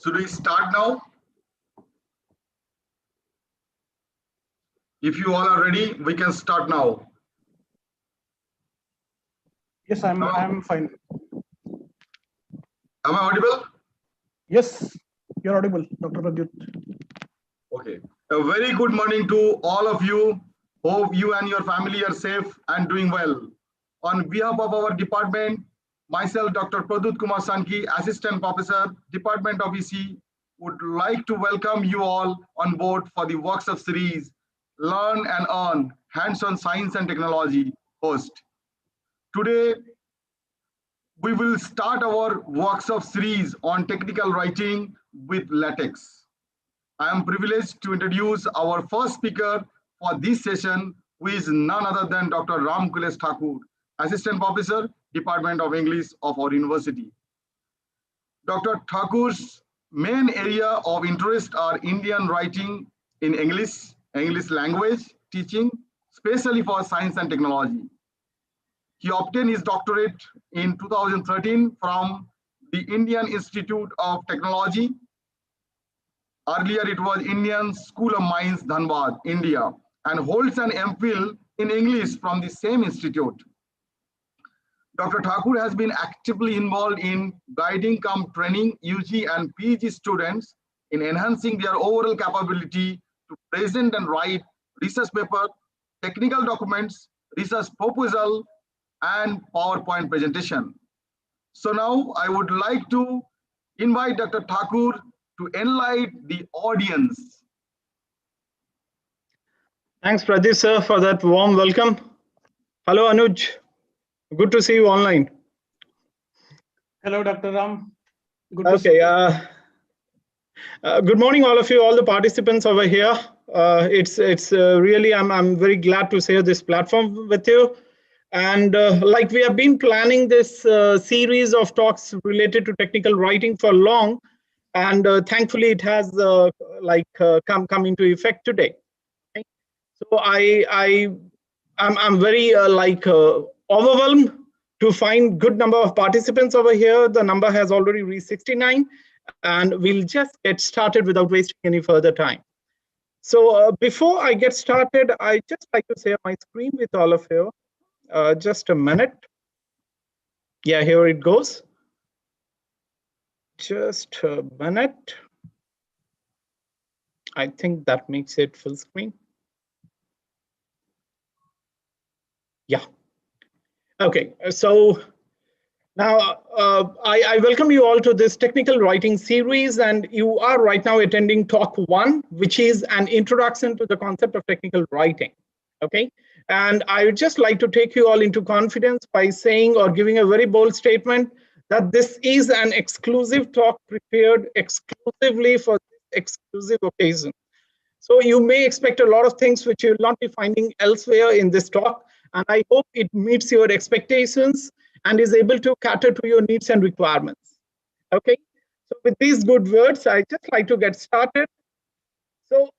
Should we start now? If you all are ready, we can start now. Yes, I'm fine. Am I audible? Yes, you're audible, Dr. Pradyut. Okay. A very good morning to all of you. Hope you and your family are safe and doing well. On behalf of our department, myself, Dr. Pradyut Kumar Sanki, Assistant Professor, Department of EC, would like to welcome you all on board for the workshop series, Learn and Earn, Hands-on Science and Technology host. Today, we will start our workshop series on technical writing with LaTeX. I am privileged to introduce our first speaker for this session, who is none other than Dr. Ram Kulesh Thakur, Assistant Professor, Department of English of our university. Dr. Thakur's main area of interest are Indian writing in English language teaching, especially for science and technology. He obtained his doctorate in 2013 from the Indian Institute of Technology. Earlier, it was Indian School of Mines, Dhanbad, India, and holds an MPhil in English from the same institute. Dr. Thakur has been actively involved in guiding training UG and PG students in enhancing their overall capability to present and write research paper, technical documents, research proposal, and PowerPoint presentation. So now I would like to invite Dr. Thakur to enlighten the audience. Thanks, Pradeep sir, for that warm welcome. Hello, Anuj. Good to see you online. Hello, Dr. Ram. Good to see Okay. Good morning, all of you, all the participants over here. It's really I'm very glad to share this platform with you. And like we have been planning this series of talks related to technical writing for long, and thankfully it has come into effect today. Okay? So I'm very overwhelmed to find good number of participants over here. The number has already reached 69, and we'll just get started without wasting any further time. So before I get started, I just like to share my screen with all of you. Just a minute. Yeah, here it goes. Just a minute. I think that makes it full screen. Yeah. Okay, so now I welcome you all to this technical writing series, and you are right now attending talk 1, which is an introduction to the concept of technical writing. Okay, and I would just like to take you all into confidence by saying or giving a very bold statement that this is an exclusive talk prepared exclusively for this exclusive occasion. So you may expect a lot of things which you will not be finding elsewhere in this talk, and I hope it meets your expectations and is able to cater to your needs and requirements. Okay, so with these good words, I just like to get started. So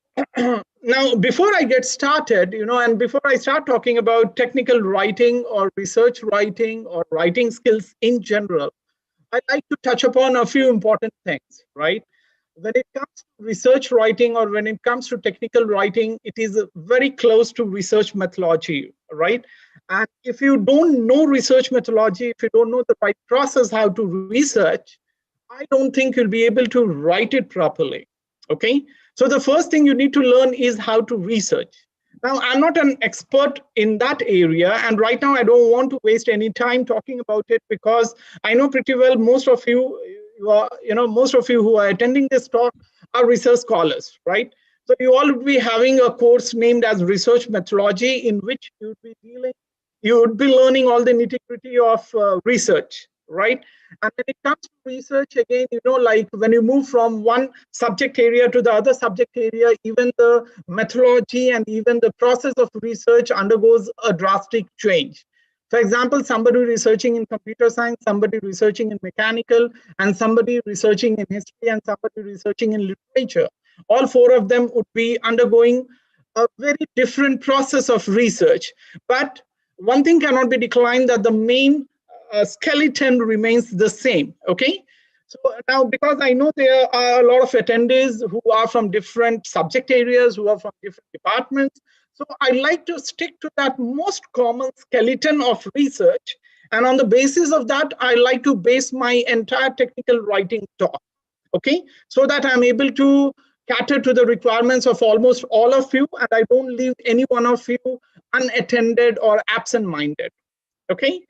now, before I get started, and before I start talking about technical writing or research writing or writing skills in general, I'd like to touch upon a few important things, right? When it comes to research writing or when it comes to technical writing, it is very close to research methodology, right? And if you don't know research methodology, if you don't know the right process, how to research, I don't think you'll be able to write it properly, okay? So the first thing you need to learn is how to research. Now, I'm not an expert in that area, and right now I don't want to waste any time talking about it because I know pretty well most of you who are attending this talk are research scholars, right? So you all would be having a course named as research methodology, in which you would be learning all the nitty-gritty of research, right? And when it comes to research, again, like when you move from one subject area to the other subject area, even the methodology and even the process of research undergoes a drastic change. For example, somebody researching in computer science, somebody researching in mechanical, and somebody researching in history, and somebody researching in literature. All four of them would be undergoing a very different process of research. But one thing cannot be declined, that the main skeleton remains the same, okay? So now, because I know there are a lot of attendees who are from different subject areas, who are from different departments, so I like to stick to that most common skeleton of research, and on the basis of that, I like to base my entire technical writing talk, okay? So that I'm able to cater to the requirements of almost all of you, and I don't leave any one of you unattended or absent-minded, okay?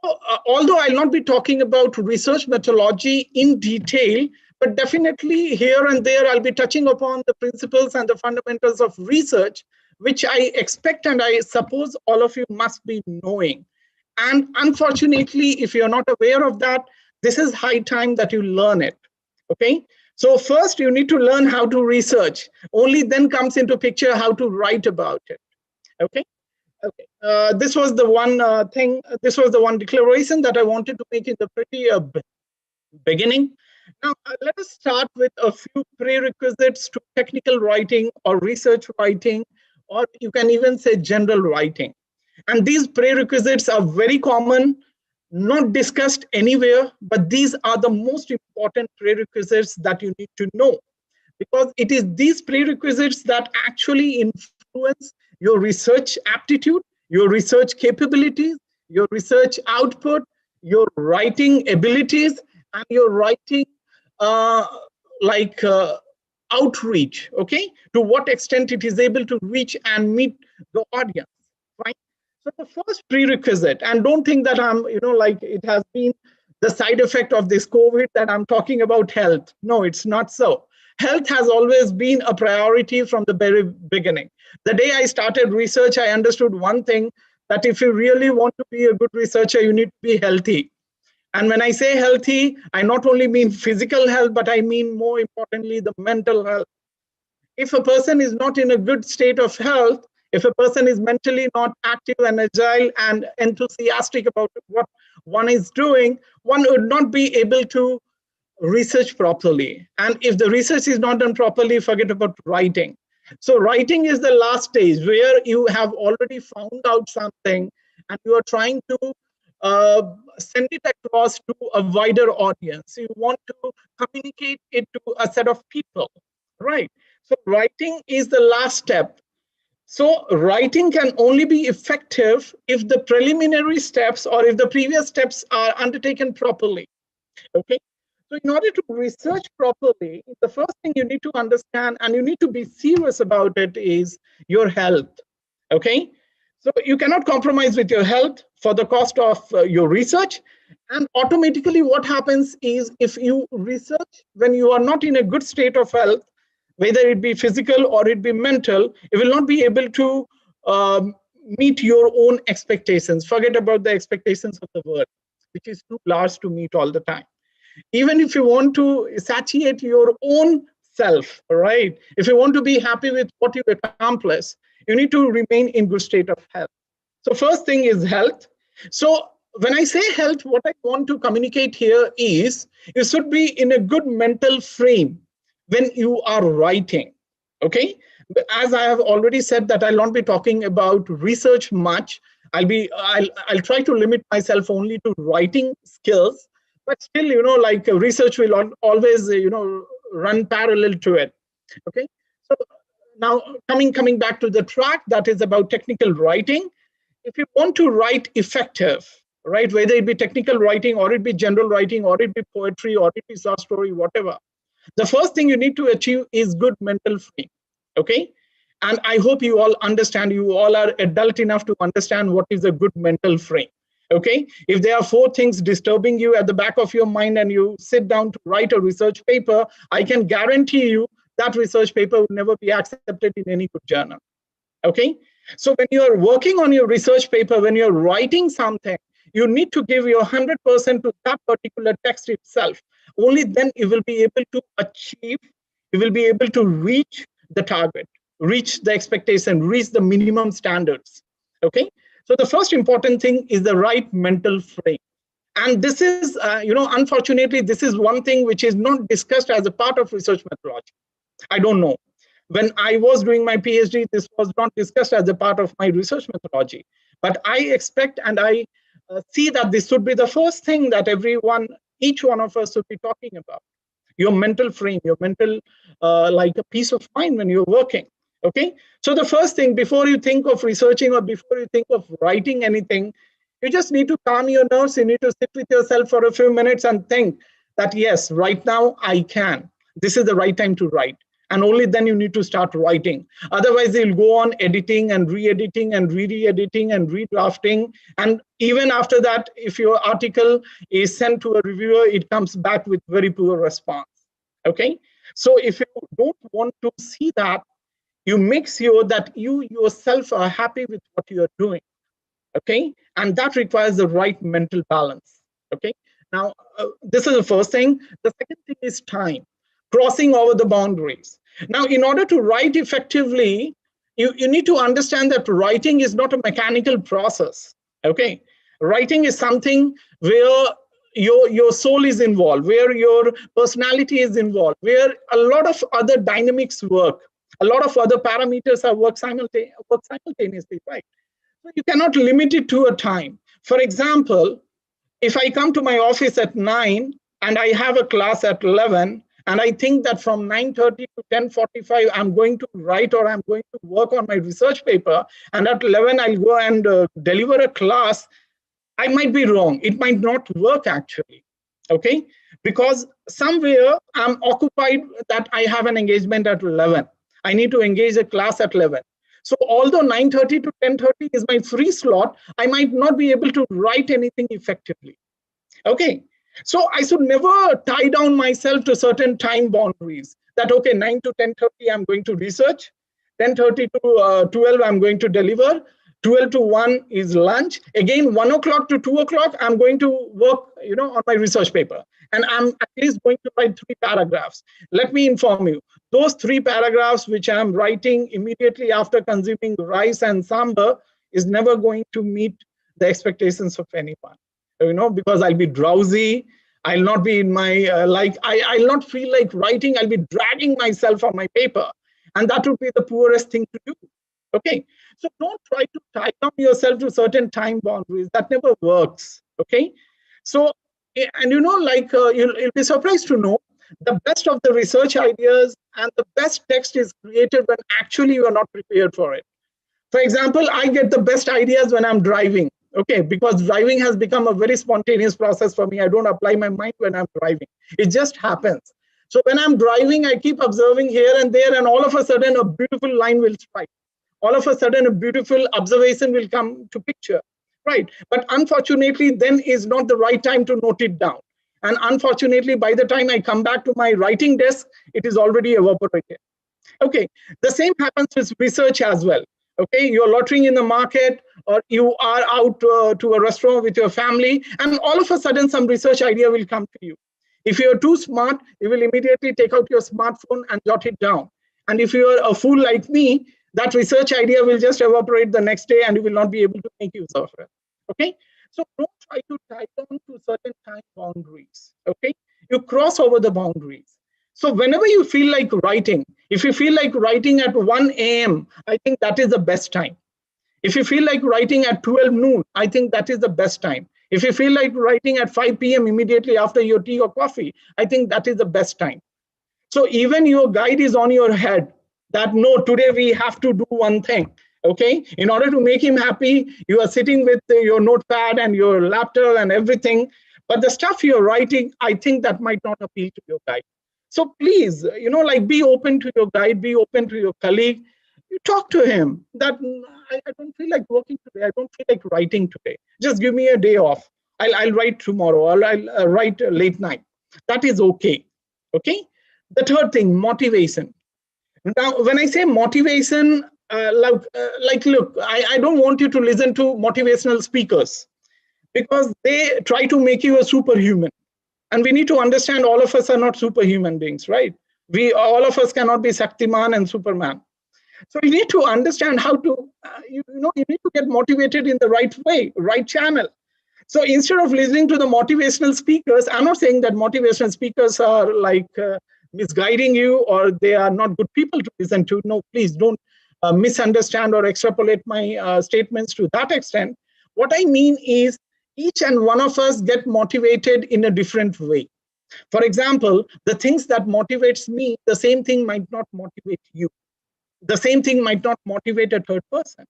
So, although I'll not be talking about research methodology in detail, but definitely here and there I'll be touching upon the principles and the fundamentals of research, which I expect and I suppose all of you must be knowing. And unfortunately, if you're not aware of that, this is high time that you learn it, okay? So first you need to learn how to research. Only then comes into picture how to write about it, okay? Okay, this was the one this was the one declaration that I wanted to make in the pretty beginning. Now, let us start with a few prerequisites to technical writing or research writing, or you can even say general writing. And these prerequisites are very common, not discussed anywhere, but these are the most important prerequisites that you need to know, because it is these prerequisites that actually influence your research aptitude, your research capabilities, your research output, your writing abilities, and your writing outreach, okay? To what extent it is able to reach and meet the audience, right? So the first prerequisite, and don't think that I'm, like it has been the side effect of this COVID that I'm talking about health. No, it's not so. Health has always been a priority from the very beginning. The day I started research, I understood one thing, that if you really want to be a good researcher, you need to be healthy. And when I say healthy, I not only mean physical health, but I mean more importantly, the mental health. If a person is not in a good state of health, if a person is mentally not active and agile and enthusiastic about what one is doing, one would not be able to research properly. And if the research is not done properly, forget about writing. So writing is the last stage where you have already found out something and you are trying to send it across to a wider audience. You want to communicate it to a set of people, right? So writing is the last step. So writing can only be effective if the preliminary steps or if the previous steps are undertaken properly, okay? So in order to research properly, the first thing you need to understand and you need to be serious about it is your health, okay? So you cannot compromise with your health for the cost of your research. And automatically what happens is if you research when you are not in a good state of health, whether it be physical or it be mental, you will not be able to meet your own expectations. Forget about the expectations of the world, which is too large to meet all the time. Even if you want to satiate your own self, right? If you want to be happy with what you accomplish, you need to remain in good state of health. So first thing is health. So when I say health, what I want to communicate here is you should be in a good mental frame when you are writing. Okay, as I have already said that I'll not be talking about research much. I'll try to limit myself only to writing skills, but still, like research will always, run parallel to it. Okay, so now coming back to the track that is about technical writing. If you want to write effective, right, whether it be technical writing or it be general writing or it be poetry or it be short story, whatever, the first thing you need to achieve is good mental frame. Okay, and I hope you all understand, you all are adult enough to understand what is a good mental frame. Okay, if there are 4 things disturbing you at the back of your mind and you sit down to write a research paper, I can guarantee you that research paper will never be accepted in any good journal. Okay, so when you are working on your research paper, when you're writing something, you need to give your 100% to that particular text itself. Only then you will be able to achieve, you will be able to reach the target, reach the expectation, reach the minimum standards. Okay, so the first important thing is the right mental frame. And this is, unfortunately, this is one thing which is not discussed as a part of research methodology. I don't know. When I was doing my PhD, this was not discussed as a part of my research methodology. But I expect and I see that this should be the first thing that each one of us should be talking about. Your mental frame, your mental, like a peace of mind when you're working. Okay, so the first thing, before you think of researching or before you think of writing anything, you just need to calm your nerves. You need to sit with yourself for a few minutes and think that, yes, right now I can. This is the right time to write. And only then you need to start writing. Otherwise, you'll go on editing and re-editing and re-editing and redrafting. And even after that, if your article is sent to a reviewer, it comes back with very poor response. Okay, so if you don't want to see that, you make sure that you yourself are happy with what you're doing. Okay, and that requires the right mental balance. Okay, now this is the first thing. The second thing is time, crossing over the boundaries. Now, in order to write effectively, you need to understand that writing is not a mechanical process. Okay, writing is something where your soul is involved, where your personality is involved, where a lot of other dynamics work, a lot of other parameters are work simultaneously, right? So you cannot limit it to a time. For example, if I come to my office at 9 and I have a class at 11, and I think that from 9:30 to 10:45, I'm going to write or I'm going to work on my research paper, and at 11, I'll go and deliver a class, I might be wrong. It might not work actually, okay? Because somewhere I'm occupied that I have an engagement at 11. I need to engage a class at 11. So although 9:30 to 10:30 is my free slot, I might not be able to write anything effectively, okay? So I should never tie down myself to certain time boundaries that, okay, 9 to 10:30, I'm going to research, 10:30 to 12, I'm going to deliver, 12 to 1 is lunch. Again, 1 o'clock to 2 o'clock, I'm going to work, on my research paper. And I'm at least going to write 3 paragraphs. Let me inform you, those 3 paragraphs which I'm writing immediately after consuming rice and sambar is never going to meet the expectations of anyone. Because I'll be drowsy, I'll not be in my, I'll not feel like writing, I'll be dragging myself on my paper. And that would be the poorest thing to do, okay? So don't try to tie down yourself to certain time boundaries, that never works, okay? So, and you'll be surprised to know, the best of the research ideas and the best text is created when actually you are not prepared for it. For example, I get the best ideas when I'm driving. Okay, because driving has become a very spontaneous process for me. I don't apply my mind when I'm driving. It just happens. So when I'm driving, I keep observing here and there, and all of a sudden a beautiful line will strike. All of a sudden a beautiful observation will come to picture, right? But unfortunately, then is not the right time to note it down. And unfortunately, by the time I come back to my writing desk, it is already evaporated. Okay, the same happens with research as well. Okay, you're loitering in the market, or you are out to a restaurant with your family, and all of a sudden some research idea will come to you. If you're too smart, you will immediately take out your smartphone and jot it down. And if you're a fool like me, that research idea will just evaporate the next day and you will not be able to make use of it. Okay, So don't try to tie down to certain time boundaries, okay? You cross over the boundaries. So whenever you feel like writing, if you feel like writing at 1 a.m., I think that is the best time. If you feel like writing at 12 noon, I think that is the best time. If you feel like writing at 5 p.m. immediately after your tea or coffee, I think that is the best time. So even your guide is on your head that no, today we have to do one thing. Okay, in order to make him happy, you are sitting with your notepad and your laptop and everything. But the stuff you're writing, I think that might not appeal to your guide. So please, like be open to your guide, be open to your colleague. You talk to him that I don't feel like working today. I don't feel like writing today. Just give me a day off. I'll write tomorrow, or I'll write late night. That is okay. Okay. The third thing, motivation. Now, when I say motivation, look, I don't want you to listen to motivational speakers because they try to make you a superhuman. And we need to understand all of us are not superhuman beings, right? All of us cannot be Shaktiman and Superman. So you need to understand how to, you need to get motivated in the right way, right channel. So instead of listening to the motivational speakers, I'm not saying that motivational speakers are like misguiding you or they are not good people to listen to. No, please don't misunderstand or extrapolate my statements to that extent. What I mean is each and one of us get motivated in a different way. For example, the things that motivates me, the same thing might not motivate you. The same thing might not motivate a third person.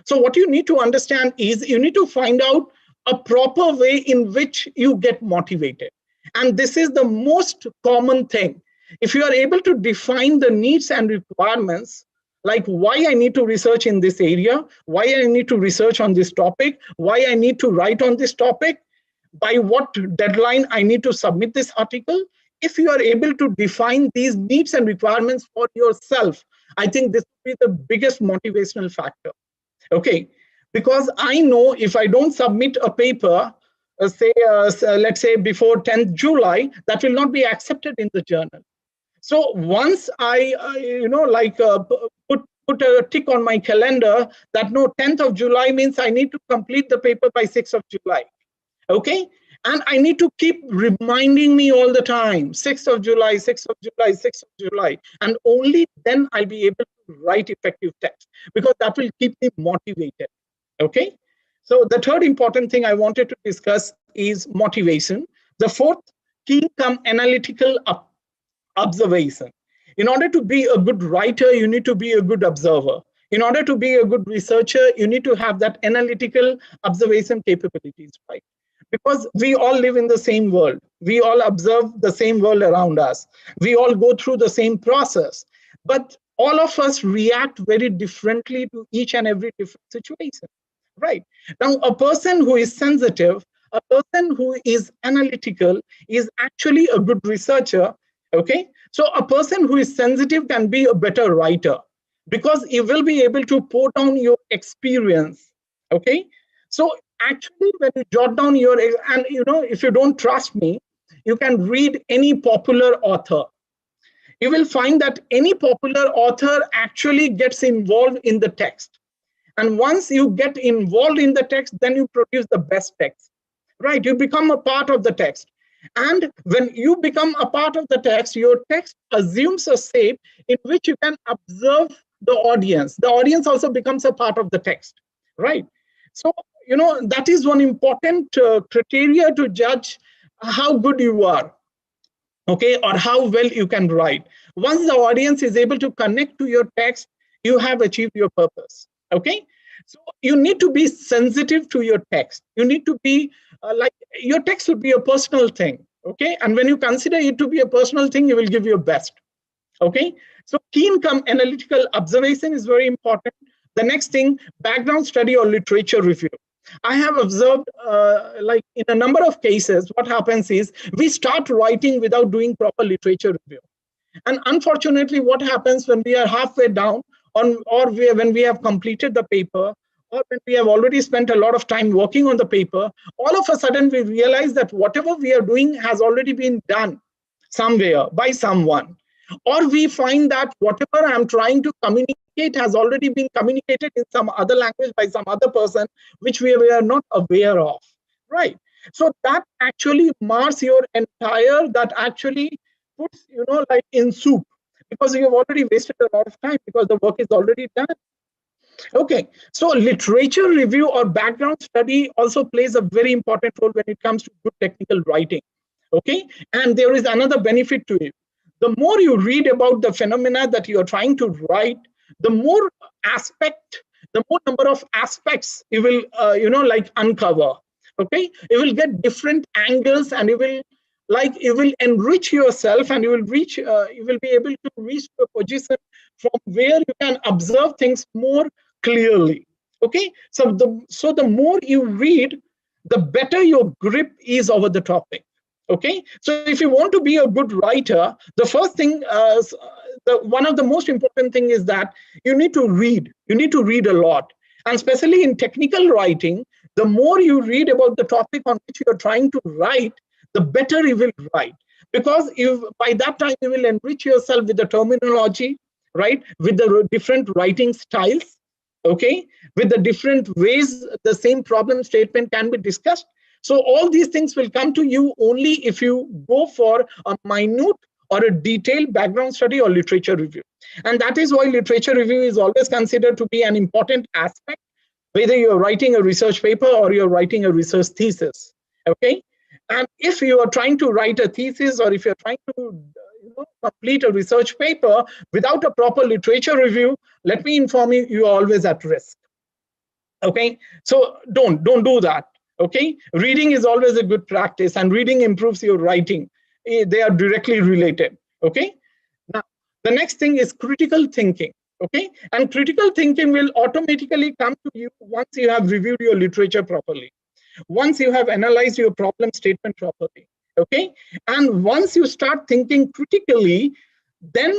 So what you need to understand is you need to find out a proper way in which you get motivated. And this is the most common thing. If you are able to define the needs and requirements, like why I need to research in this area, why I need to research on this topic, why I need to write on this topic, by what deadline I need to submit this article, if you are able to define these needs and requirements for yourself, I think this will be the biggest motivational factor. Okay, because I know if I don't submit a paper, let's say before 10th July, that will not be accepted in the journal. So once I, put a tick on my calendar that no, 10th of July means I need to complete the paper by 6th of July. Okay, and I need to keep reminding me all the time, 6th of July, 6th of July, 6th of July, and only then I'll be able to write effective text because that will keep me motivated. Okay, so the third important thing I wanted to discuss is motivation. The fourth, key analytical observation. In order to be a good writer, you need to be a good observer. In order to be a good researcher, you need to have that analytical observation capabilities, right? Because we all live in the same world. We all observe the same world around us. We all go through the same process. But all of us react very differently to each and every different situation, right? Now, a person who is sensitive, a person who is analytical is actually a good researcher, okay? So a person who is sensitive can be a better writer because you will be able to pour down your experience, okay? So actually, when you jot down and if you don't trust me, you can read any popular author. You will find that any popular author actually gets involved in the text. And once you get involved in the text, then you produce the best text, right? You become a part of the text. And when you become a part of the text, your text assumes a shape in which you can observe the audience. The audience also becomes a part of the text, right? So, that is one important criteria to judge how good you are, okay, or how well you can write. Once the audience is able to connect to your text, you have achieved your purpose, okay? So you need to be sensitive to your text. You need to be your text should be a personal thing, okay? And when you consider it to be a personal thing, you will give your best, okay? So keen analytical observation is very important. The next thing, background study or literature review. I have observed, in a number of cases, what happens is we start writing without doing proper literature review. And unfortunately, what happens when we are halfway down when we have completed the paper, or when we have already spent a lot of time working on the paper, all of a sudden we realize that whatever we are doing has already been done somewhere by someone. Or we find that whatever I'm trying to communicate has already been communicated in some other language by some other person, which we are not aware of. right? So that actually mars your entire, that actually puts, like in soup, because you have already wasted a lot of time because the work is already done. Okay, so literature review or background study also plays a very important role when it comes to good technical writing. Okay, and there is another benefit to it. The more you read about the phenomena that you are trying to write, the more the more number of aspects you will, like uncover. Okay, you will get different angles, and you will enrich yourself, and you will be able to reach a position from where you can observe things more clearly. Okay, so the more you read, the better your grip is over the topic. Okay, so if you want to be a good writer, the first thing, one of the most important thing is that you need to read. You need to read a lot, and especially in technical writing, the more you read about the topic on which you are trying to write, the better you will write, because by that time you will enrich yourself with the terminology, right, with the different writing styles, okay, with the different ways the same problem statement can be discussed. So all these things will come to you only if you go for a minute or a detailed background study or literature review. And that is why literature review is always considered to be an important aspect, whether you're writing a research paper or you're writing a research thesis. Okay, and if you are trying to write a thesis, or if you're trying to complete a research paper without a proper literature review, let me inform you, you are always at risk. Okay, so don't do that. Okay, reading is always a good practice, and reading improves your writing. They are directly related. Okay, now the next thing is critical thinking. Okay, and critical thinking will automatically come to you once you have reviewed your literature properly, once you have analyzed your problem statement properly. Okay, and once you start thinking critically, then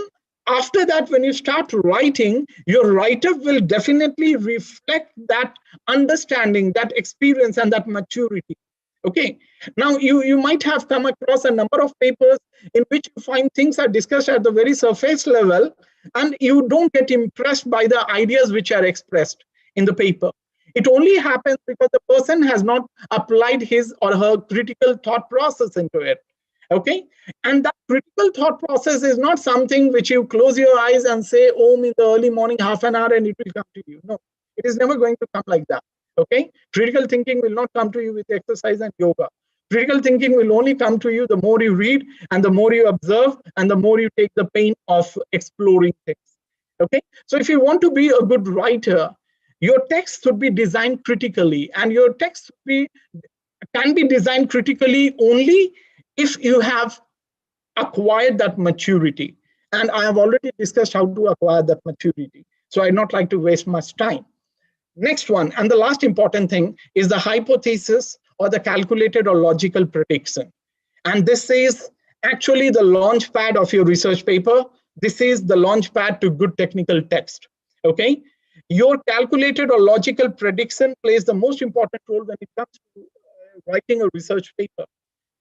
after that, when you start writing, your write-up will definitely reflect that understanding, that experience, and that maturity. Okay, now you might have come across a number of papers in which you find things are discussed at the very surface level, and you don't get impressed by the ideas which are expressed in the paper. It only happens because the person has not applied his or her critical thought process into it. Okay, and that critical thought process is not something which you close your eyes and say Om in the early morning, half an hour, and it will come to you. No, it is never going to come like that. Okay, critical thinking will not come to you with exercise and yoga. Critical thinking will only come to you the more you read, and the more you observe, and the more you take the pain of exploring things. Okay, so if you want to be a good writer, your text should be designed critically, and your text can be designed critically only if you have acquired that maturity. And I have already discussed how to acquire that maturity, so I'd not like to waste much time. Next one, and the last important thing, is the hypothesis or the calculated or logical prediction. And this is actually the launch pad of your research paper. This is the launch pad to good technical text. Okay, your calculated or logical prediction plays the most important role when it comes to writing a research paper.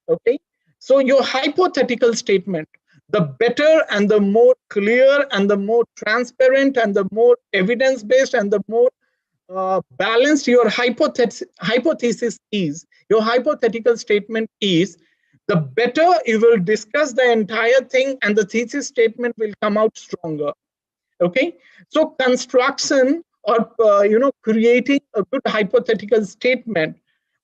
Okay, so your hypothetical statement, the better and the more clear and the more transparent and the more evidence-based and the more balanced your hypothesis is, your hypothetical statement is, the better you will discuss the entire thing, and the thesis statement will come out stronger. Okay, so construction or creating a good hypothetical statement,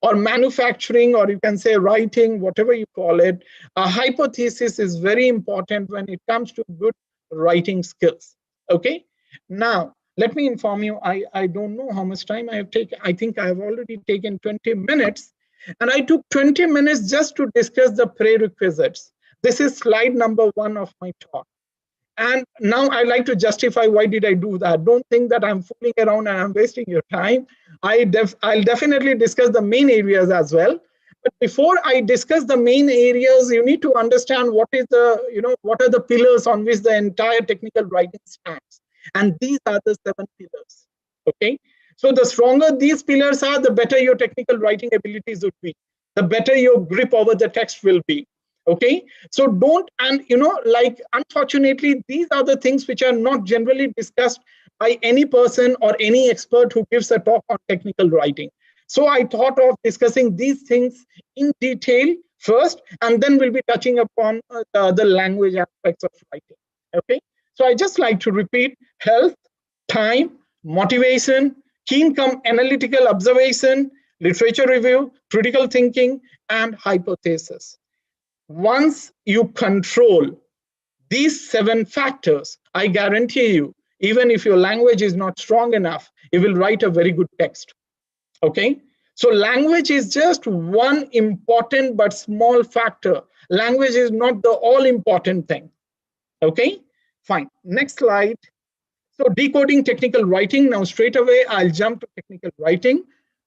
or manufacturing, or you can say writing, whatever you call it, a hypothesis is very important when it comes to good writing skills. Okay, now let me inform you, I don't know how much time I have taken. I think I have already taken 20 minutes, and I took 20 minutes just to discuss the prerequisites. This is slide number 1 of my talk. And now I like to justify why did I do that. Don't think that I'm fooling around and I'm wasting your time. I'll definitely discuss the main areas as well. But before I discuss the main areas, you need to understand what is what are the pillars on which the entire technical writing stands. And these are the 7 pillars. Okay, so the stronger these pillars are, the better your technical writing abilities would be, the better your grip over the text will be. Okay, so don't, and unfortunately, these are the things which are not generally discussed by any person or any expert who gives a talk on technical writing. So I thought of discussing these things in detail first, and then we'll be touching upon the other language aspects of writing. Okay, so I just like to repeat: health, time, motivation, keen come analytical observation, literature review, critical thinking, and hypothesis. Once you control these 7 factors, I guarantee you, even if your language is not strong enough, you will write a very good text. Okay, so language is just one important but small factor. Language is not the all important thing. Okay, fine. Next slide. So decoding technical writing. Now straight away I'll jump to technical writing.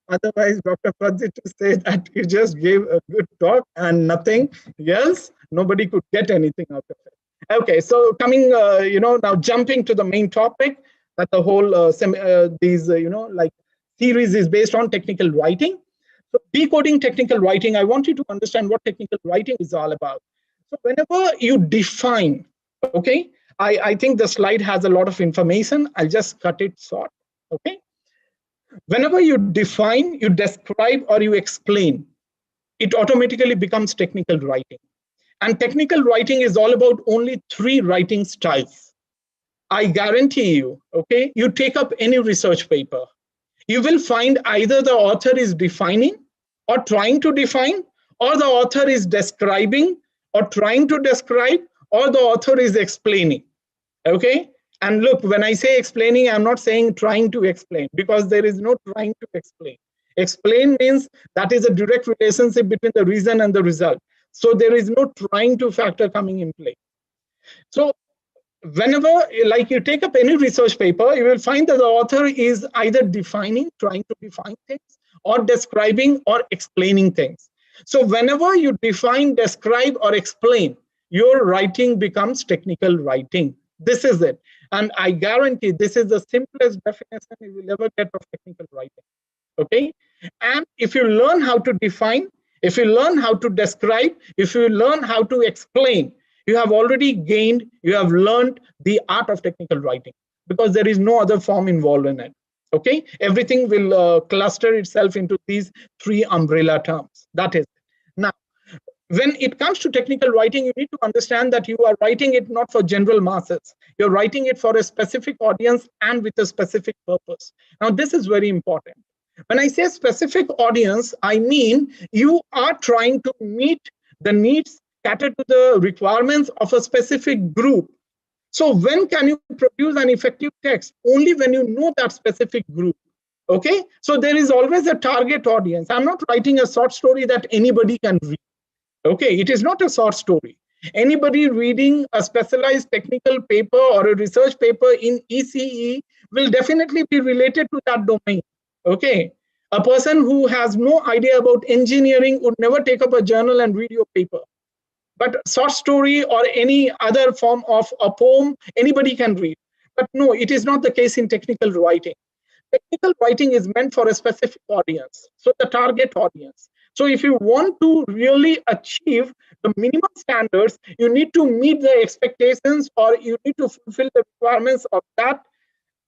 Otherwise, Dr. Pradjit to say that you just gave a good talk and nothing else, nobody could get anything out of it. Okay, so coming, now jumping to the main topic, that the whole series is based on technical writing. So decoding technical writing, I want you to understand what technical writing is all about. So whenever you define, okay, I think the slide has a lot of information. I'll just cut it short, okay? Whenever you define, you describe, or you explain, it automatically becomes technical writing. And technical writing is all about only 3 writing styles. I guarantee you, okay, you take up any research paper, you will find either the author is defining or trying to define, or the author is describing or trying to describe, or the author is explaining. Okay, and look, when I say explaining, I'm not saying trying to explain, because there is no trying to explain. Explain means that is a direct relationship between the reason and the result. So there is no trying to factor coming in play. So whenever, like, you take up any research paper, you will find that the author is either defining, trying to define things, or describing or explaining things. So whenever you define, describe, or explain, your writing becomes technical writing. This is it. And I guarantee this is the simplest definition you will ever get of technical writing. Okay? And if you learn how to define, if you learn how to describe, if you learn how to explain, you have already gained, you have learned the art of technical writing, because there is no other form involved in it. Okay? Everything will cluster itself into these 3 umbrella terms. That is it. Now, when it comes to technical writing, you need to understand that you are writing it not for general masses. You're writing it for a specific audience and with a specific purpose. Now, this is very important. When I say specific audience, I mean you are trying to meet the needs, cater to the requirements of a specific group. So when can you produce an effective text? Only when you know that specific group. Okay, so there is always a target audience. I'm not writing a short story that anybody can read. Okay, it is not a short story. Anybody reading a specialized technical paper or a research paper in ECE will definitely be related to that domain. Okay, a person who has no idea about engineering would never take up a journal and read your paper. But short story or any other form of a poem, anybody can read. But no, it is not the case in technical writing. Technical writing is meant for a specific audience, so the target audience. So if you want to really achieve the minimum standards, you need to meet the expectations, or you need to fulfill the requirements of that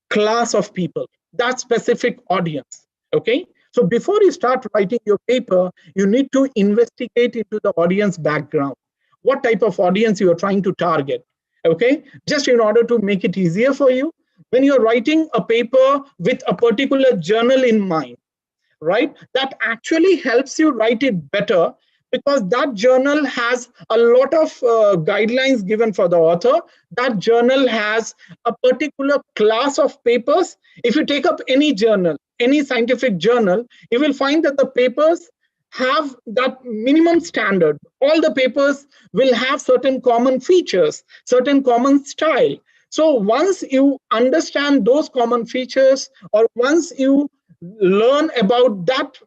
class of people, that specific audience. Okay, so before you start writing your paper, you need to investigate into the audience background, what type of audience you are trying to target. Okay, just in order to make it easier for you, when you're writing a paper with a particular journal in mind, right, that actually helps you write it better, because that journal has a lot of guidelines given for the author. That journal has a particular class of papers. If you take up any journal, any scientific journal, you will find that the papers have that minimum standard. All the papers will have certain common features, certain common style. So once you understand those common features, or once you learn about that,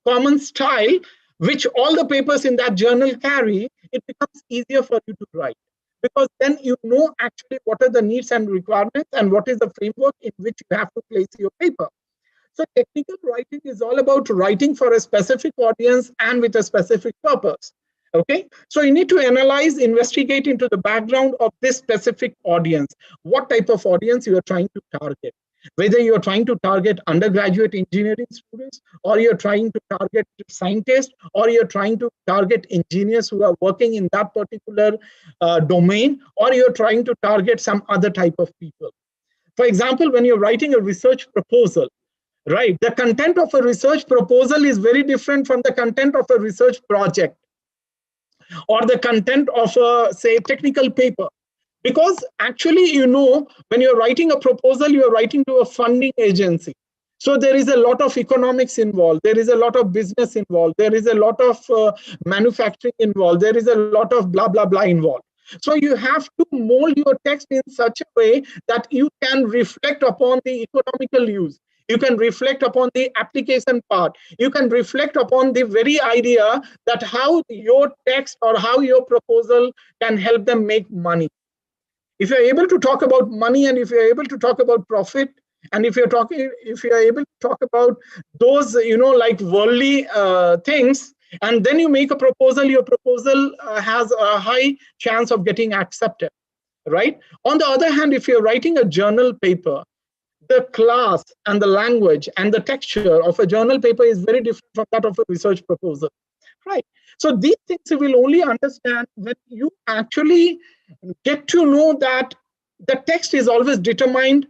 common style, which all the papers in that journal carry, it becomes easier for you to write, because then you know actually what are the needs and requirements and what is the framework in which you have to place your paper. So technical writing is all about writing for a specific audience and with a specific purpose. Okay, so you need to analyze, investigate into the background of this specific audience, what type of audience you are trying to target. Whether you're trying to target undergraduate engineering students, or you're trying to target scientists, or you're trying to target engineers who are working in that particular domain, or you're trying to target some other type of people. For example, when you're writing a research proposal, right, the content of a research proposal is very different from the content of a research project or the content of a, say, technical paper. Because actually, when you're writing a proposal, you're writing to a funding agency. So there is a lot of economics involved. There is a lot of business involved. There is a lot of manufacturing involved. There is a lot of blah, blah, blah involved. So you have to mold your text in such a way that you can reflect upon the economical use. You can reflect upon the application part. You can reflect upon the very idea that how your text or how your proposal can help them make money. If you're able to talk about money, and if you're able to talk about profit, and if you're able to talk about those, like worldly things, and then you make a proposal, your proposal has a high chance of getting accepted, right? On the other hand, if you're writing a journal paper, the class and the language and the texture of a journal paper is very different from that of a research proposal, right? So these things you will only understand when you actually get to know that the text is always determined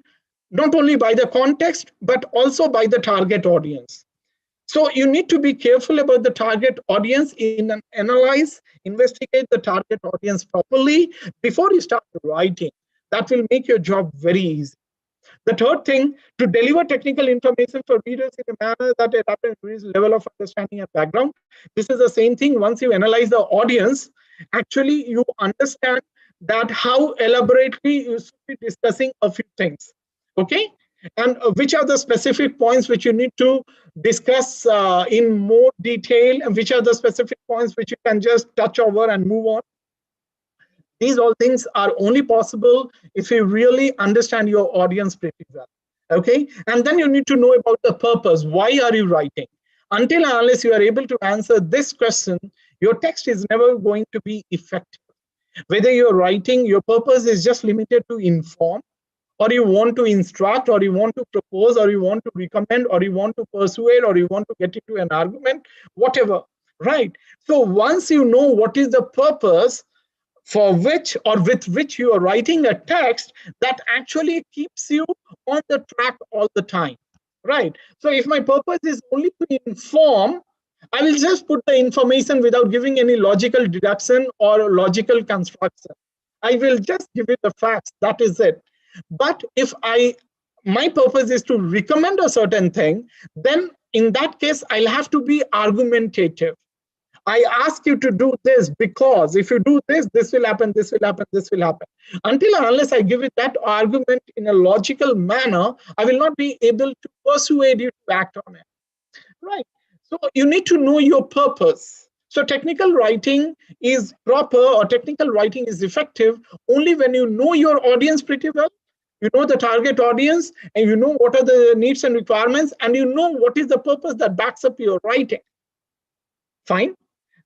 not only by the context, but also by the target audience. So you need to be careful about the target audience, analyze, investigate the target audience properly before you start writing. That will make your job very easy. The third thing, to deliver technical information for readers in a manner that adapts to his level of understanding and background. This is the same thing. Once you analyze the audience, actually you understand that how elaborately you should be discussing a few things, okay? And which are the specific points which you need to discuss in more detail, and which are the specific points which you can just touch over and move on. These all things are only possible if you really understand your audience pretty well, okay? And then you need to know about the purpose. Why are you writing? Until and unless you are able to answer this question, your text is never going to be effective. Whether you're writing, your purpose is just limited to inform, or you want to instruct, or you want to propose, or you want to recommend, or you want to persuade, or you want to get into an argument, whatever, right? So once you know what is the purpose for which or with which you are writing a text, that actually keeps you on the track all the time, right? So if my purpose is only to inform, I will just put the information without giving any logical deduction or logical construction. I will just give it the facts, that is it. But if my purpose is to recommend a certain thing, then in that case, I'll have to be argumentative. I ask you to do this because if you do this, this will happen, this will happen, this will happen. Until and unless I give it that argument in a logical manner, I will not be able to persuade you to act on it, right? So you need to know your purpose. So technical writing is proper, or technical writing is effective only when you know your audience pretty well. You know the target audience, and you know what are the needs and requirements, and you know what is the purpose that backs up your writing. Fine.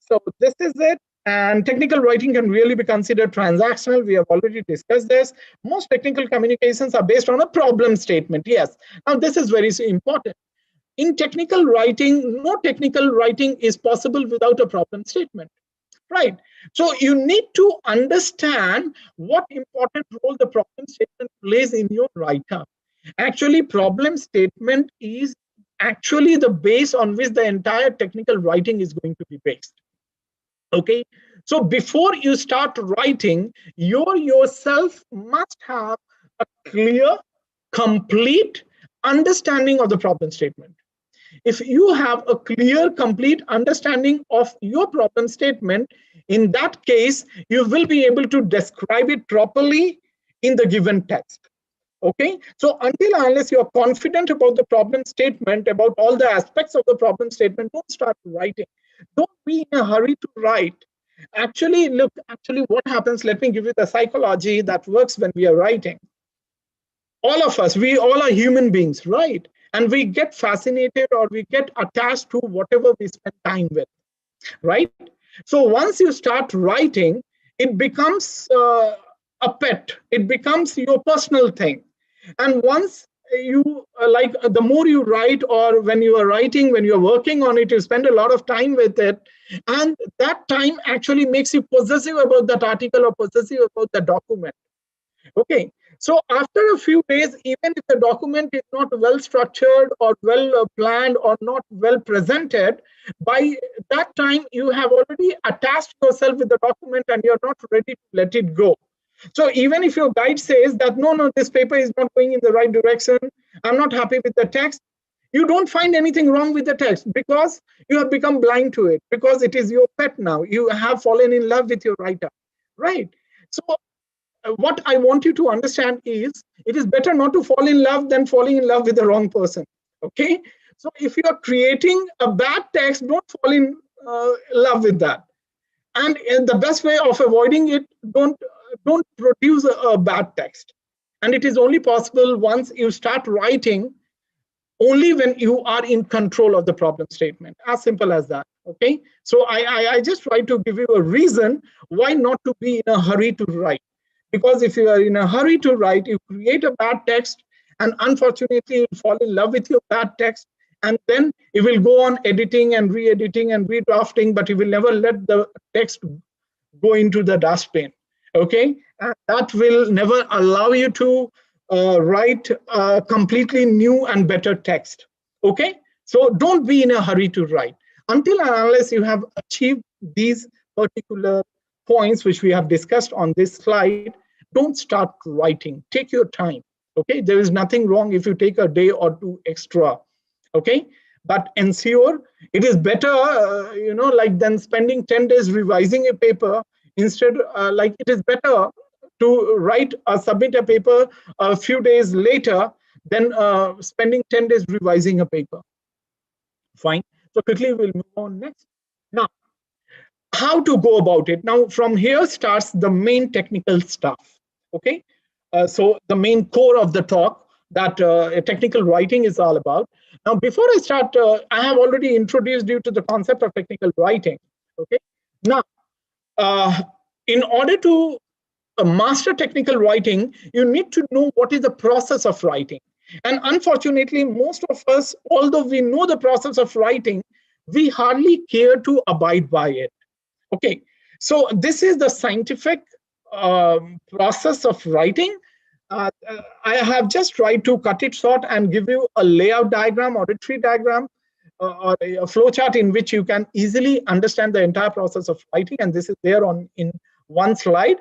So this is it. And technical writing can really be considered transactional. We have already discussed this. Most technical communications are based on a problem statement. Yes. Now this is very important. In technical writing, no technical writing is possible without a problem statement, right? So you need to understand what important role the problem statement plays in your write-up. Actually, problem statement is actually the base on which the entire technical writing is going to be based. Okay, so before you start writing, you yourself must have a clear, complete understanding of the problem statement. If you have a clear, complete understanding of your problem statement, in that case, you will be able to describe it properly in the given text. Okay, so until unless you're confident about the problem statement, about all the aspects of the problem statement, don't start writing. Don't be in a hurry to write. Actually, look, what happens, let me give you the psychology that works when we are writing. All of us, we all are human beings, right? And we get fascinated or we get attached to whatever we spend time with, right? So once you start writing, it becomes a pet. It becomes your personal thing. And once you like the more you write, or when you are writing, when you're working on it, you spend a lot of time with it, and that time actually makes you possessive about that article or possessive about the document. Okay, so after a few days, even if the document is not well structured or well planned or not well presented, by that time you have already attached yourself with the document and you're not ready to let it go. So even if your guide says that, no, this paper is not going in the right direction, I'm not happy with the text, you don't find anything wrong with the text because you have become blind to it, because it is your pet now. You have fallen in love with your writer, right? So what I want you to understand is it is better not to fall in love than falling in love with the wrong person. Okay, so if you are creating a bad text, don't fall in love with that. And the best way of avoiding it, don't produce a bad text. And it is only possible once you start writing, only when you are in control of the problem statement. As simple as that. Okay, so I just try to give you a reason why not to be in a hurry to write. Because if you are in a hurry to write, you create a bad text, and unfortunately you fall in love with your bad text, and then you will go on editing and re-editing and redrafting, but you will never let the text go into the dustbin. Okay, and that will never allow you to write a completely new and better text. Okay, so don't be in a hurry to write until and unless you have achieved these particular points which we have discussed on this slide. Don't start writing. Take your time. Okay, there is nothing wrong if you take a day or two extra. Okay, but ensure it is better, like than spending 10 days revising a paper. Instead, like it is better to write or submit a paper a few days later than spending 10 days revising a paper. Fine. So quickly we'll move on next. Now, how to go about it. Now, from here starts the main technical stuff. Okay, so the main core of the talk that technical writing is all about. Now, before I start, I have already introduced you to the concept of technical writing. Okay, now, in order to master technical writing, you need to know what is the process of writing. And unfortunately, most of us, although we know the process of writing, we hardly care to abide by it. Okay, so this is the scientific process of writing. I have just tried to cut it short and give you a layout diagram or a tree diagram or a flowchart in which you can easily understand the entire process of writing. And this is there in one slide.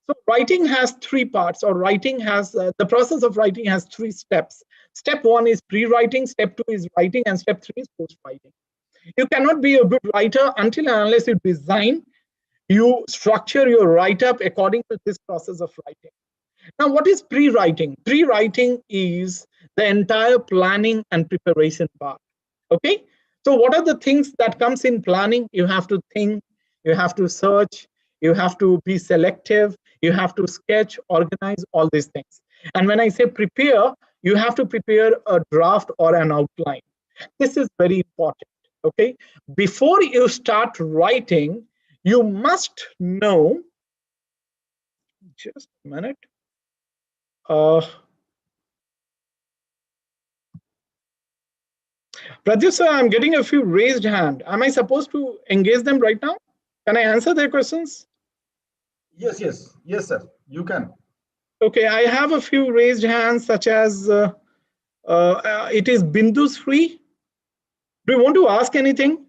So writing has three parts, or writing has, the process of writing has three steps. Step one is pre-writing, step two is writing, and step three is post-writing. You cannot be a good writer until and unless you design, you structure your write-up according to this process of writing. Now, what is pre-writing? Pre-writing is the entire planning and preparation part. Okay, so what are the things that comes in planning? You have to think, you have to search, you have to be selective, you have to sketch, organize, all these things. And when I say prepare, you have to prepare a draft or an outline. This is very important. Okay, before you start writing, you must know, just a minute. Pradyusa, I'm getting a few raised hand. Am I supposed to engage them right now? Can I answer their questions? Yes, sir. You can. Okay, I have a few raised hands, such as it is Bindu's free. Do you want to ask anything?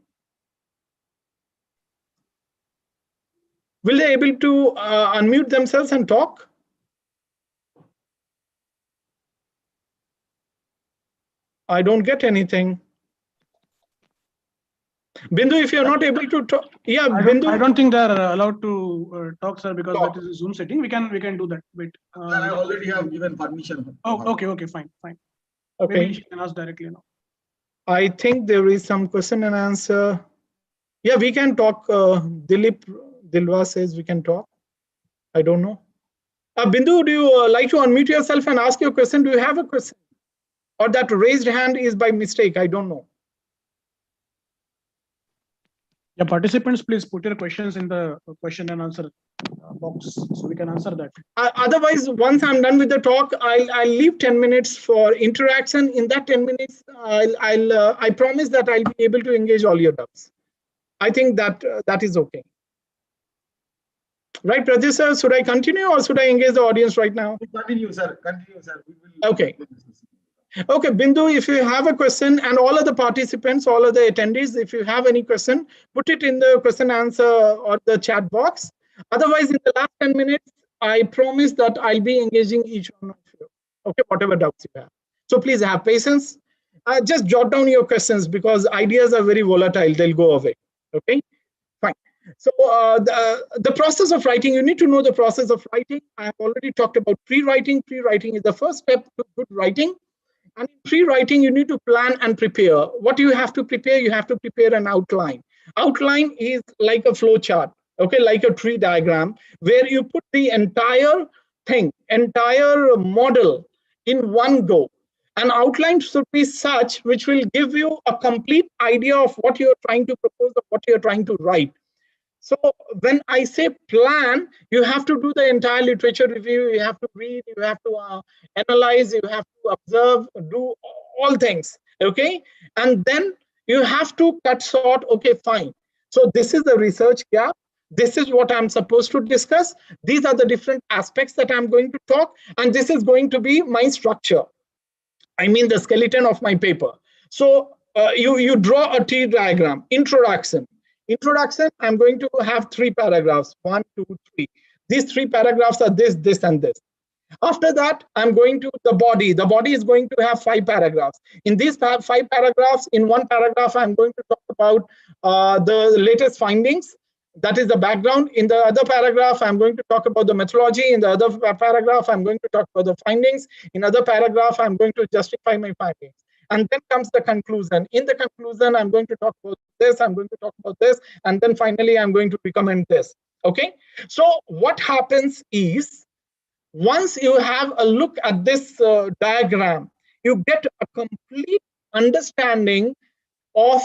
Will they able to unmute themselves and talk? I don't get anything. Bindu, if you're not able to talk, yeah, Bindu. I don't think they're allowed to talk, sir, because that is a Zoom setting. We can do that. Wait. I already have given permission. Oh, okay, fine. Okay. Maybe you can ask directly now. I think there is some question and answer. Yeah, we can talk. Dilwa says we can talk. I don't know. Bindu, do you like to unmute yourself and ask your question? Do you have a question? Or that raised hand is by mistake? I don't know. Yeah, participants, please put your questions in the question and answer box so we can answer that. Otherwise, once I'm done with the talk, I'll leave 10 minutes for interaction. In that 10 minutes, I promise that I'll be able to engage all your doubts. I think that that is okay. Right, Pradesh sir, should I continue or should I engage the audience right now? Continue, sir. Continue, sir. We will Okay. Okay, Bindu, if you have a question, and all of the participants, all of the attendees, if you have any question, put it in the question answer or the chat box. Otherwise, in the last 10 minutes, I promise that I'll be engaging each one of you. Okay, whatever doubts you have. So please have patience. Just jot down your questions because ideas are very volatile. They'll go away. Okay, fine. So the process of writing, you need to know the process of writing. I have already talked about pre-writing. Pre-writing is the first step to good writing. And in pre-writing, you need to plan and prepare. What do you have to prepare? You have to prepare an outline. Outline is like a flow chart, okay, like a tree diagram, where you put the entire thing, entire model in one go. An outline should be such which will give you a complete idea of what you're trying to propose or what you're trying to write. So when I say plan, you have to do the entire literature review, you have to read, you have to analyze, you have to observe, do all things, okay? And then you have to cut short, okay, fine. So this is the research gap. This is what I'm supposed to discuss. These are the different aspects that I'm going to talk, and this is going to be my structure. I mean the skeleton of my paper. So you draw a tree diagram, introduction. Introduction, I'm going to have 3 paragraphs, 1, 2, 3. These 3 paragraphs are this, this, and this. After that, I'm going to the body. The body is going to have 5 paragraphs. In these 5 paragraphs, in one paragraph, I'm going to talk about the latest findings. That is the background. In the other paragraph, I'm going to talk about the methodology. In the other paragraph, I'm going to talk about the findings. In other paragraph, I'm going to justify my findings. And then comes the conclusion. In the conclusion, I'm going to talk about this, I'm going to talk about this, and then finally, I'm going to recommend this. Okay? So what happens is, once you have a look at this diagram, you get a complete understanding of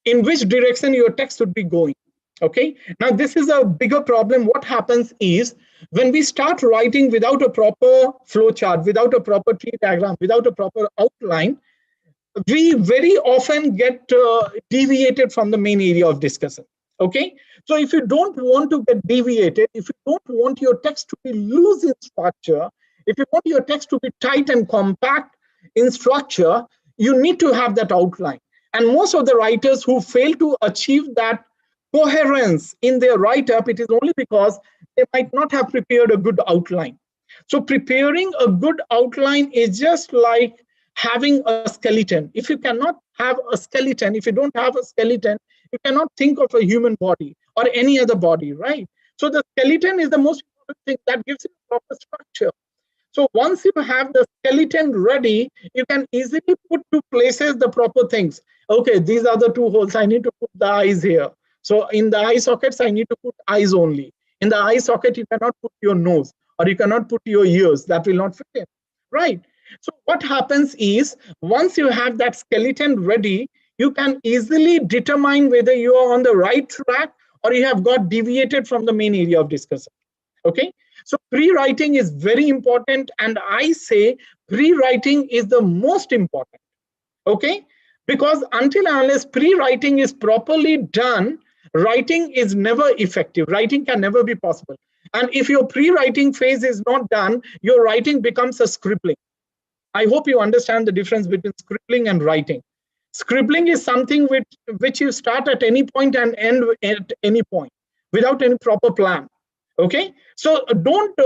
in which direction your text should be going. Okay? Now, this is a bigger problem. What happens is, when we start writing without a proper flow chart, without a proper tree diagram, without a proper outline, we very often get deviated from the main area of discussion. Okay, so if you don't want to get deviated, if you don't want your text to be loose in structure, if you want your text to be tight and compact in structure, you need to have that outline. And most of the writers who fail to achieve that coherence in their write-up, it is only because they might not have prepared a good outline. So preparing a good outline is just like having a skeleton. If you cannot have a skeleton, if you don't have a skeleton, you cannot think of a human body or any other body, right? So the skeleton is the most important thing that gives you a proper structure. So once you have the skeleton ready, you can easily put to places the proper things. Okay, these are the 2 holes. I need to put the eyes here. So in the eye sockets, I need to put eyes only. In the eye socket, you cannot put your nose or you cannot put your ears. That will not fit in, right? So what happens is, once you have that skeleton ready, you can easily determine whether you are on the right track or you have got deviated from the main area of discussion. Okay, so pre-writing is very important, and I say pre-writing is the most important. Okay, because until and unless pre-writing is properly done, writing is never effective. Writing can never be possible. And if your pre-writing phase is not done, your writing becomes a scribbling. I hope you understand the difference between scribbling and writing. Scribbling is something which you start at any point and end at any point without any proper plan. Okay, so don't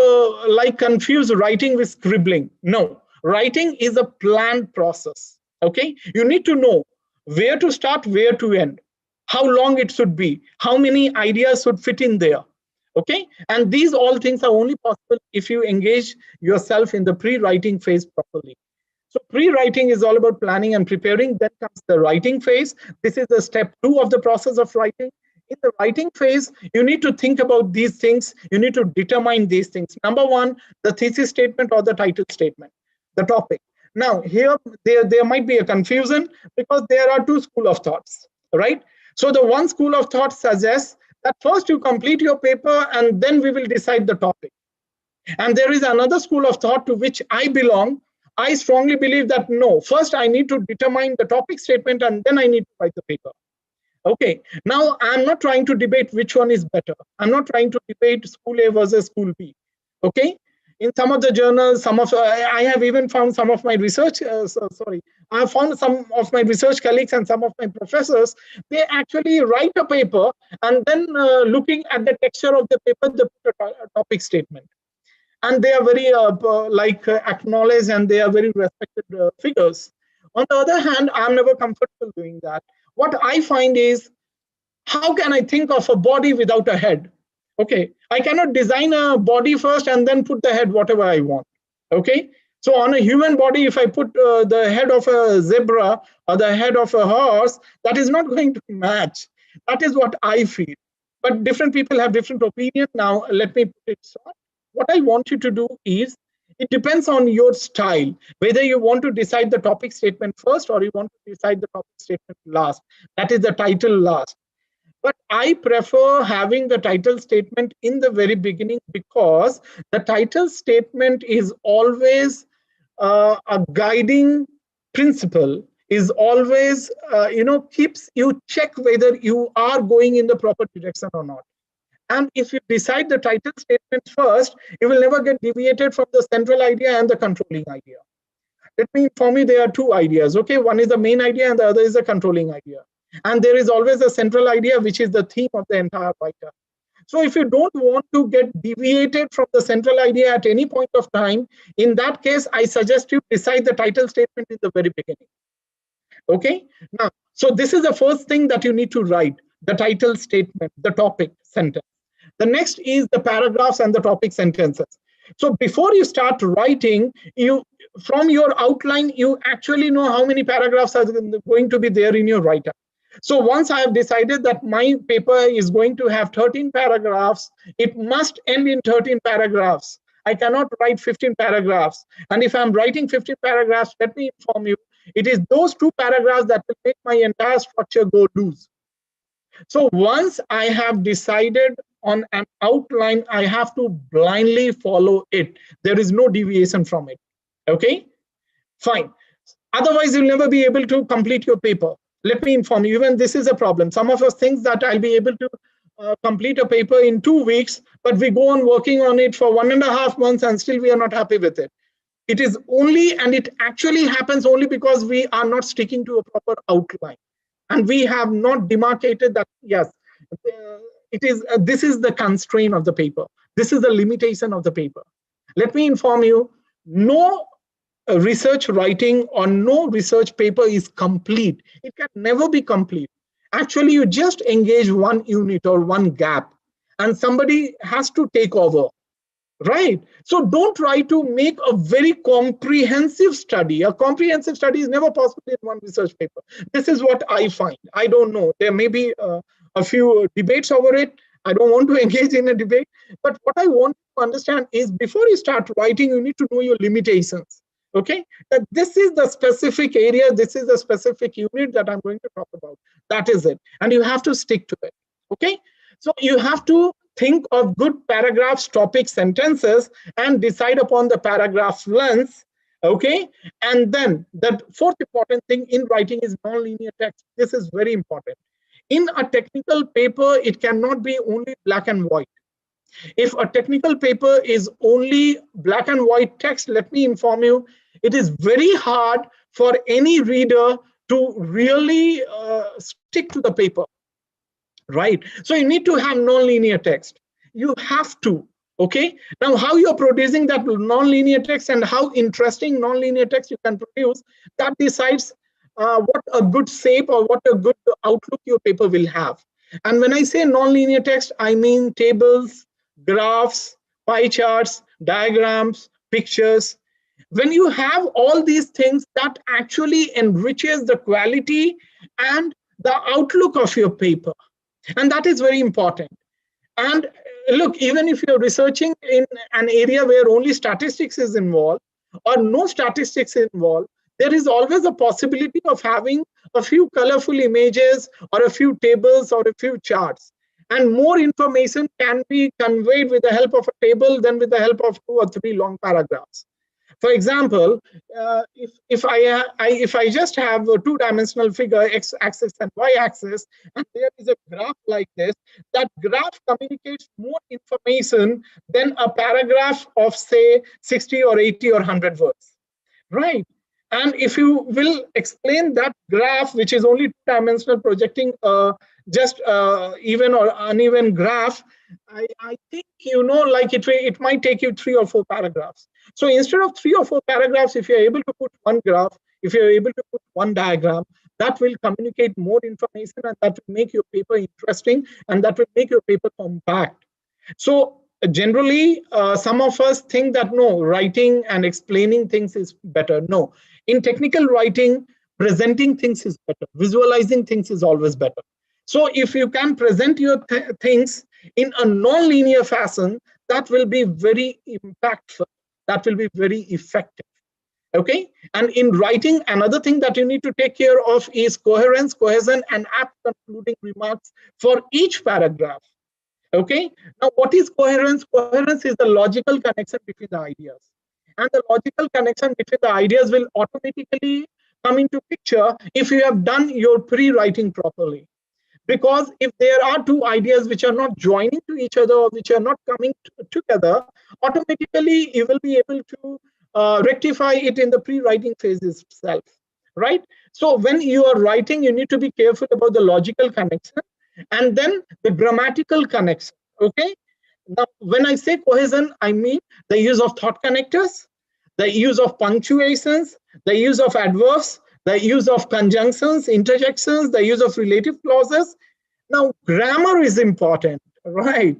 like confuse writing with scribbling. No, writing is a planned process. Okay, you need to know where to start, where to end, how long it should be, how many ideas should fit in there. Okay, and these all things are only possible if you engage yourself in the pre-writing phase properly. So pre-writing is all about planning and preparing. Then comes the writing phase. This is the step 2 of the process of writing. In the writing phase, you need to think about these things. You need to determine these things. Number 1, the thesis statement or the title statement, the topic. Now here there might be a confusion because there are 2 schools of thoughts, right? So the one school of thought suggests that first you complete your paper and then we will decide the topic. And there is another school of thought to which I belong. I strongly believe that no, first I need to determine the topic statement and then I need to write the paper. Okay, now I'm not trying to debate which one is better. I'm not trying to debate school A versus school B. Okay, in some of the journals, I have even found some of my research, I have found some of my research colleagues and some of my professors, they actually write a paper and then looking at the texture of the paper, they put a topic statement. And they are very acknowledged and they are very respected figures. On the other hand, I'm never comfortable doing that. What I find is, how can I think of a body without a head? Okay, I cannot design a body first and then put the head whatever I want. Okay, so on a human body, if I put the head of a zebra or the head of a horse, that is not going to match. That is what I feel. But different people have different opinion. Now, let me put it short. What I want you to do is, it depends on your style, whether you want to decide the topic statement first or you want to decide the topic statement last. That is the title last. But I prefer having the title statement in the very beginning because the title statement is always a guiding principle, is always, keeps you check whether you are going in the proper direction or not. And if you decide the title statement first, you will never get deviated from the central idea and the controlling idea. Let me inform you, there are two ideas. Okay, one is the main idea and the other is the controlling idea. And there is always a central idea, which is the theme of the entire writer. So if you don't want to get deviated from the central idea at any point of time, in that case, I suggest you decide the title statement in the very beginning. Okay, now, so this is the first thing that you need to write, the title statement, the topic sentence. The next is the paragraphs and the topic sentences. So before you start writing, from your outline, you actually know how many paragraphs are going to be there in your write-up. So once I have decided that my paper is going to have 13 paragraphs, it must end in 13 paragraphs. I cannot write 15 paragraphs. And if I'm writing 15 paragraphs, let me inform you, it is those 2 paragraphs that will make my entire structure go loose. So once I have decided on an outline, I have to blindly follow it. There is no deviation from it. Okay, fine. Otherwise, you'll never be able to complete your paper. Let me inform you, even this is a problem. Some of us think that I'll be able to complete a paper in 2 weeks, but we go on working on it for 1.5 months and still we are not happy with it. It is only, and it actually happens only because we are not sticking to a proper outline. And we have not demarcated that, yes, this is the constraint of the paper. This is the limitation of the paper. Let me inform you, no research writing or no research paper is complete. It can never be complete. Actually, you just engage one unit or one gap and somebody has to take over, right? So don't try to make a very comprehensive study. A comprehensive study is never possible in one research paper. This is what I find. I don't know. There may be a few debates over it. I don't want to engage in a debate. But what I want to understand is before you start writing, you need to know your limitations. Okay, that this is the specific area, this is the specific unit that I'm going to talk about. That is it. And you have to stick to it. Okay, so you have to think of good paragraphs, topics, sentences, and decide upon the paragraph length. Okay, and then the fourth important thing in writing is non-linear text. This is very important. In a technical paper, it cannot be only black and white. If a technical paper is only black and white text, let me inform you, it is very hard for any reader to really stick to the paper, right? So you need to have non-linear text. You have to, okay? Now, how you're producing that non-linear text and how interesting non-linear text you can produce, that decides what a good shape or what a good outlook your paper will have. And when I say non-linear text, I mean tables, graphs, pie charts, diagrams, pictures. When you have all these things, that actually enriches the quality and the outlook of your paper. And that is very important. And look, even if you're researching in an area where only statistics is involved or no statistics involved, there is always a possibility of having a few colorful images or a few tables or a few charts. And more information can be conveyed with the help of a table than with the help of 2 or 3 long paragraphs. For example, if I just have a 2-dimensional figure, x-axis and y-axis, and there is a graph like this, that graph communicates more information than a paragraph of, say, 60 or 80 or 100 words, right? And if you will explain that graph, which is only 2-dimensional, projecting just even or uneven graph, I think, like it might take you 3 or 4 paragraphs. So instead of 3 or 4 paragraphs, if you're able to put one graph, if you're able to put one diagram, that will communicate more information, and that will make your paper interesting, and that will make your paper compact. So generally, some of us think that no, writing and explaining things is better. No, in technical writing, presenting things is better. Visualizing things is always better. So if you can present your things in a non-linear fashion, that will be very impactful. That will be very effective. Okay. And in writing, another thing that you need to take care of is coherence, cohesion, and apt concluding remarks for each paragraph. Okay. Now, what is coherence? Coherence is the logical connection between the ideas. And the logical connection between the ideas will automatically come into picture if you have done your pre-writing properly. Because if there are 2 ideas which are not joining to each other, or which are not coming together, automatically you will be able to rectify it in the pre-writing phase itself, right? So when you are writing, you need to be careful about the logical connection and then the grammatical connection, okay? Now, when I say cohesion, I mean the use of thought connectors, the use of punctuations, the use of adverbs, the use of conjunctions, interjections, the use of relative clauses. Now, grammar is important, right?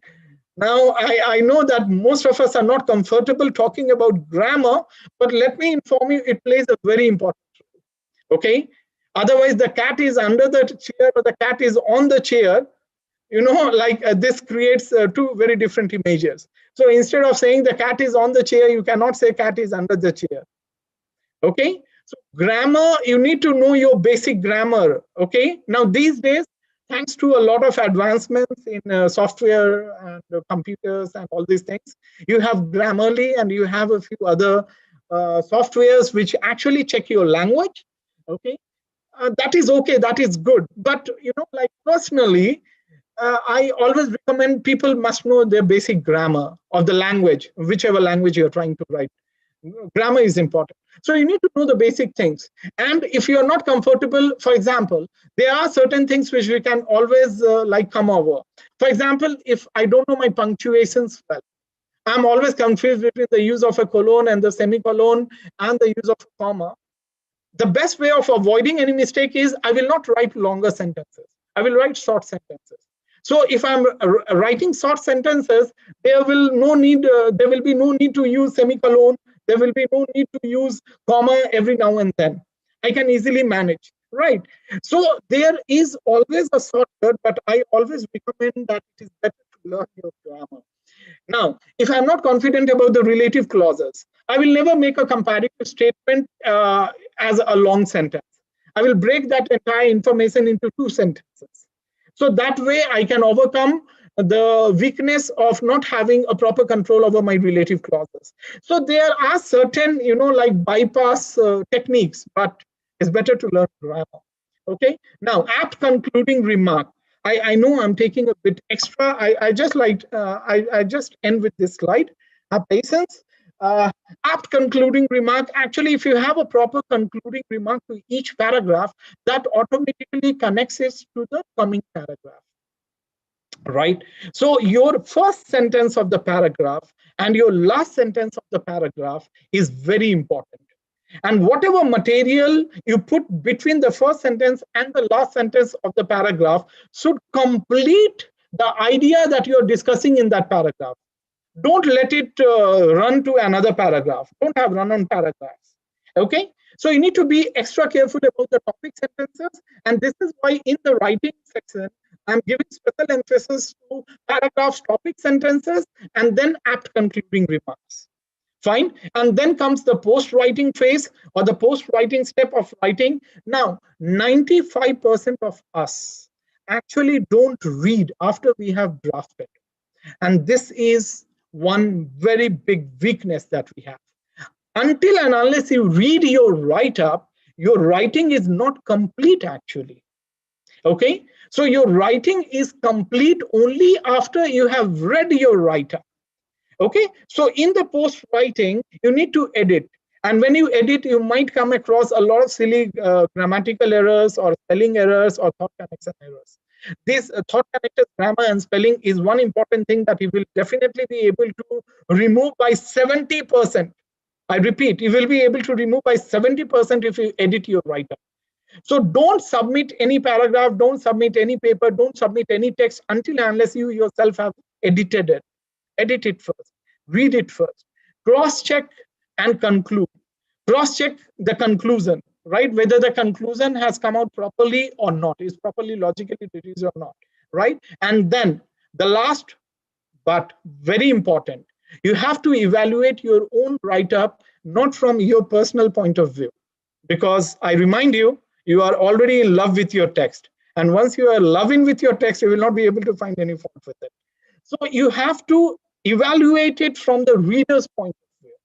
Now, I know that most of us are not comfortable talking about grammar, but let me inform you, it plays a very important role, okay? Otherwise, the cat is under the chair or the cat is on the chair, this creates 2 very different images. So instead of saying the cat is on the chair, you cannot say cat is under the chair, okay? So grammar, you need to know your basic grammar, okay? Now, these days, thanks to a lot of advancements in software and computers and all these things, you have Grammarly and you have a few other softwares which actually check your language, okay? That is okay, that is good. But, like personally, I always recommend people must know their basic grammar of the language, whichever language you're trying to write. Grammar is important. So you need to know the basic things. And if you're not comfortable, for example, there are certain things which we can always come over. For example, if I don't know my punctuations well, I'm always confused between the use of a colon and the semicolon and the use of a comma. The best way of avoiding any mistake is I will not write longer sentences. I will write short sentences. So if I'm writing short sentences, there will be no need to use semicolon. There will be no need to use comma every now and then. I can easily manage, right? So there is always a shortcut, but I always recommend that it is better to learn your grammar. Now, if I'm not confident about the relative clauses, I will never make a comparative statement as a long sentence. I will break that entire information into 2 sentences. So that way I can overcome the weakness of not having a proper control over my relative clauses. So there are certain, bypass techniques, but it's better to learn grammar. Okay. Now, apt concluding remark. I know I'm taking a bit extra. I just end with this slide. Have patience. Apt concluding remark. Actually, if you have a proper concluding remark to each paragraph, that automatically connects it to the coming paragraph. Right? So your first sentence of the paragraph and your last sentence of the paragraph is very important. And whatever material you put between the first sentence and the last sentence of the paragraph should complete the idea that you're discussing in that paragraph. Don't let it run to another paragraph. Don't have run-on paragraphs. Okay? So you need to be extra careful about the topic sentences. And this is why in the writing section, I'm giving special emphasis to paragraphs, topic sentences, and then apt concluding remarks. Fine. And then comes the post-writing phase or the post-writing step of writing. Now, 95% of us actually don't read after we have drafted. And this is one very big weakness that we have. Until and unless you read your write-up, your writing is not complete actually. Okay? So your writing is complete only after you have read your write-up. Okay, so in the post writing, you need to edit. And when you edit, you might come across a lot of silly grammatical errors or spelling errors or thought connection errors. This thought connected grammar and spelling is one important thing that you will definitely be able to remove by 70%. I repeat, you will be able to remove by 70% if you edit your write-up. So don't submit any paragraph, don't submit any paper, don't submit any text until and unless you yourself have edited it. Edit it first, read it first, cross-check and conclude. Cross-check the conclusion, right? Whether the conclusion has come out properly or not, is properly logically deduced or not, right? And then the last, but very important, you have to evaluate your own write-up, not from your personal point of view. Because I remind you, you are already in love with your text. And once you are loving with your text, you will not be able to find any fault with it. So you have to evaluate it from the reader's point of view.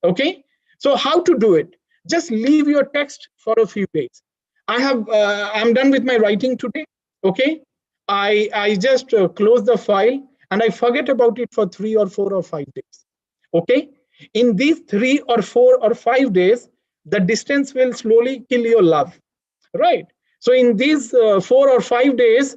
Okay, so how to do it? Just leave your text for a few days. I'm done with my writing today. Okay, I just close the file and I forget about it for 3 or 4 or 5 days. Okay, in these 3 or 4 or 5 days, the distance will slowly kill your love, right? So in these 4 or 5 days,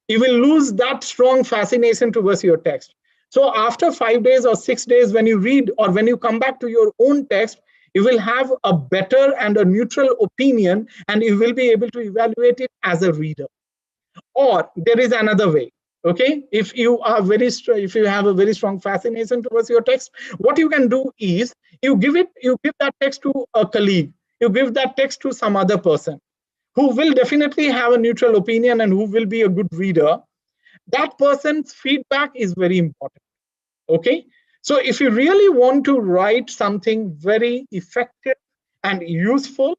you will lose that strong fascination towards your text. So after 5 days or 6 days, when you read or when you come back to your own text, you will have a better and a neutral opinion, and you will be able to evaluate it as a reader. Or there is another way. Okay, if you have a very strong fascination towards your text, what you can do is you give that text to a colleague, you give that text to some other person who will definitely have a neutral opinion and who will be a good reader. That person's feedback is very important. Okay, so if you really want to write something very effective and useful,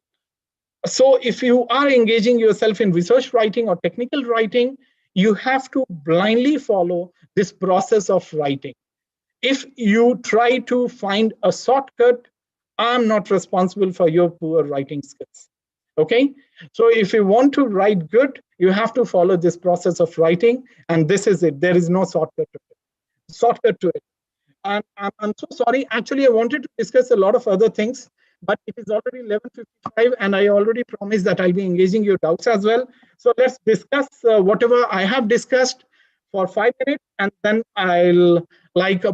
so if you are engaging yourself in research writing or technical writing, you have to blindly follow this process of writing. If you try to find a shortcut, I'm not responsible for your poor writing skills. Okay, so if you want to write good, you have to follow this process of writing, and this is it. There is no shortcut to it. And I'm so sorry. Actually, I wanted to discuss a lot of other things, but it is already 11:55, and I already promised that I'll be engaging your doubts as well. So let's discuss whatever I have discussed for 5 minutes, and then I'll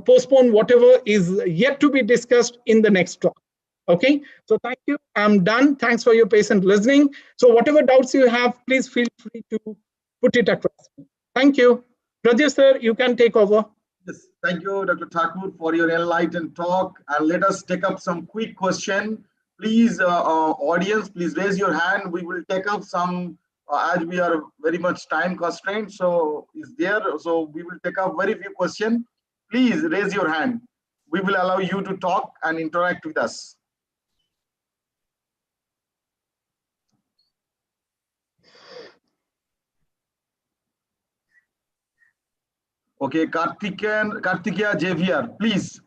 postpone whatever is yet to be discussed in the next talk. Okay, so thank you. I'm done. Thanks for your patient listening. So whatever doubts you have, please feel free to put it across. Thank you. Pradyut sir, you can take over. Yes, thank you, Dr. Thakur, for your enlightened talk. And let us take up some quick question. Please, audience, please raise your hand. We will take up some, as we are very much time constrained. So is there? So we will take up very few questions. Please raise your hand. We will allow you to talk and interact with us. Okay, Kartikeya Javier, please,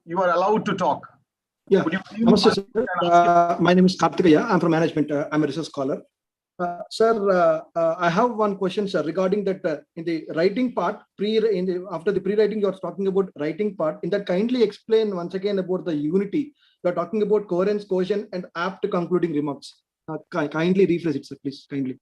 you are allowed to talk. Yeah, namaste, sir. My name is Kartikeya. I'm from management. I'm a research scholar. Sir, I have one question, sir, regarding that in the writing part, after the pre-writing, you're talking about writing part. In that, kindly explain once again about the unity. You're talking about coherence, cohesion, and apt concluding remarks. Kindly rephrase it, sir, please, kindly.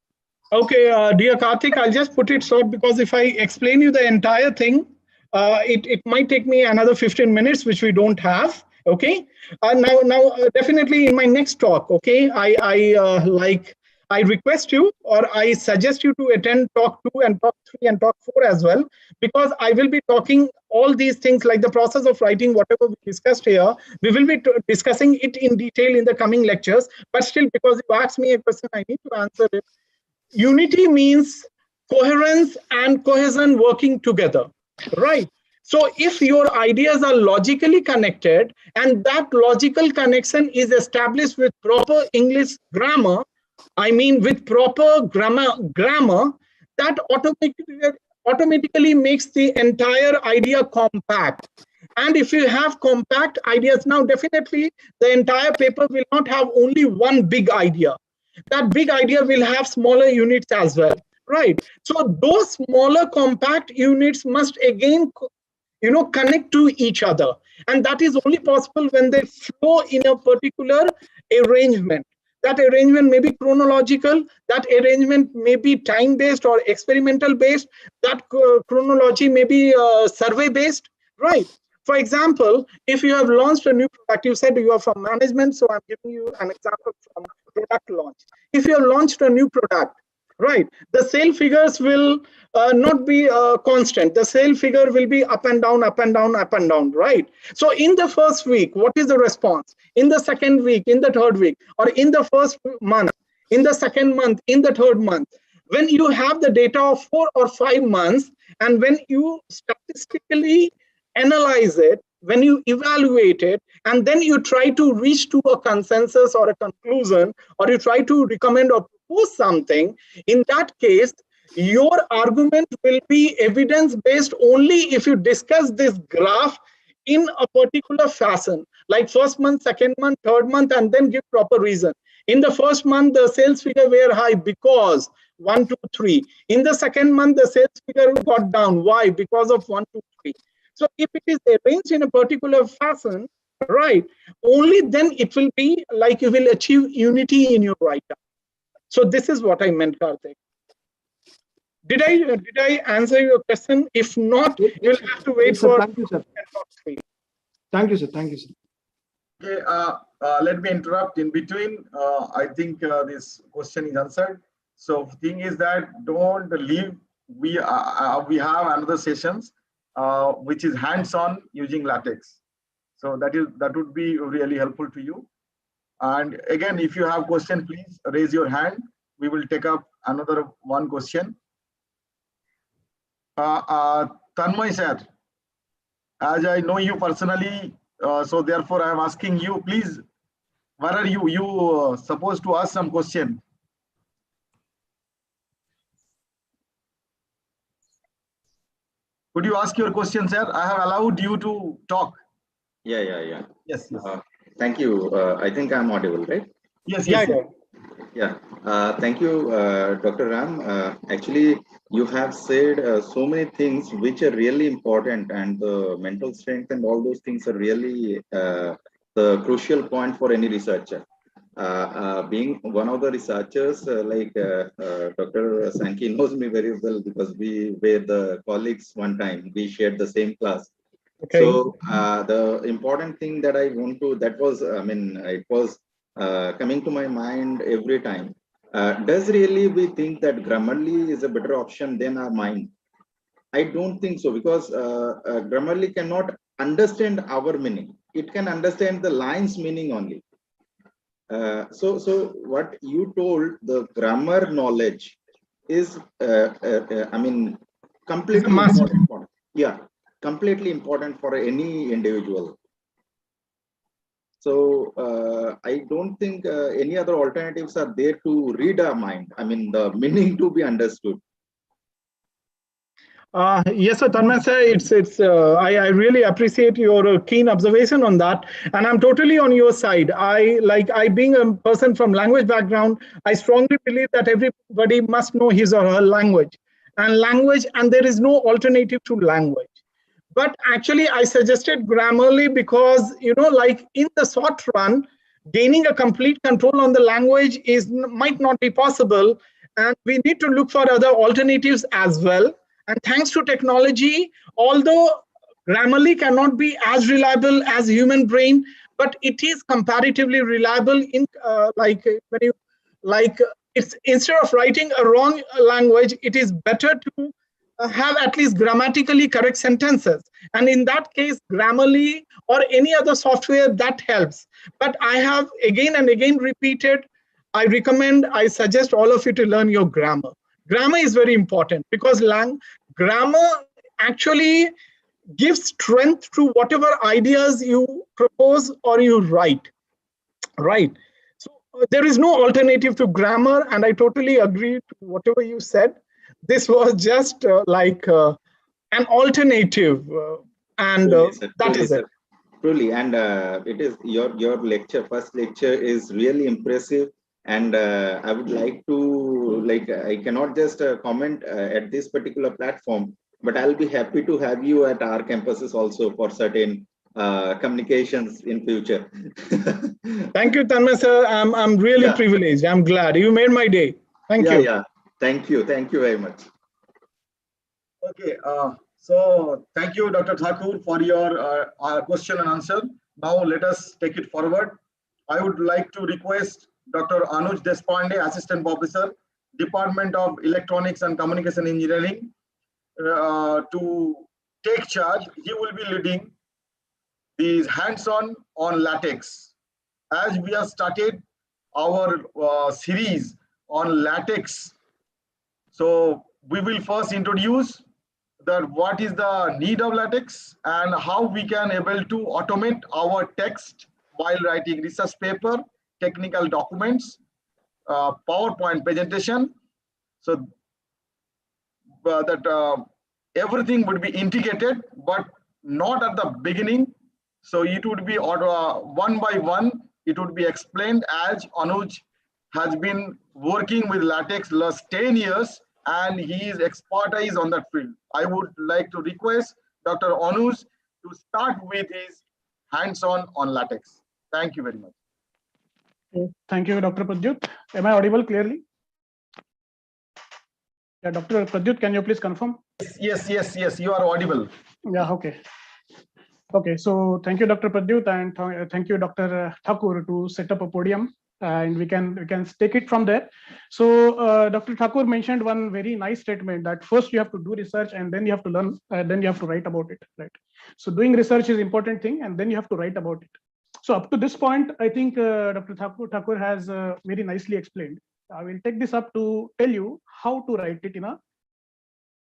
Okay, dear Karthik, I'll just put it short because if I explain you the entire thing, it might take me another 15 minutes, which we don't have. Okay, now definitely in my next talk. Okay, I request you, or I suggest you to attend talk 2 and talk 3 and talk 4 as well, because I will be talking all these things like the process of writing, whatever we discussed here, we will be discussing it in detail in the coming lectures. But still, because you asked me a question, I need to answer it. Unity means coherence and cohesion working together, right? So if your ideas are logically connected and that logical connection is established with proper English grammar, I mean with proper grammar, that automatically makes the entire idea compact. And if you have compact ideas, now definitely the entire paper will not have only one big idea. That big idea will have smaller units as well, right? So those smaller compact units must again connect to each other, and that is only possible when they flow in a particular arrangement. That arrangement may be chronological, that arrangement may be time based or experimental based, that chronology may be survey based, right? For example, if you have launched a new product, you said you are from management, so I'm giving you an example from product launch. If you have launched a new product, right, the sale figures will not be constant. The sale figure will be up and down, up and down, up and down, right? So in the first week, what is the response? In the second week, in the third week, or in the first month, in the second month, in the third month, when you have the data of 4 or 5 months, and when you statistically analyze it, when you evaluate it, and then you try to reach to a consensus or a conclusion, or you try to recommend or propose something, in that case, your argument will be evidence-based only if you discuss this graph in a particular fashion, like first month, second month, third month, and then give proper reason. In the first month, the sales figure were high because 1, 2, 3. In the second month, the sales figure got down. Why? Because of 1, 2, 3. So if it is arranged in a particular fashion, right, only then it will be like you will achieve unity in your write-up. So this is what I meant, Karthik. Did I answer your question? If not, you'll have to wait for. Thank you, sir. Thank you, sir. Thank you, sir. Okay, let me interrupt in between. I think this question is answered. So thing is that don't leave. We have another sessions which is hands-on using LaTeX. So that would be really helpful to you. And again, if you have question, please raise your hand. We will take up another one question. Tanmay sir, as I know you personally, so therefore I am asking you, please, where are you? You supposed to ask some question. Could you ask your question, sir? I have allowed you to talk. Yeah. Yes. Thank you. I think I'm audible, right? Yes. Yeah. Thank you, Dr. Ram. Actually, you have said so many things which are really important, and the mental strength and all those things are really the crucial point for any researcher. Being one of the researchers, Dr. Sankey knows me very well because we were the colleagues one time. We shared the same class. Okay. So the important thing that I want to, that was, it was coming to my mind every time. Does really we think that Grammarly is a better option than our mind? I don't think so, because Grammarly cannot understand our meaning. It can understand the line's meaning only. So what you told, the grammar knowledge is, completely important. Yeah, completely important for any individual. So I don't think any other alternatives are there to read our mind. I mean, the meaning to be understood. Yes, sir, Tanmay sir, I really appreciate your keen observation on that, and I'm totally on your side. I being a person from language background, I strongly believe that everybody must know his or her language, and there is no alternative to language. But actually, I suggested Grammarly because, like in the short run, gaining a complete control on the language might not be possible, and we need to look for other alternatives as well. And thanks to technology, although Grammarly cannot be as reliable as human brain, but it is comparatively reliable in it's instead of writing a wrong language, it is better to have at least grammatically correct sentences. And in that case, Grammarly or any other software, that helps. But I have again and again repeated, I suggest all of you to learn your grammar. Grammar is very important because grammar actually give strength to whatever ideas you propose or you write, right? So there is no alternative to grammar, and I totally agree to whatever you said. This was just an alternative, and Truly, sir. that Truly, is it. sir. Truly, and it is your lecture. First lecture is really impressive, and I would like to I cannot just comment at this particular platform, but I'll be happy to have you at our campuses also for certain communications in future. Thank you, Tanmay sir. I'm really Yeah. privileged. I'm glad you made my day. Thank you. Yeah. Thank you very much. Okay, so thank you, Dr. Thakur, for your question and answer. Now let us take it forward. I would like to request Dr. Anuj Deshpande, Assistant Professor, Department of Electronics and Communication Engineering, to take charge. He will be leading these hands-on on latex. As we have started our series on latex, so we will first introduce that what is the need of latex and how we can able to automate our text while writing research paper, technical documents, PowerPoint presentation. So that everything would be integrated, but not at the beginning. So it would be one by one, it would be explained, as Anuj has been working with latex last 10 years and he is expertise on that field. I would like to request Dr. Anuj to start with his hands-on on latex. Thank you very much. Thank you, Dr. Pradyut. Am I audible clearly? Yeah, Dr. Pradyut, can you please confirm? Yes, you are audible. Yeah, okay. Okay, so thank you, Dr. Pradyut, and thank you, Dr. Thakur, to set up a podium, and we can take it from there. So Dr. Thakur mentioned one very nice statement that first you have to do research and then you have to learn, then you have to write about it, right? So doing research is important thing, and then you have to write about it. So up to this point, I think Dr. Thakur has very nicely explained. I will take this up to tell you how to write it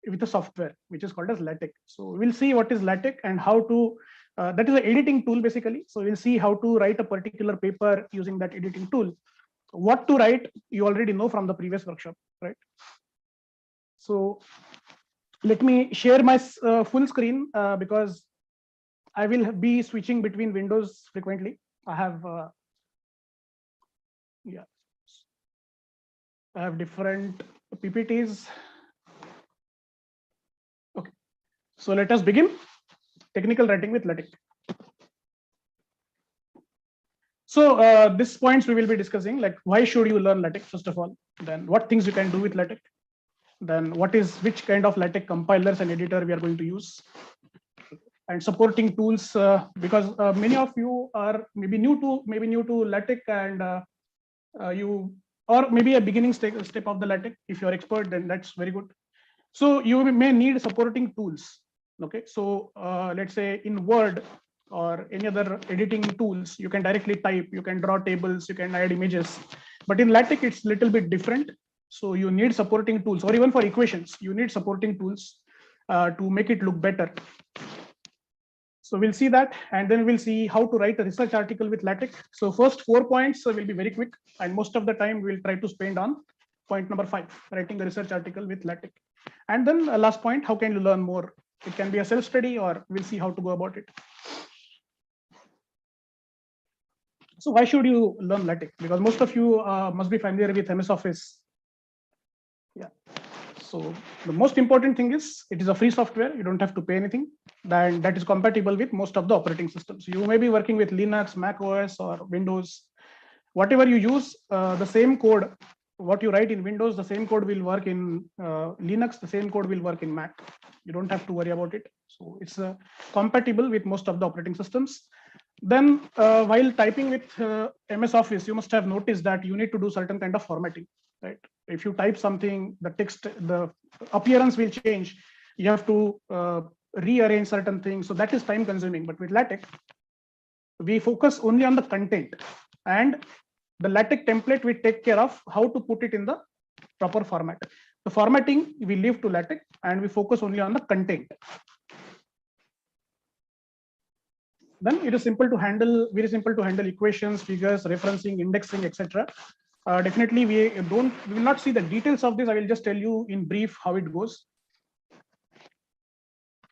with a software which is called as LaTeX. So we'll see what is LaTeX and how to, that is an editing tool basically. So we'll see how to write a particular paper using that editing tool. What to write, you already know from the previous workshop, right? So let me share my full screen because I will be switching between windows frequently. I have, I have different PPTs. Okay, so let us begin. Technical writing with LaTeX. So these points we will be discussing, like why should you learn LaTeX first of all, then what things you can do with LaTeX, then which kind of LaTeX compilers and editor we are going to use, and supporting tools, because many of you are maybe new to LaTeX, and or maybe a beginning step of the LaTeX. If you are expert, then that's very good. So you may need supporting tools. Okay, so let's say in Word or any other editing tools, you can directly type, you can draw tables, you can add images. But in LaTeX, it's a little bit different. So you need supporting tools, or even for equations, you need supporting tools to make it look better. So we'll see that, and then we'll see how to write a research article with LaTeX. So first 4 points will be very quick, and most of the time we'll try to spend on point number 5, writing the research article with LaTeX. And then last point, how can you learn more? It can be a self-study, or we'll see how to go about it. So why should you learn LaTeX? Because most of you must be familiar with MS Office. Yeah. So the most important thing is it is a free software. You don't have to pay anything. Then that is compatible with most of the operating systems. You may be working with Linux, Mac OS, or Windows. Whatever you use, the same code, what you write in Windows, the same code will work in Linux, the same code will work in Mac. You don't have to worry about it. So it's compatible with most of the operating systems. Then while typing with MS Office, you must have noticed that you need to do certain kind of formatting, right? If you type something, the text, the appearance will change. You have to rearrange certain things. So that is time consuming. But with LaTeX, we focus only on the content, and the LaTeX template will take care of how to put it in the proper format. The formatting we leave to LaTeX, and we focus only on the content. Then it is simple to handle, very simple to handle equations, figures, referencing, indexing, etc. Definitely we will not see the details of this. I will just tell you in brief how it goes.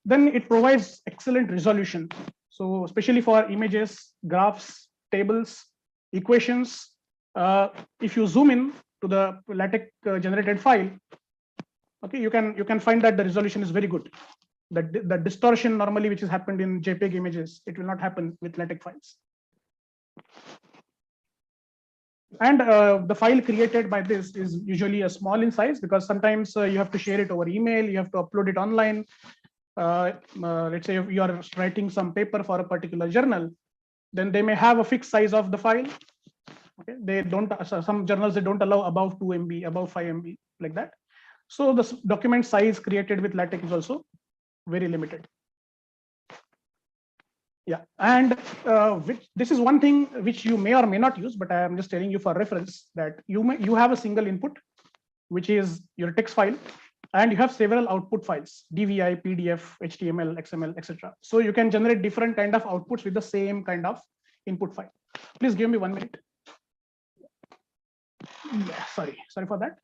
Then it provides excellent resolution. So especially for images, graphs, tables, equations, if you zoom in to the LaTeX generated file, okay, you can find that the resolution is very good. The distortion normally which has happened in JPEG images, it will not happen with LaTeX files. And the file created by this is usually a small in size, because sometimes you have to share it over email, you have to upload it online. Let's say if you are writing some paper for a particular journal, then they may have a fixed size of the file. Okay, they don't. Some journals they don't allow above 2 MB, above 5 MB, like that. So the document size created with LaTeX is also very limited. Yeah, and this is one thing which you may or may not use, but I am just telling you for reference that you have a single input, which is your text file, and you have several output files: DVI, PDF, HTML, XML, etc. So you can generate different kind of outputs with the same kind of input file. Please give me 1 minute. Yeah, sorry for that.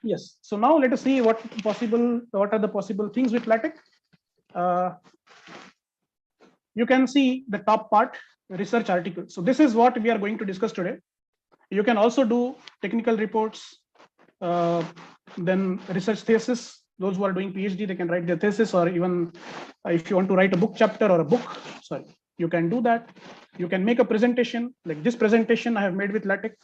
Yes. So now let us see what are the possible things with LaTeX. You can see the top part, research articles. So this is what we are going to discuss today. You can also do technical reports, then research thesis. Those who are doing PhD, they can write their thesis, or even if you want to write a book chapter or a book, sorry, you can do that. You can make a presentation, like this presentation I have made with LaTeX.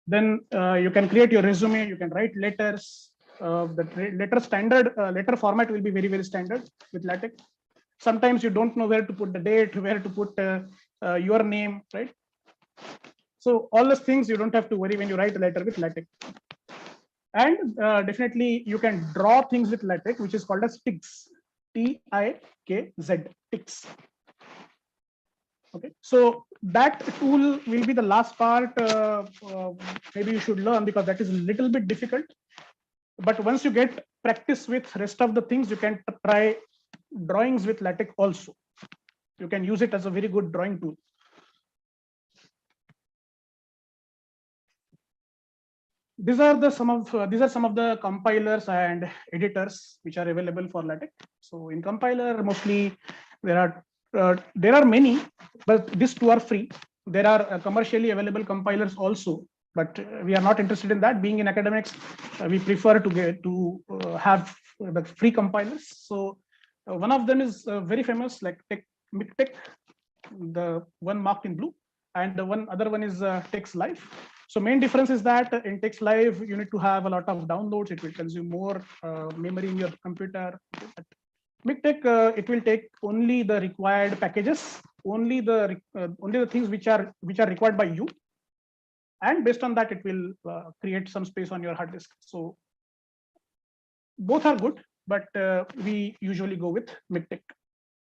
Then you can create your resume, you can write letters. The letter format will be very, very standard with LaTeX. Sometimes you don't know where to put the date, where to put your name, right? So all those things you don't have to worry when you write a letter with LaTeX. And definitely you can draw things with LaTeX, which is called as TIKZ, T-I-K-Z, TIKZ. Okay, so that tool will be the last part. Maybe you should learn, because that is a little bit difficult. But once you get practice with rest of the things, you can try drawings with LaTeX also. You can use it as a very good drawing tool. These are some of the compilers and editors which are available for LaTeX. So in compiler, mostly there are many, but these two are free. There are commercially available compilers also, but we are not interested in that. Being in academics, we prefer to have the free compilers. So one of them is very famous, like MikTeX, the one marked in blue, and the other one is TeX Live. So main difference is that in TeX Live, you need to have a lot of downloads. It will consume more memory in your computer. MikTeX, it will take only the required packages, only the things which are required by you, and based on that, it will create some space on your hard disk. So both are good, but we usually go with MikTeX.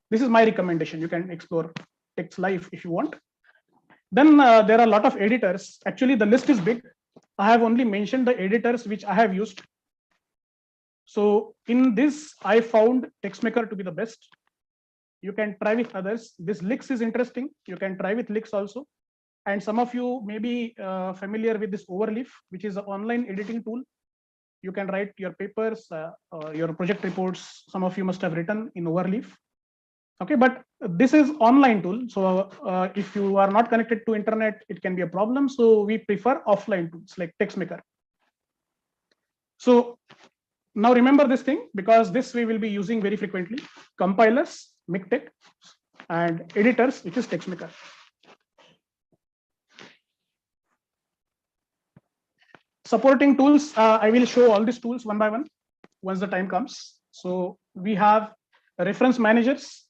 This is my recommendation. You can explore TeX Live if you want. Then there are a lot of editors. Actually, the list is big. I have only mentioned the editors which I have used. So in this, I found TextMaker to be the best. You can try with others. This Lix is interesting. You can try with Lix also. And some of you may be familiar with this Overleaf, which is an online editing tool. You can write your papers, your project reports. Some of you must have written in Overleaf. Okay, but this is online tool. So if you are not connected to internet, it can be a problem. So we prefer offline tools like TextMaker. So now remember this thing, because this we will be using very frequently: compilers, MikTeX, and editors, which is TextMaker. Supporting tools, I will show all these tools one by one once the time comes. So we have reference managers.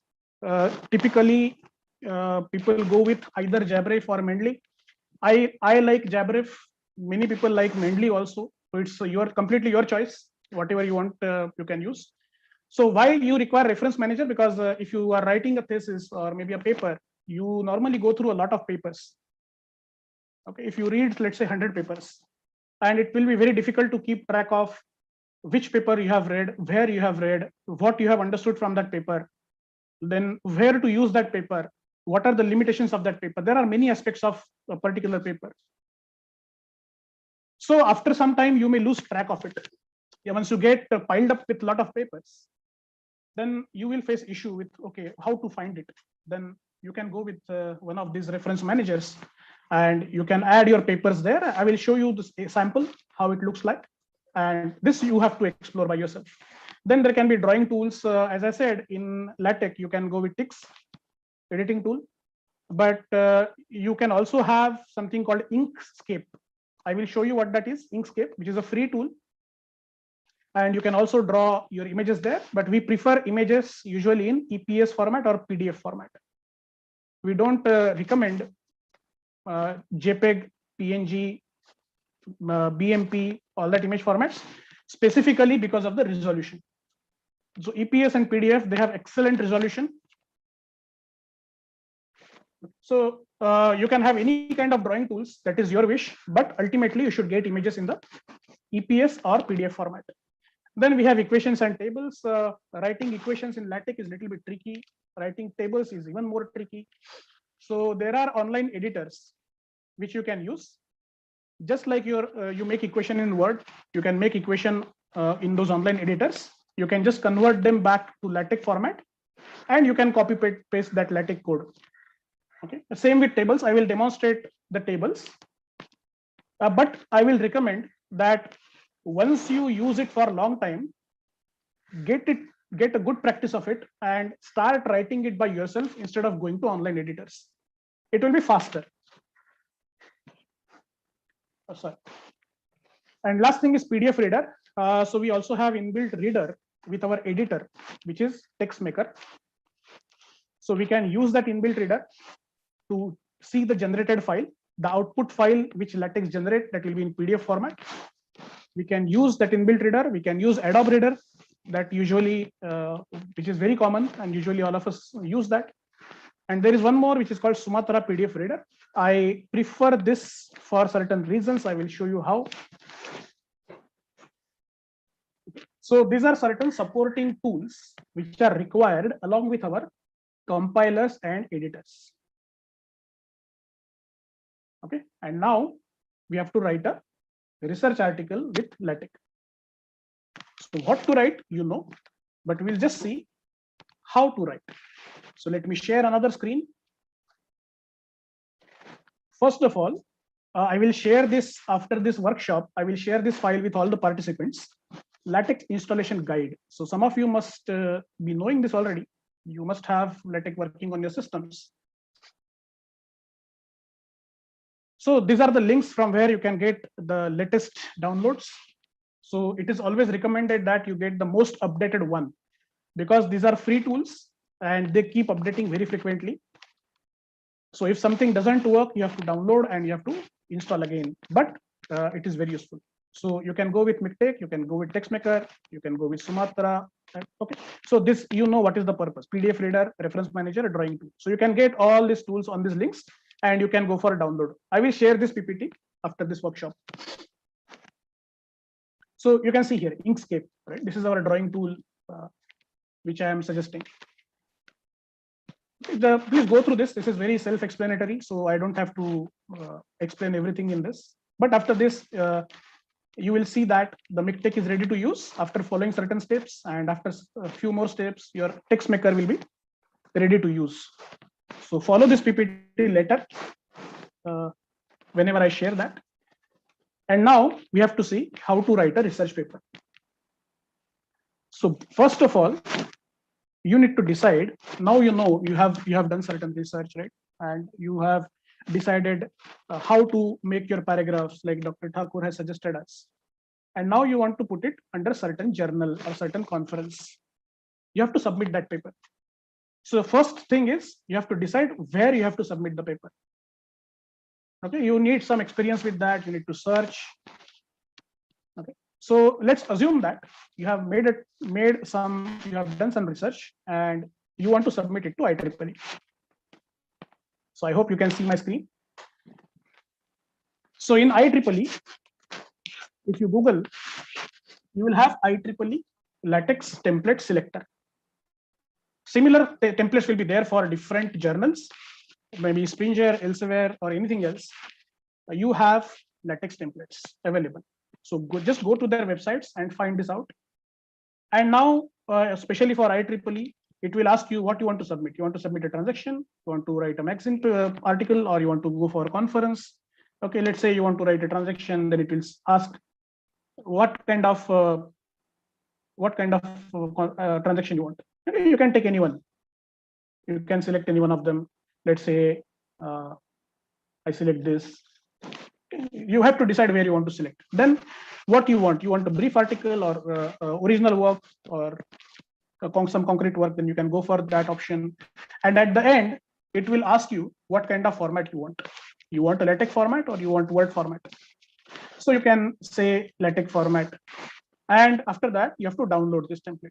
Typically, people go with either Jabref or Mendeley. I like Jabref. Many people like Mendeley also. So it's completely your choice. Whatever you want, you can use. So why you require reference manager? Because if you are writing a thesis or maybe a paper, you normally go through a lot of papers. Okay, if you read, let's say 100 papers, and it will be very difficult to keep track of which paper you have read, where you have read, what you have understood from that paper. then where to use that paper, what are the limitations of that paper. There are many aspects of a particular paper. So after some time, you may lose track of it. Yeah, once you get piled up with a lot of papers, then you will face issue with, okay, how to find it. Then you can go with one of these reference managers and you can add your papers there. I will show you this sample, how it looks like. And this you have to explore by yourself. Then there can be drawing tools. As I said, in LaTeX, you can go with TIX, editing tool. But you can also have something called Inkscape. I will show you what that is, Inkscape, which is a free tool. And you can also draw your images there, but we prefer images usually in EPS format or PDF format. We don't recommend JPEG, PNG, BMP, all that image formats, specifically because of the resolution. So EPS and PDF, they have excellent resolution. So you can have any kind of drawing tools, that is your wish, but ultimately you should get images in the EPS or PDF format. Then we have equations and tables. Writing equations in LaTeX is a little bit tricky. Writing tables is even more tricky. So there are online editors which you can use. Just like you make equation in Word, you can make equation in those online editors. You can just convert them back to LaTeX format, and you can copy paste that LaTeX code. Okay. Same with tables. I will demonstrate the tables, but I will recommend that once you use it for a long time, get a good practice of it and start writing it by yourself instead of going to online editors. It will be faster. Oh, sorry. And last thing is PDF reader. So we also have inbuilt reader with our editor, which is TextMaker. So we can use that inbuilt reader to see the generated file, the output file which LaTeX generate, that will be in PDF format. We can use that inbuilt reader. We can use Adobe Reader, that usually, which is very common, and usually all of us use that. And there is one more which is called Sumatra PDF Reader. I prefer this for certain reasons. I will show you how. So these are certain supporting tools which are required along with our compilers and editors. Okay, and now we have to write a research article with LaTeX. So what to write, you know, but we'll just see how to write. So let me share another screen. First of all, I will share this after this workshop. I will share this file with all the participants. LaTeX installation guide. So some of you must be knowing this already. You must have LaTeX working on your systems. So these are the links from where you can get the latest downloads. So it is always recommended that you get the most updated one, because these are free tools and they keep updating very frequently. So if something doesn't work, you have to download and you have to install again, but it is very useful. So you can go with Mictech, you can go with TextMaker, you can go with Sumatra. Okay, so this, you know what is the purpose: PDF reader, reference manager, drawing tool. So you can get all these tools on these links and you can go for a download. I will share this PPT after this workshop. So you can see here Inkscape, right? This is our drawing tool, which I am suggesting. Please go through this. This is very self-explanatory, so I don't have to explain everything in this. But after this, you will see that the Mictech is ready to use after following certain steps, and after a few more steps, your TextMaker will be ready to use. So follow this PPT later whenever I share that. And now we have to see how to write a research paper. So first of all, you need to decide. Now you know you have done certain research, right? And you have decided how to make your paragraphs, like Dr. Thakur has suggested us. And now you want to put it under certain journal or certain conference. You have to submit that paper. So the first thing is you have to decide where you have to submit the paper. Okay, you need some experience with that. You need to search. Okay, so let's assume that you have you have done some research and you want to submit it to IEEE. So I hope you can see my screen. So in IEEE, if you Google, you will have IEEE Latex Template Selector. Similar templates will be there for different journals, maybe Springer, Elsevier, or anything else. You have Latex templates available. So just go to their websites and find this out. And now, especially for IEEE, it will ask you what you want to submit. You want to submit a transaction, you want to write a magazine article, or you want to go for a conference. Okay, let's say you want to write a transaction, then it will ask what kind of transaction you want. Okay, you can take any one. You can select any one of them. Let's say I select this. You have to decide where you want to select. Then what you want a brief article or original work or some concrete work, then you can go for that option. And at the end, it will ask you what kind of format you want. You want a LaTeX format or you want Word format. So you can say LaTeX format. And after that, you have to download this template.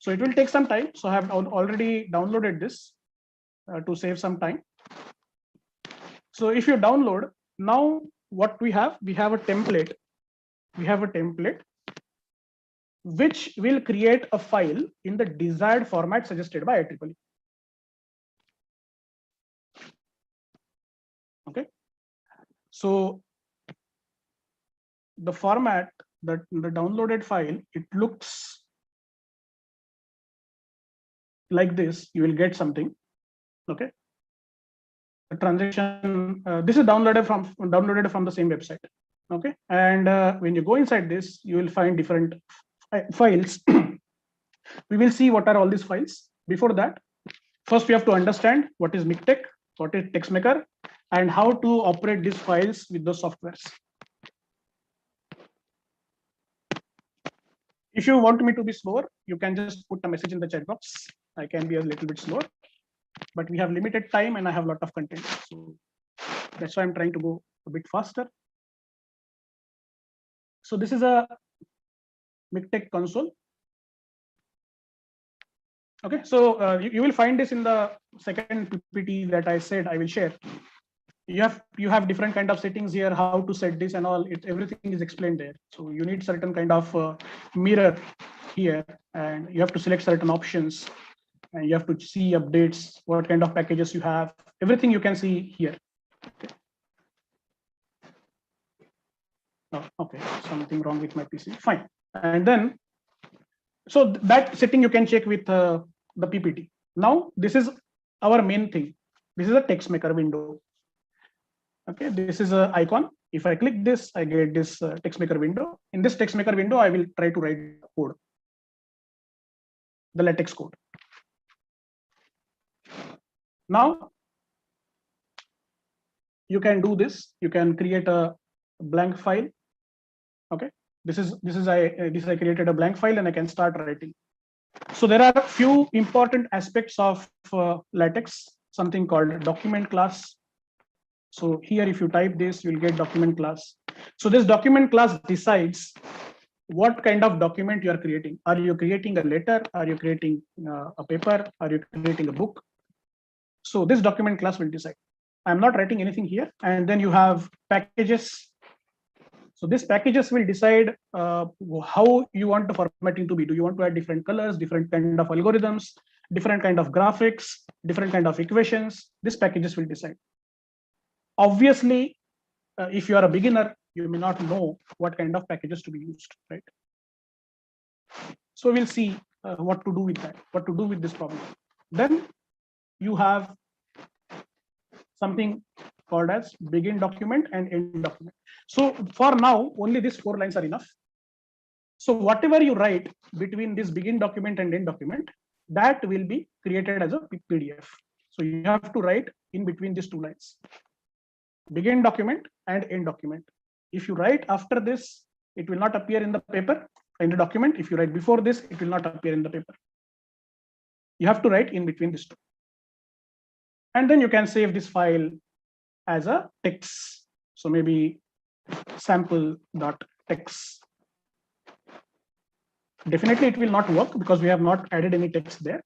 So it will take some time. So I have already downloaded this to save some time. So if you download, now what we have a template. We have a template which will create a file in the desired format suggested by IEEE. Okay. So the format, the downloaded file, it looks like this. You will get something. Okay. The transaction, this is downloaded from the same website. Okay. And when you go inside this, you will find different files. We will see what are all these files. Before that, first we have to understand what is MikTeX, what is TextMaker, and how to operate these files with those softwares. If you want me to be slower, you can just put a message in the chat box. I can be a little bit slower, but we have limited time and I have a lot of content. So that's why I'm trying to go a bit faster. So this is a MikTeX console. Okay, so you will find this in the second PPT that I said I will share. You have different kind of settings here, how to set this and all. Everything is explained there. So you need certain kind of mirror here, and you have to select certain options, and you have to see updates, what kind of packages you have. Everything you can see here. Okay. Oh, okay, something wrong with my PC. Fine. And then, so that setting you can check with the PPT. Now, this is our main thing. This is a TextMaker window. Okay, this is an icon. If I click this, I get this TextMaker window. In this TextMaker window, I will try to write code, the LaTeX code. Now, you can do this. You can create a blank file. Okay, this is I created a blank file and I can start writing. So there are a few important aspects of LaTeX, something called document class. So here, if you type this, you'll get document class. So this document class decides what kind of document you are creating. Are you creating a letter? Are you creating a paper? Are you creating a book? So this document class will decide. I'm not writing anything here. And then you have packages. So these packages will decide how you want the formatting to be. Do you want to add different colors, different kind of algorithms, different kind of graphics, different kind of equations? These packages will decide. Obviously, if you are a beginner, you may not know what kind of packages to be used, right? So we'll see what to do with that, what to do with this problem. Then you have something called as begin document and end document. So for now, only these 4 lines are enough. So whatever you write between this begin document and end document, that will be created as a PDF. So you have to write in between these 2 lines. Begin document and end document. If you write after this, it will not appear in the paper, in the document. If you write before this, it will not appear in the paper. You have to write in between these 2. And then you can save this file as a text. So maybe sample.text. Definitely it will not work because we have not added any text there.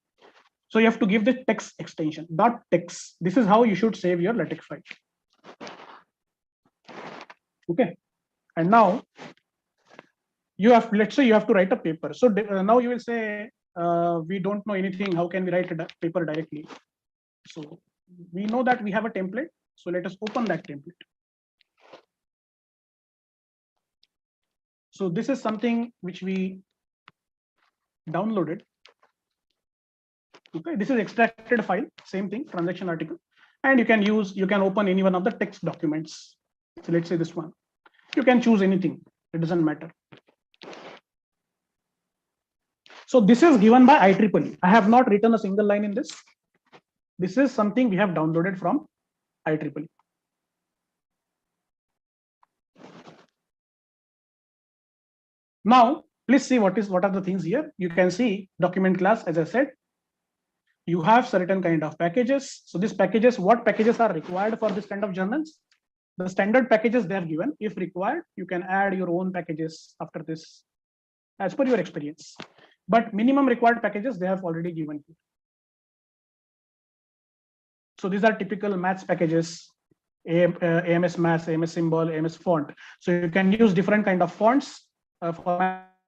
So you have to give the text extension, .text. This is how you should save your LaTeX file. Okay, and now you have, let's say you have to write a paper. So now you will say, we don't know anything. How can we write a paper directly? So we know that we have a template. So let us open that template. So this is something which we downloaded. Okay, this is extracted file, same thing, transaction article, and you can open any one of the text documents. So let's say this one. You can choose anything. It doesn't matter. So this is given by IEEE. I have not written a single line in this. This is something we have downloaded from IEEE. Now, please see what are the things here. You can see document class, as I said. You have certain kind of packages. So these packages, what packages are required for this kind of journals? The standard packages they have given. If required, you can add your own packages after this, as per your experience. But minimum required packages they have already given here. So these are typical maths packages, AMS Maths, AMS Symbol, AMS Font. So you can use different kind of fonts for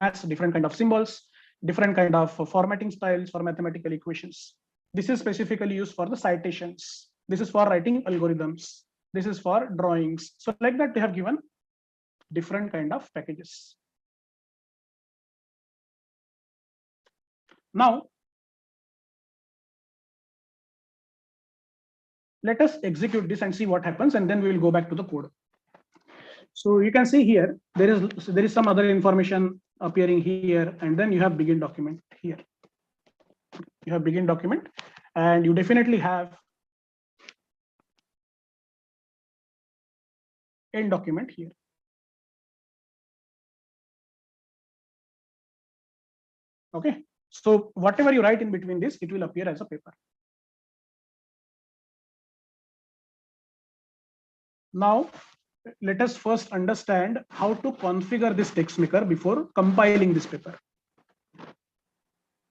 maths, different kind of symbols, different kind of formatting styles for mathematical equations. This is specifically used for the citations. This is for writing algorithms. This is for drawings. So like that, they have given different kind of packages. Now, let us execute this and see what happens, and then we will go back to the code. So you can see here, there is some other information appearing here, and then you have begin document here. You have begin document, and you definitely have end document here. Okay, so whatever you write in between this, it will appear as a paper. Now, let us first understand how to configure this text maker before compiling this paper.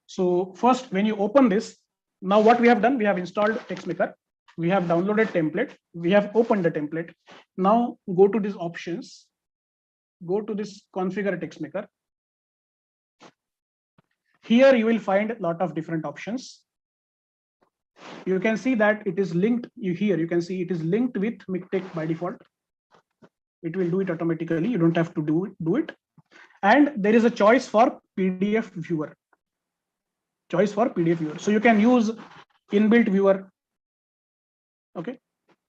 So first, when you open this, now what we have done, we have installed text maker, we have downloaded template, we have opened the template. Now go to these options, go to this configure text maker. Here you will find a lot of different options. You can see that it is linked. Here you can see it is linked with MikTeX by default. It will do it automatically. You don't have to do it. And there is a choice for PDF viewer. Choice for PDF viewer. So you can use inbuilt viewer. Okay,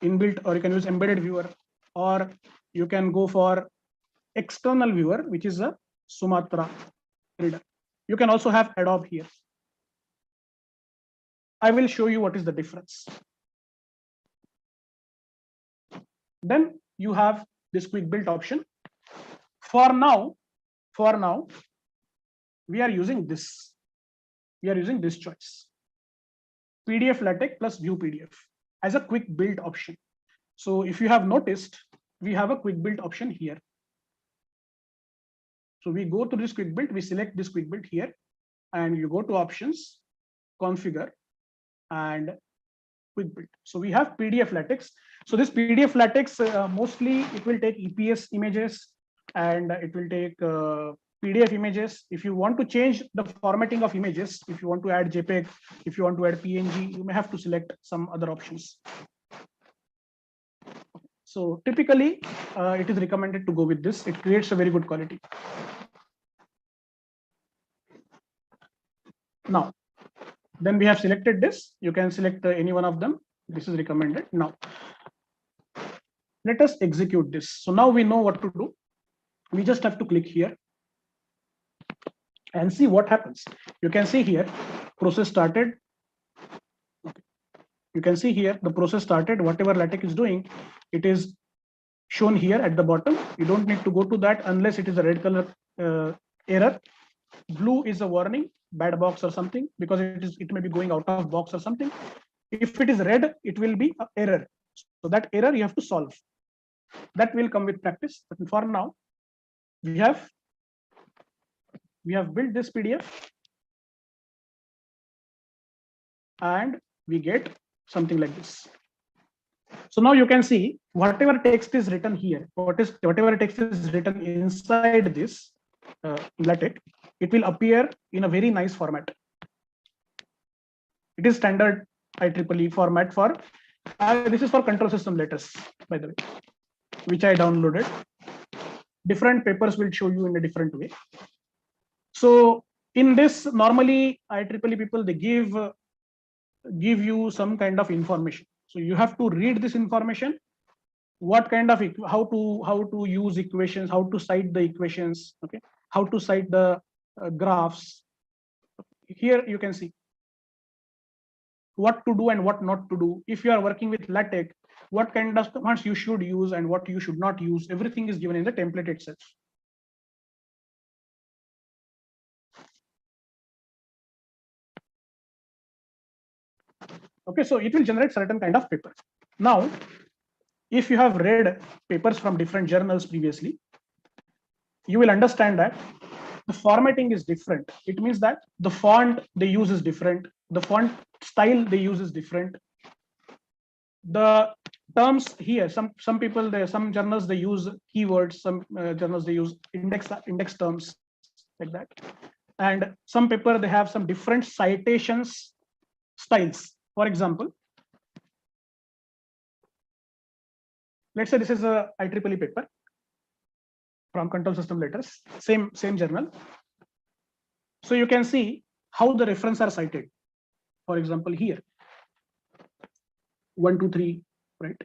inbuilt, or you can use embedded viewer, or you can go for external viewer, which is a Sumatra reader. You can also have Adobe here. I will show you what is the difference. Then you have this quick build option. For now, we are using this. We are using this choice. PDF LaTeX plus View PDF as a quick build option. So if you have noticed, we have a quick build option here. So we go to this quick build, we select this quick build here, and you go to options, configure, and quick build. So we have PDF LaTeX. So this PDF LaTeX, mostly it will take EPS images, and it will take PDF images. If you want to change the formatting of images, if you want to add JPEG, if you want to add PNG, you may have to select some other options. So typically, it is recommended to go with this. It creates a very good quality. Now, then we have selected this. You can select any one of them. This is recommended. Now, let us execute this. So now we know what to do. We just have to click here and see what happens. You can see here, process started. Okay. You can see here, the process started. Whatever LaTeX is doing, it is shown here at the bottom. You don't need to go to that unless it is a red color error. Blue is a warning, bad box or something, because it may be going out of box or something. If it is red, it will be an error. So that error you have to solve. That will come with practice. But for now, we have built this PDF, and we get something like this. So now you can see whatever text is written here, whatever text is written inside this LaTeX, it will appear in a very nice format. It is standard IEEE format for, this is for control system letters, by the way, which I downloaded. Different papers will show you in a different way. So in this, normally IEEE people, they give you some kind of information. So you have to read this information, what kind of, how to use equations, how to cite the equations, okay, how to cite the graphs. Here you can see what to do and what not to do. If you are working with LaTeX, what kind of commands you should use and what you should not use, everything is given in the template itself. Okay, so it will generate certain kind of paper. Now, if you have read papers from different journals previously, you will understand that the formatting is different. It means that the font they use is different. The font style they use is different. The terms here, some people, some journals they use keywords, some journals they use index terms like that, and some paper they have some different citations styles. For example, let's say this is a IEEE paper from control system letters, same journal. So you can see how the references are cited. For example, here 1, 2, 3, right,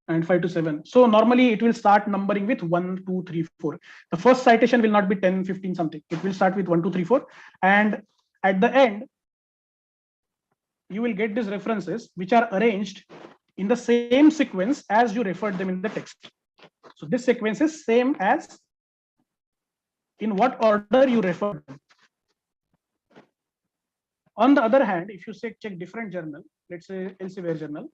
and 5 to 7. So normally it will start numbering with 1, 2, 3, 4. The first citation will not be 10, 15 something. It will start with 1, 2, 3, 4, and at the end you will get these references which are arranged in the same sequence as you referred them in the text. So this sequence is same as in what order you referred them. On the other hand, if you say check different journal, let's say Elsevier journal.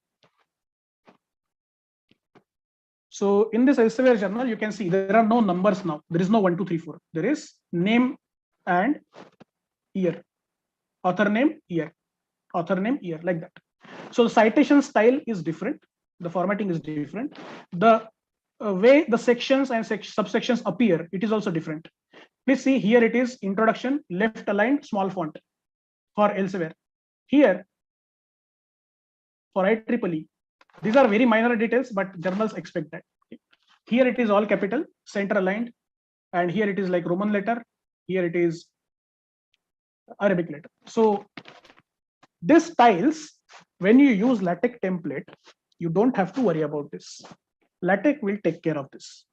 So in this Elsevier journal, you can see there are no numbers now. There is no 1, 2, 3, 4. There is name and year, author name, year, author name, year, like that. So the citation style is different. The formatting is different. The way the sections and subsections appear, it is also different. Please see here it is introduction, left aligned, small font for Elsevier. Here for IEEE, these are very minor details, but journals expect that. Here it is all capital, center aligned, and here it is like Roman letter. Here it is Arabic letter. So these styles, when you use LaTeX template, you don't have to worry about this. LaTeX will take care of this.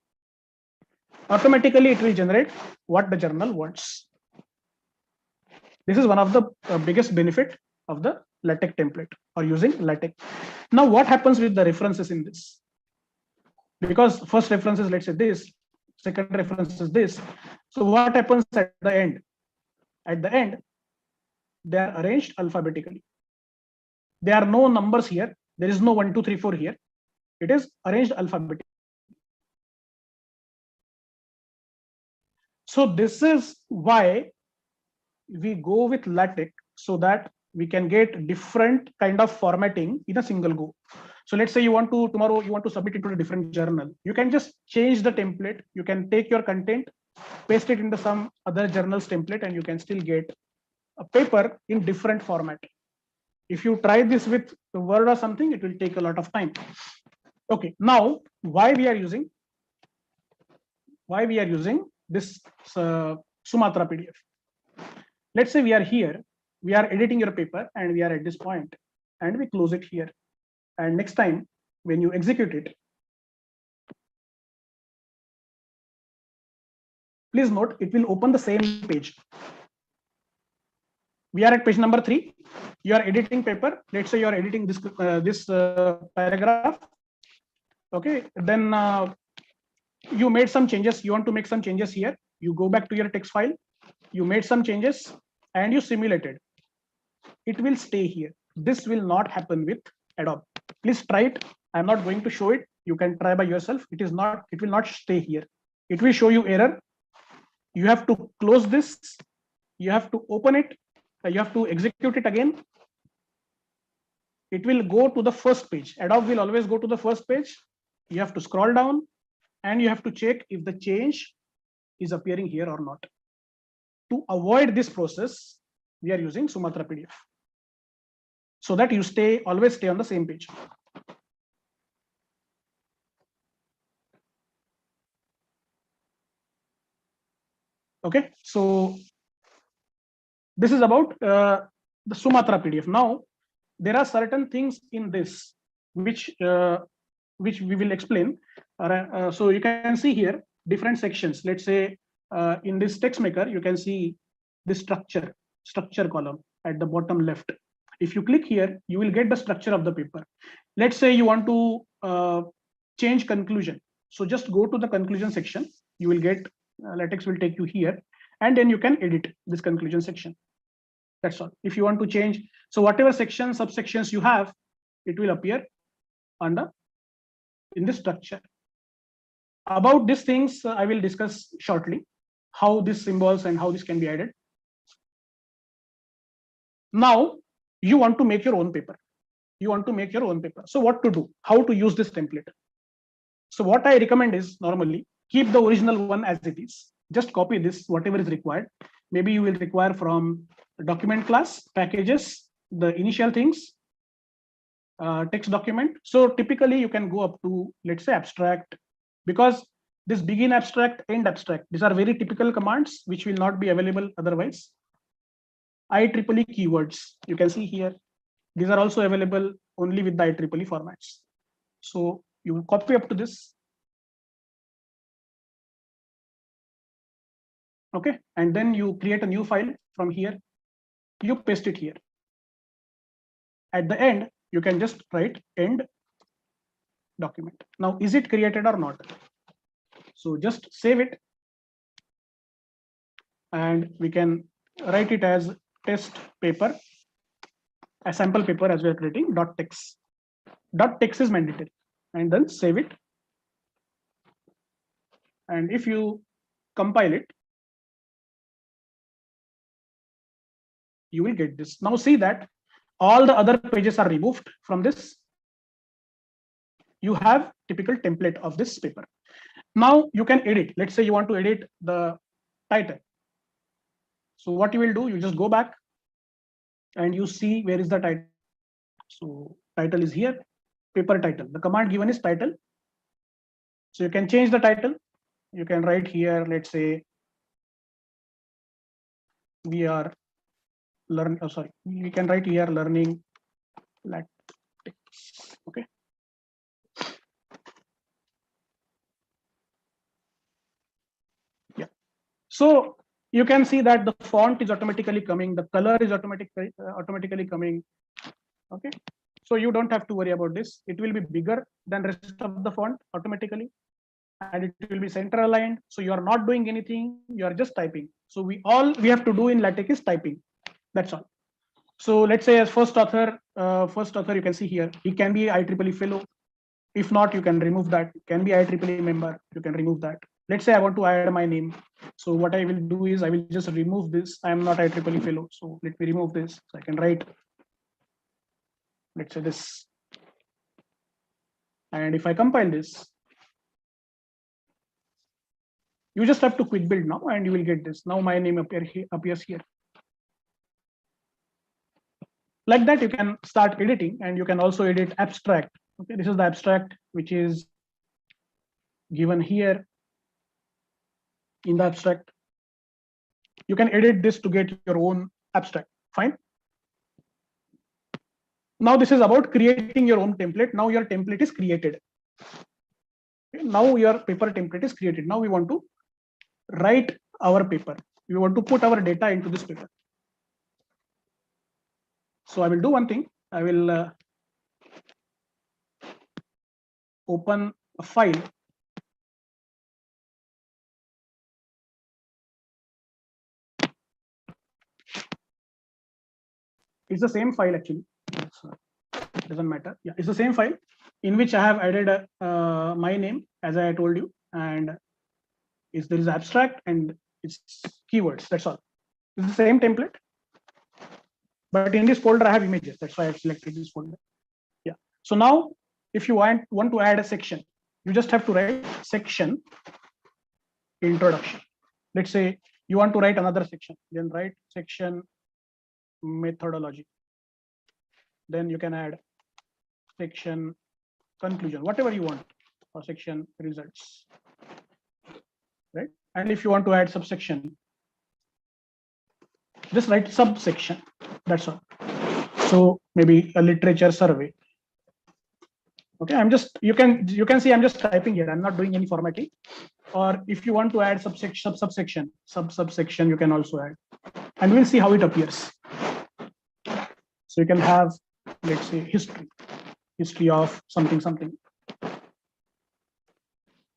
Automatically, it will generate what the journal wants. This is one of the biggest benefit of the LaTeX template or using LaTeX. Now, what happens with the references in this? Because first reference is, let's say this, second reference is this. So what happens at the end? At the end, they are arranged alphabetically. There are no numbers here. There is no 1, 2, 3, 4 here. It is arranged alphabetically. So this is why we go with LaTeX, so that we can get different kind of formatting in a single go. So let's say you want to, tomorrow you want to submit it to a different journal. You can just change the template. You can take your content, paste it into some other journal's template, and you can still get a paper in different format. If you try this with Word or something, it will take a lot of time. Okay, now why we are using this Sumatra PDF. Let's say we are here, we are editing your paper, and we are at this point, and we close it here. And next time when you execute it, please note it will open the same page. We are at page number 3. You are editing paper. Let's say you are editing this paragraph. Okay, then you made some changes. You want to make some changes here. You go back to your text file. You made some changes and you simulated. It will stay here. This will not happen with Adobe. Please try it. I'm not going to show it. You can try by yourself. It will not stay here. It will show you error. You have to close this. You have to open it. You have to execute it again. It will go to the first page. Adobe will always go to the first page. You have to scroll down and you have to check if the change is appearing here or not. To avoid this process, we are using Sumatra PDF, so that you always stay on the same page. Okay, so this is about the Sumatra PDF. Now, there are certain things in this which we will explain. So you can see here different sections. Let's say in this text maker, you can see this structure column at the bottom left. If you click here, you will get the structure of the paper. Let's say you want to change conclusion. So just go to the conclusion section. You will get LaTeX will take you here, and then you can edit this conclusion section. That's all. If you want to change, so whatever sections, subsections you have, it will appear under in this structure. About these things, I will discuss shortly, how this symbols and how this can be added. Now, you want to make your own paper. So what to do? How to use this template? So what I recommend is normally keep the original one as it is. Just copy this, whatever is required. Maybe you will require from document class, packages, the initial things, text document. So typically you can go up to, let's say, abstract, because this begin abstract, end abstract, these are very typical commands which will not be available otherwise. IEEE keywords, you can see here, these are also available only with the IEEE formats. So you copy up to this. Okay, and then you create a new file from here, you paste it here. At the end, you can just write end document. Now, is it created or not? So just save it, and we can write it as test paper, a sample paper as we are creating .text. .text is mandatory, and then save it. And if you compile it, you will get this. Now see that all the other pages are removed from this. You have typical template of this paper. Now you can edit. Let's say you want to edit the title. So what you will do, you just go back and you see where is the title. So title is here, paper title. The command given is title. So you can change the title. You can write here, let's say, we are learning, we can write here learning Latex. Okay. Yeah. So you can see that the font is automatically coming, the color is automatically coming. Okay. So you don't have to worry about this. It will be bigger than rest of the font automatically, and it will be center aligned. So you are not doing anything, you are just typing. So we have to do in LaTeX is typing. That's all. So let's say as first author, you can see here, he can be IEEE fellow. If not, you can remove that. Can be IEEE member, you can remove that. Let's say I want to add my name. So what I will do is I will just remove this. I am not IEEE fellow. So let me remove this. So I can write, let's say this. And if I compile this, you just have to quick build now and you will get this. Now my name appears here. Like that, you can start editing, and you can also edit abstract. Okay, this is the abstract which is given here in the abstract. You can edit this to get your own abstract. Fine. Now this is about creating your own template. Now your template is created. Okay, now your paper template is created. Now we want to write our paper. We want to put our data into this paper. So I will do one thing. I will open a file. It's the same file actually. It doesn't matter. Yeah, it's the same file in which I have added my name, as I told you, and there is abstract and it's keywords. That's all. It's the same template. But in this folder, I have images. That's why I selected this folder. Yeah. So now, if you want to add a section, you just have to write section introduction. Let's say you want to write another section, then write section methodology. Then you can add section conclusion, whatever you want, or section results, right? And if you want to add subsection, just write subsection, that's all. So maybe a literature survey. Okay, I'm just, you can see I'm just typing here, I'm not doing any formatting. Or if you want to add subsection, you can also add, and we'll see how it appears. So you can have, let's say, history of something.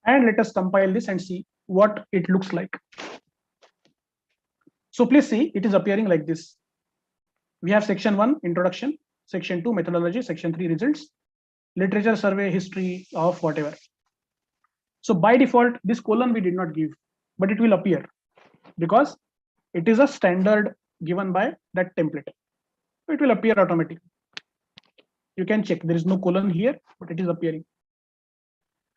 And let us compile this and see what it looks like. So please see, it is appearing like this. We have section 1, introduction, section 2, methodology, section 3, results, literature survey, history of whatever. So by default, this colon we did not give, but it will appear because it is a standard given by that template. It will appear automatically. You can check, there is no colon here, but it is appearing.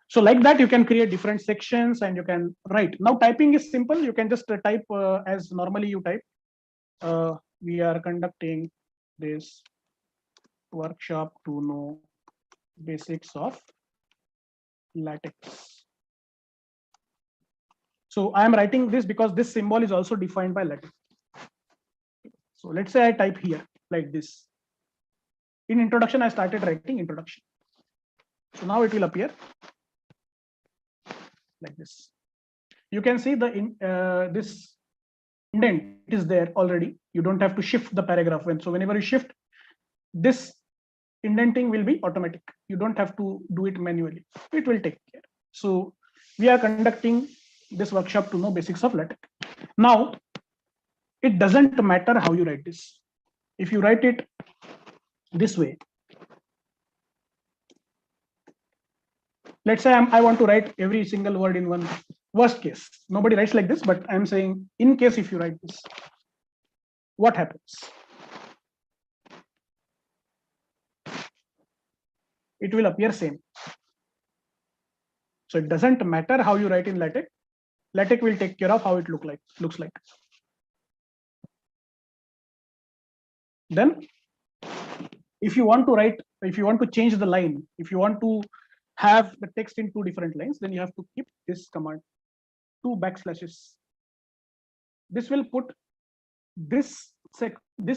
So like that, you can create different sections and you can write. Now typing is simple. You can just type as normally you type. We are conducting this workshop to know basics of latex. So I am writing this because this symbol is also defined by latex. So let's say I type here like this. In introduction, I started writing introduction. So now it will appear like this. You can see the this indent is there already. You don't have to shift the paragraph. So whenever you shift, this indenting will be automatic. You don't have to do it manually. It will take care. So we are conducting this workshop to know basics of LaTeX. Now, it doesn't matter how you write this. If you write it this way, let's say I want to write every single word in one. Worst case, nobody writes like this, but I'm saying in case if you write this, what happens? It will appear same. So it doesn't matter how you write in LaTeX. LaTeX will take care of how it looks like. Then, if you want to write, if you want to change the line, if you want to have the text in 2 different lines, then you have to keep this command, 2 backslashes. This will put this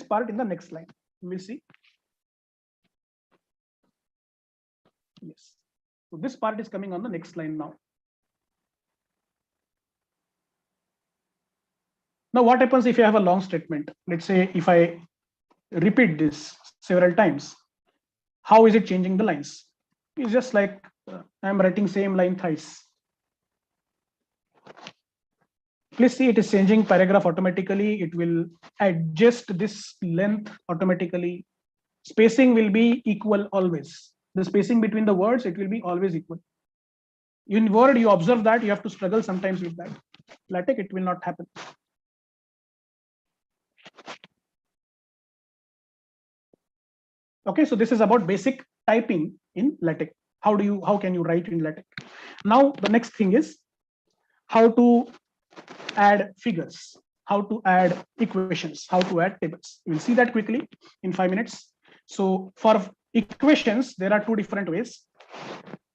part in the next line. You will see. Yes. So this part is coming on the next line now. Now what happens if you have a long statement? Let's say if I repeat this several times, how is it changing the lines? It's just like I'm writing same line thrice. Please see, it is changing paragraph automatically. It will adjust this length automatically. Spacing will be equal always. The spacing between the words, it will be always equal. In Word, you observe that you have to struggle sometimes with that. LaTeX, it will not happen. Okay, so this is about basic typing in LaTeX. How can you write in LaTeX? Now the next thing is how to add figures, how to add equations, how to add tables. We'll see that quickly in 5 minutes. So for equations, there are 2 different ways.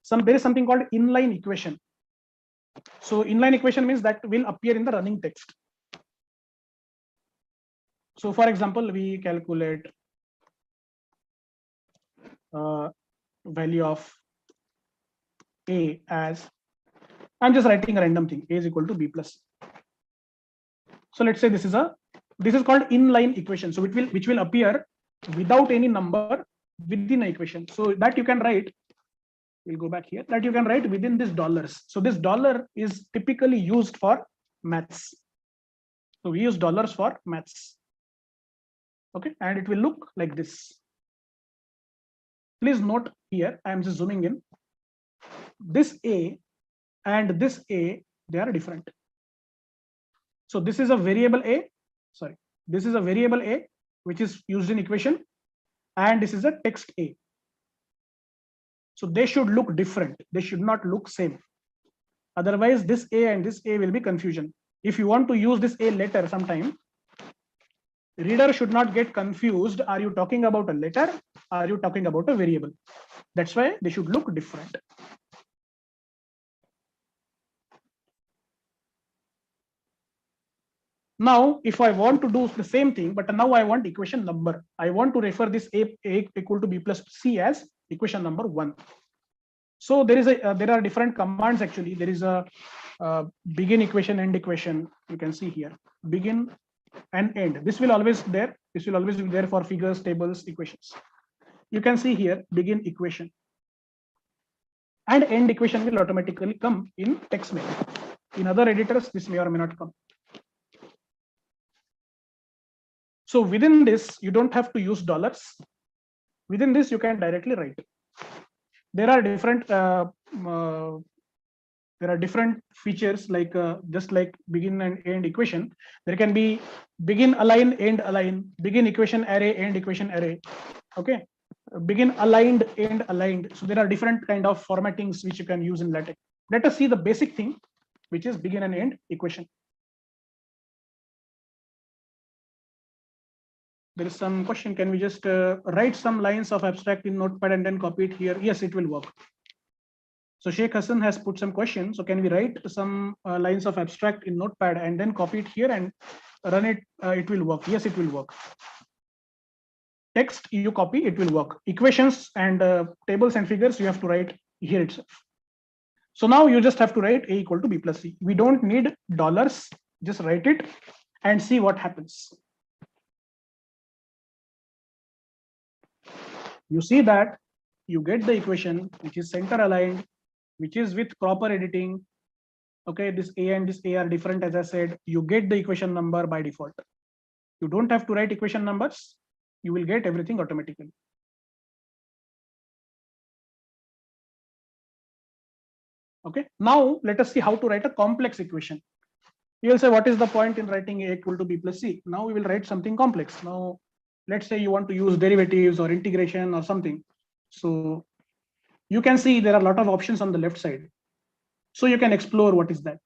There is something called inline equation. So inline equation means that will appear in the running text. So for example, we calculate value of A as, I'm just writing a random thing, A is equal to B plus. So let's say this is called inline equation. So which will appear without any number within an equation. So that you can write, we'll go back here, that you can write within this dollars. So this dollar is typically used for maths. So we use dollars for maths. Okay, and it will look like this. Please note here, I am just zooming in. This A and this A, they are different. So this is a variable A, this is a variable A, which is used in equation, and this is a text A. So they should look different. They should not look same. Otherwise, this A and this A will be confusion. If you want to use this A later sometime, reader should not get confused. Are you talking about a letter? Are you talking about a variable? That's why they should look different. Now, if I want to do the same thing, but now I want equation number. I want to refer this a equal to b plus c as equation number 1. So there is there are different commands actually. There is a begin equation, end equation. You can see here begin and end. This will always there. This will always be there for figures, tables, equations. You can see here begin equation and end equation will automatically come in text menu. In other editors, this may or may not come. So within this, you don't have to use dollars. Within this, you can directly write. There are different features like just like begin and end equation. There can be begin align, end align, begin equation array, end equation array. Okay, begin aligned, end aligned. So there are different kind of formattings which you can use in LaTeX. Let us see the basic thing, which is begin and end equation. There is some question. Can we just write some lines of abstract in Notepad and then copy it here? Yes, it will work. So Sheikh Hassan has put some questions. So can we write some lines of abstract in Notepad and then copy it here and run it? It will work. Yes, it will work. Text you copy, it will work. Equations and tables and figures you have to write here itself. So now you just have to write a equal to b plus c. We don't need dollars. Just write it and see what happens. You see that you get the equation which is center aligned, which is with proper editing. Okay, this a and this a are different. As I said, you get the equation number by default. You don't have to write equation numbers. You will get everything automatically. Okay, now let us see how to write a complex equation. You will say, what is the point in writing a equal to b plus c? Now we will write something complex. Now, let's say you want to use derivatives or integration or something. So you can see there are a lot of options on the left side. So you can explore what is that.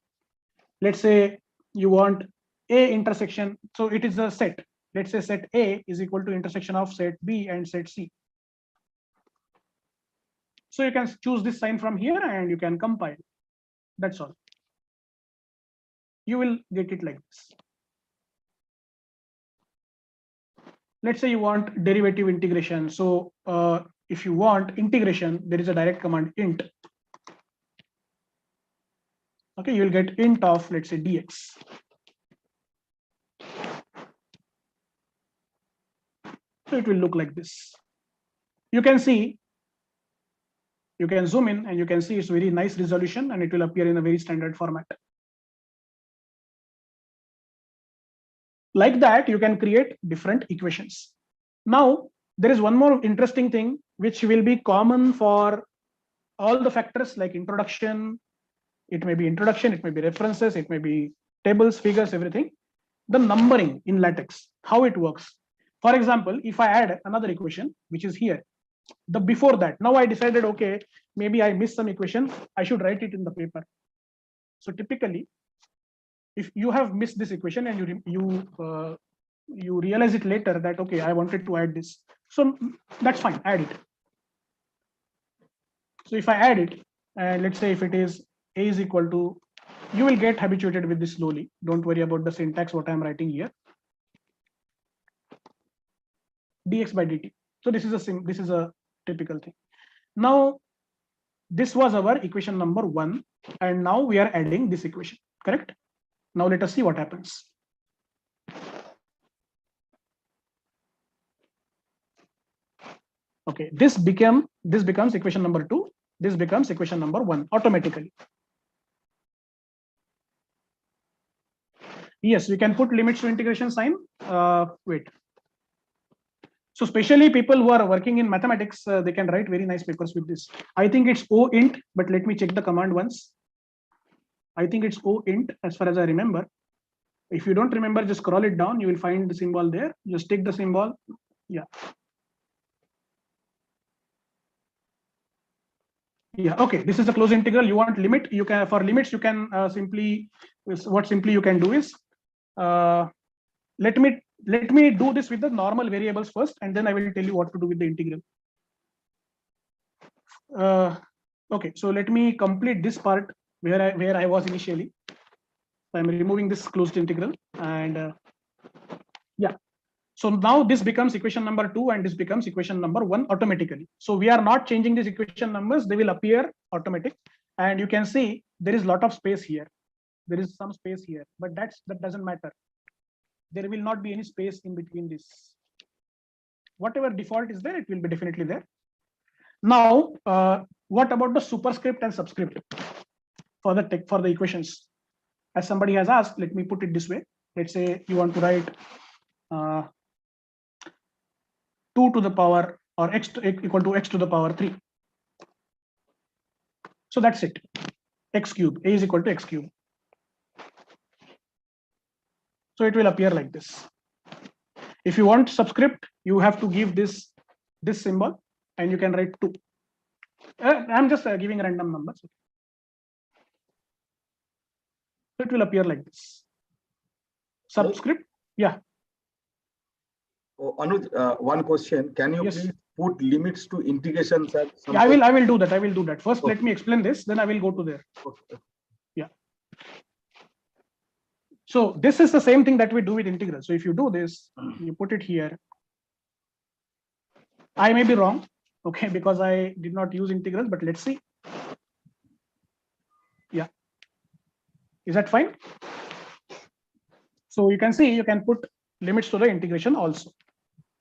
Let's say you want a intersection. So it is a set. Let's say set A is equal to intersection of set B and set C. So you can choose this sign from here and you can compile. That's all. You will get it like this. Let's say you want derivative integration. So if you want integration, there is a direct command int. Okay, you will get int of, let's say, dx. So it will look like this. You can see, you can zoom in and you can see it's very nice resolution and it will appear in a very standard format. Like that, you can create different equations. Now, there is one more interesting thing which will be common for all the factors like introduction. It may be introduction, it may be references, it may be tables, figures, everything. The numbering in LaTeX, how it works. For example, if I add another equation, which is here, the before that, now I decided, okay, maybe I missed some equation, I should write it in the paper. So typically, if you have missed this equation and you realize it later that, okay, I wanted to add this. So that's fine, add it. So if I add it, and let's say if it is a is equal to, you will get habituated with this slowly. Don't worry about the syntax, what I'm writing here. Dx by dt. So this is a typical thing. Now, this was our equation number 1, and now we are adding this equation, correct? Now let us see what happens. Okay, this becomes equation number 2. This becomes equation number 1 automatically. Yes, we can put limits to integration sign. Wait. So especially people who are working in mathematics, they can write very nice papers with this. I think it's O int, but let me check the command once. I think it's O int as far as I remember. If you don't remember, just scroll it down. You will find the symbol there. Just take the symbol. Yeah. Yeah. Okay. This is a closed integral. You want limit. You can, for limits, you can simply you can do is, let me let me do this with the normal variables first, and then I will tell you what to do with the integral. Okay, so let me complete this part where I was initially. So I'm removing this closed integral, and yeah. So now this becomes equation number 2, and this becomes equation number 1 automatically. So we are not changing these equation numbers; they will appear automatic. And you can see there is a lot of space here. There is some space here, but that doesn't matter. There will not be any space in between this. Whatever default is there, it will be definitely there. Now, what about the superscript and subscript for the equations? As somebody has asked, let me put it this way. Let's say you want to write 2 to the power, or x equal to x to the power 3. So that's it. X cube, a is equal to x cube. So it will appear like this. If you want subscript, you have to give this symbol, and you can write 2. I'm just giving random numbers. So it will appear like this. Subscript, yeah. Oh, Anuj, one question. Can you Yes. please put limits to integrations? Yeah, I will do that. I will do that. First, let me explain this, then I will go to there. Okay. Yeah. So this is the same thing that we do with integral. So if you do this, you put it here. I may be wrong, okay, because I did not use integrals, but let's see. Yeah. Is that fine? So you can see, you can put limits to the integration also.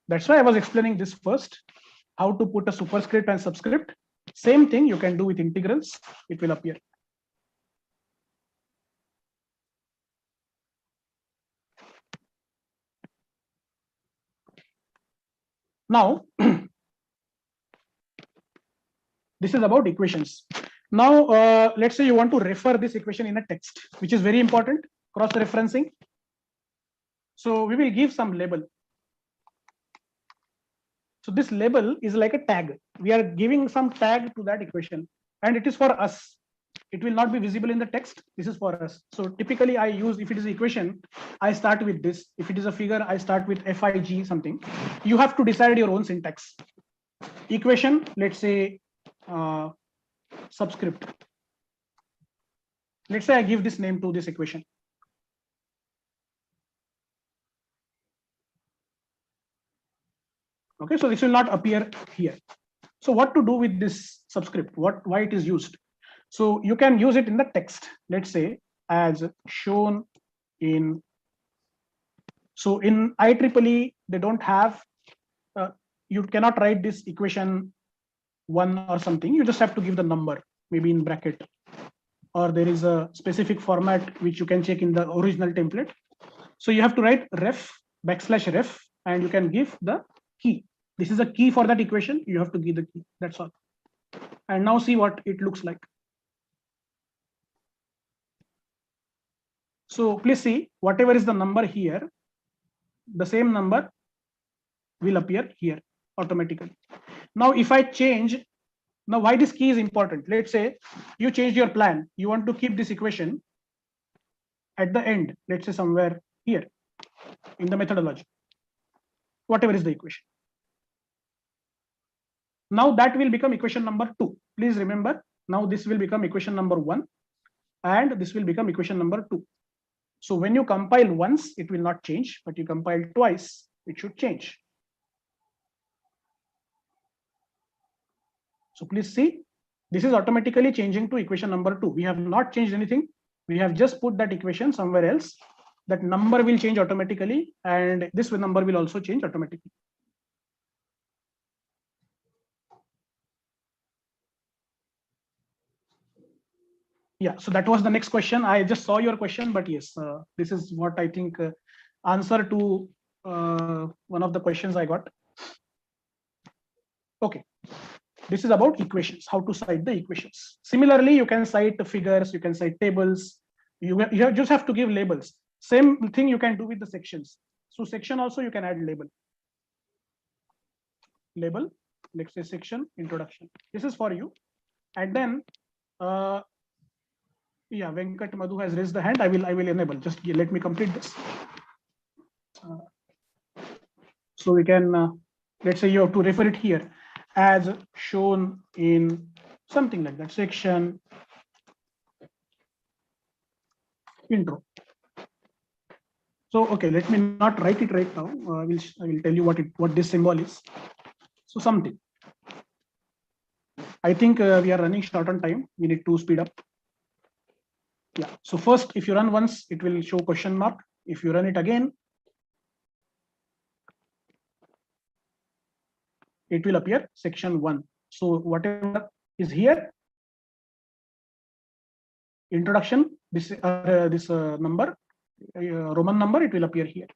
That's why I was explaining this first, how to put a superscript and subscript. Same thing you can do with integrals, it will appear. Now, this is about equations. Now, let's say you want to refer this equation in a text, which is very important, cross-referencing. So we will give some label. So this label is like a tag. We are giving some tag to that equation, and it is for us. It will not be visible in the text. This is for us. So typically I use, if it is equation, I start with this. If it is a figure, I start with FIG something. You have to decide your own syntax. Equation, let's say subscript. Let's say I give this name to this equation. Okay, so this will not appear here. So what to do with this subscript? Why it is used? So you can use it in the text. Let's say as shown in. So in IEEE, they don't have. You cannot write this equation 1 or something. You just have to give the number, maybe in bracket, or there is a specific format which you can check in the original template. So you have to write ref \ref, and you can give the key. This is a key for that equation. You have to give the key. That's all. And now see what it looks like. So please see, whatever is the number here, the same number will appear here automatically. Now, if I change, now why this key is important? Let's say you changed your plan. You want to keep this equation at the end, let's say somewhere here in the methodology, whatever is the equation. Now that will become equation number 2. Please remember, now this will become equation number 1, and this will become equation number 2. So when you compile once, it will not change, but you compile twice, it should change. So please see, this is automatically changing to equation number 2. We have not changed anything. We have just put that equation somewhere else. That number will change automatically, and this number will also change automatically. Yeah, so that was the next question. I just saw your question, but yes, this is what I think answer to one of the questions I got. Okay, this is about equations, how to cite the equations. Similarly, you can cite the figures, you can cite tables, you just have to give labels. Same thing you can do with the sections. So section also you can add label. Label, let's say section introduction. This is for you. And then yeah, Venkat Madhu has raised the hand. I will enable. Just let me complete this. So we can, let's say you have to refer it here as shown in something like that, section intro. So, okay, let me not write it right now. I will tell you what this symbol is. So something. I think we are running short on time. We need to speed up. Yeah. So first, if you run once, it will show question mark. If you run it again, it will appear section 1. So whatever is here, introduction, this number, Roman number, it will appear here.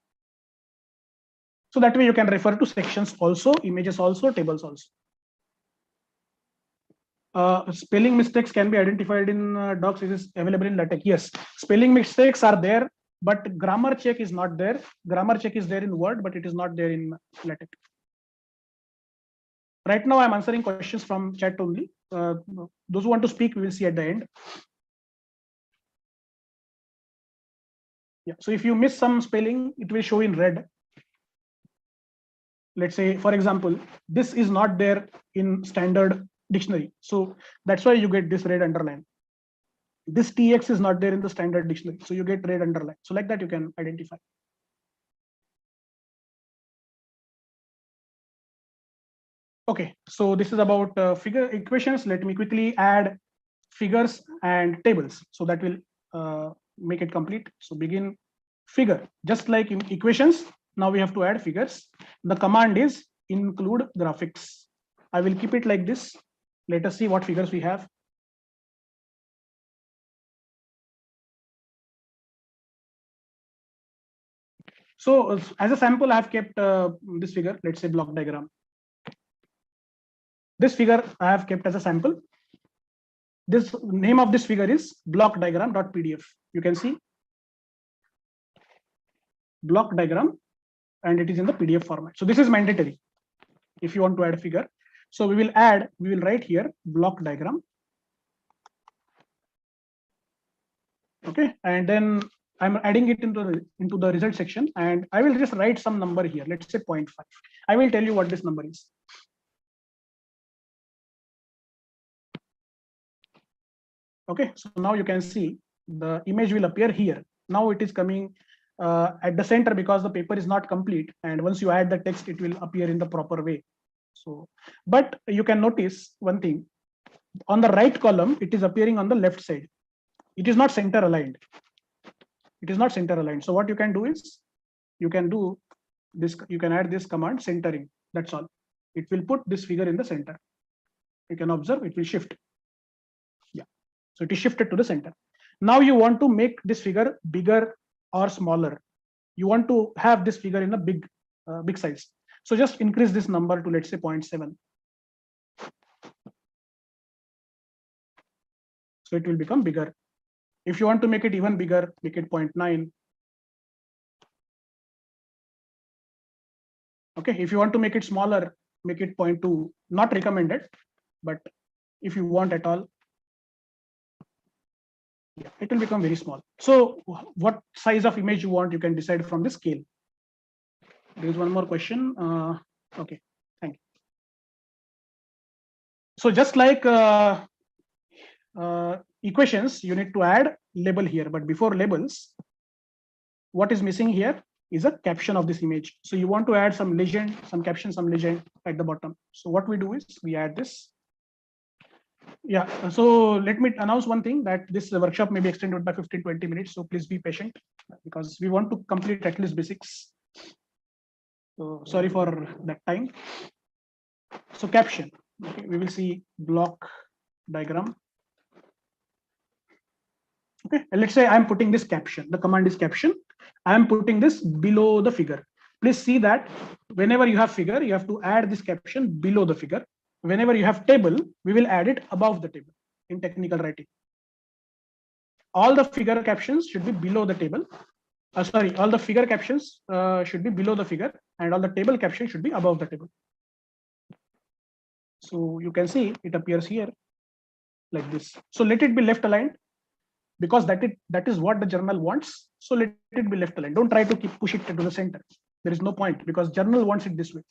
So that way you can refer to sections also, images also, tables also. Spelling mistakes can be identified in docs. It is available in LaTeX. Yes, spelling mistakes are there, but grammar check is not there. Grammar check is there in Word, but it is not there in LaTeX. Right now, I'm answering questions from chat only. Those who want to speak, we will see at the end. Yeah. So if you miss some spelling, it will show in red. Let's say, for example, this is not there in standard dictionary. So that's why you get this red underline. This TX is not there in the standard dictionary. So you get red underline. So like that, you can identify. Okay, so this is about figure equations. Let me quickly add figures and tables. So that will make it complete. So begin figure, just like in equations. Now we have to add figures. The command is include graphics. I will keep it like this. Let us see what figures we have. So as a sample, I have kept this figure, let's say block diagram. This figure I have kept as a sample. This name of this figure is block diagram.pdf. You can see block diagram, and it is in the PDF format. So this is mandatory if you want to add a figure. So we will write here block diagram. Okay, and then I'm adding it into the result section, and I will just write some number here. Let's say 0.5. I will tell you what this number is. Okay, so now you can see the image will appear here. Now it is coming at the center because the paper is not complete, and once you add the text, it will appear in the proper way. So, but you can notice one thing. On the right column, it is appearing on the left side. It is not center aligned. It is not center aligned. So what you can do is, you can do this. You can add this command centering. That's all. It will put this figure in the center. You can observe it will shift. Yeah. So it is shifted to the center. Now you want to make this figure bigger or smaller. You want to have this figure in a big size. So just increase this number to, let's say, 0.7. So it will become bigger. If you want to make it even bigger, make it 0.9. Okay, if you want to make it smaller, make it 0.2. Not recommended, but if you want at all, yeah, it will become very small. So what size of image you want, you can decide from the scale. There is one more question. Okay, thank you. So just like equations, you need to add label here, but before labels, what is missing here is a caption of this image. So you want to add some legend, some caption, some legend at the bottom. So what we do is we add this. Yeah, so let me announce one thing, that this workshop may be extended by 15-20 minutes. So please be patient because we want to complete at least basics. So sorry for that time. So caption, okay, we will see block diagram. Okay, and let's say I'm putting this caption. The command is caption. I'm putting this below the figure. Please see that whenever you have figure, you have to add this caption below the figure. Whenever you have table, we will add it above the table in technical writing. All the figure captions should be below the table. Sorry, all the figure captions should be below the figure, and all the table captions should be above the table. So you can see it appears here like this. So let it be left aligned, because that is what the journal wants. So let it be left aligned. Don't try to push it to the center. There is no point because journal wants it this way.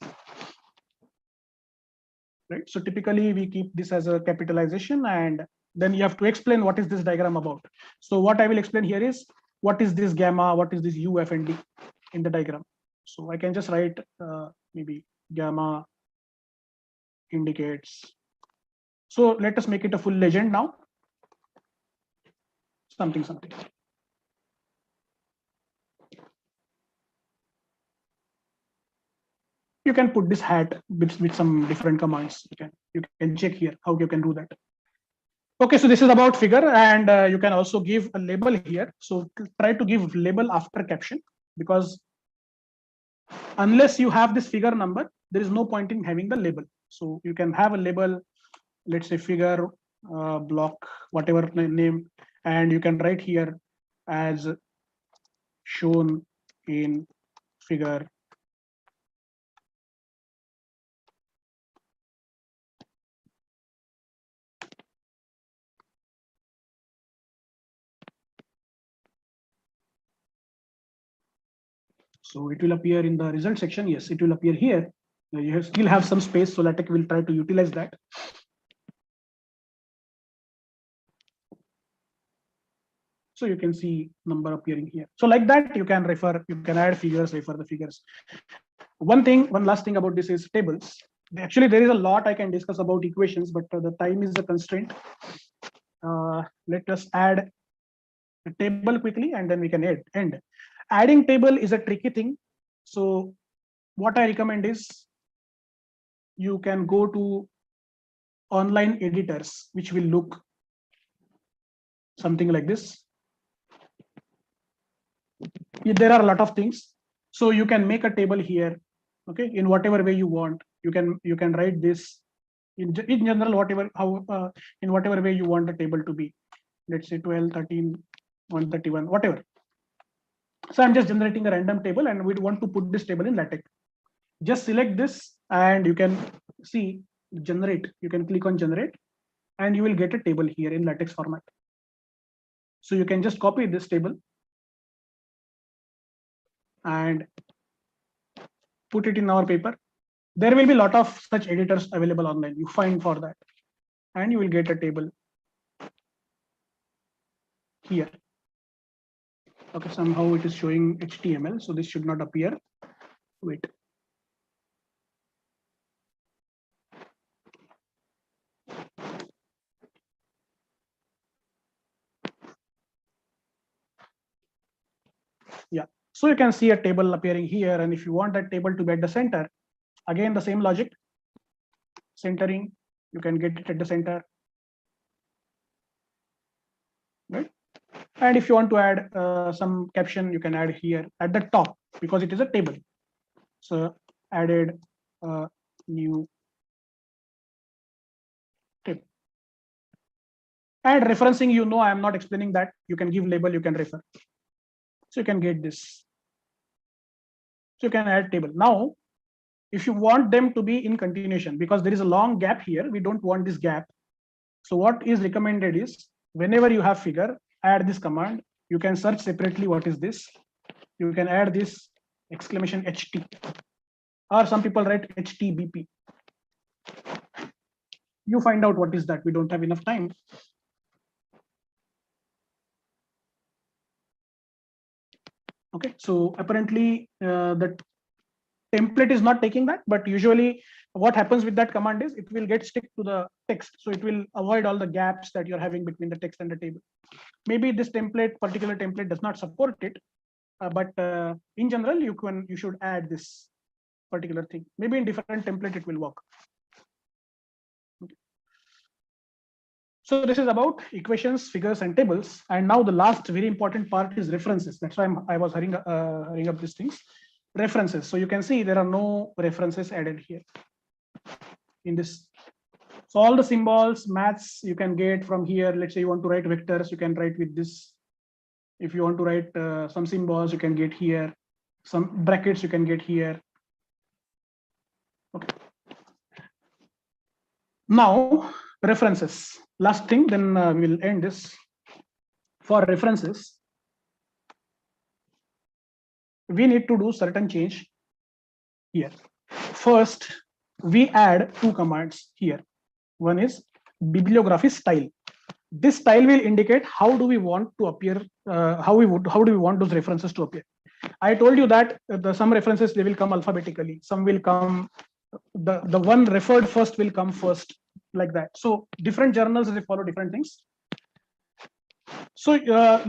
Right. So typically we keep this as a capitalization, and then you have to explain what is this diagram about. So what I will explain here is what is this gamma, what is this U, F, and D in the diagram. So I can just write maybe gamma indicates. So let us make it a full legend now. Something. You can put this hat with some different commands. You can check here how you can do that. Okay, so this is about figure, and you can also give a label here. So try to give label after caption, because unless you have this figure number, there is no point in having the label. So you can have a label, let's say figure block, whatever name, and you can write here as shown in figure. So it will appear in the result section. Yes, it will appear here. You still have some space, so LaTeX will try to utilize that. So you can see number appearing here. So like that, you can refer, you can add figures, refer the figures. One last thing about this is tables. Actually, there is a lot I can discuss about equations, but the time is a constraint. Let us add a table quickly, and then we can end. Adding table is a tricky thing. So what I recommend is you can go to online editors, which will look something like this. There are a lot of things. So you can make a table here, okay, in whatever way you want. You can write this in general, in whatever way you want the table to be. Let's say 12, 13, 131, whatever. So I'm just generating a random table, and we want to put this table in LaTeX. Just select this, and you can see generate. You can click on generate, and you will get a table here in LaTeX format. So you can just copy this table and put it in our paper. There will be a lot of such editors available online. You find for that, and you will get a table here. Okay, somehow it is showing HTML, so this should not appear. Wait. Yeah, so you can see a table appearing here, and if you want that table to be at the center, again the same logic. Centering, you can get it at the center, right? And if you want to add some caption, you can add here at the top, because it is a table. So added a new table. And referencing, I am not explaining that. You can give label, you can refer. So you can get this. So you can add table. Now, if you want them to be in continuation, because there is a long gap here, we don't want this gap. So what is recommended is, whenever you have figure, add this command. You can search separately what is this. You can add this exclamation HT, or some people write HTBP. You find out what is that. We don't have enough time. Okay, so apparently the template is not taking that, but usually what happens with that command is it will get stick to the text. So it will avoid all the gaps that you're having between the text and the table. Maybe this particular template does not support it, but in general, you should add this particular thing. Maybe in different template it will work. Okay. So this is about equations, figures, and tables. And now the last very important part is references. That's why I was hurrying up these things. References. So you can see there are no references added here in this. So all the symbols, maths you can get from here. Let's say you want to write vectors, you can write with this. If you want to write some symbols, you can get here. Some brackets you can get here. Okay. Now references. Last thing, then we'll end this. For references, we need to do certain change. here. First, we add two commands here. One is bibliography style. This style will indicate how do we want to appear, how do we want those references to appear. I told you that some references, they will come alphabetically, some will come, the one referred first will come first, like that. So different journals, they follow different things. So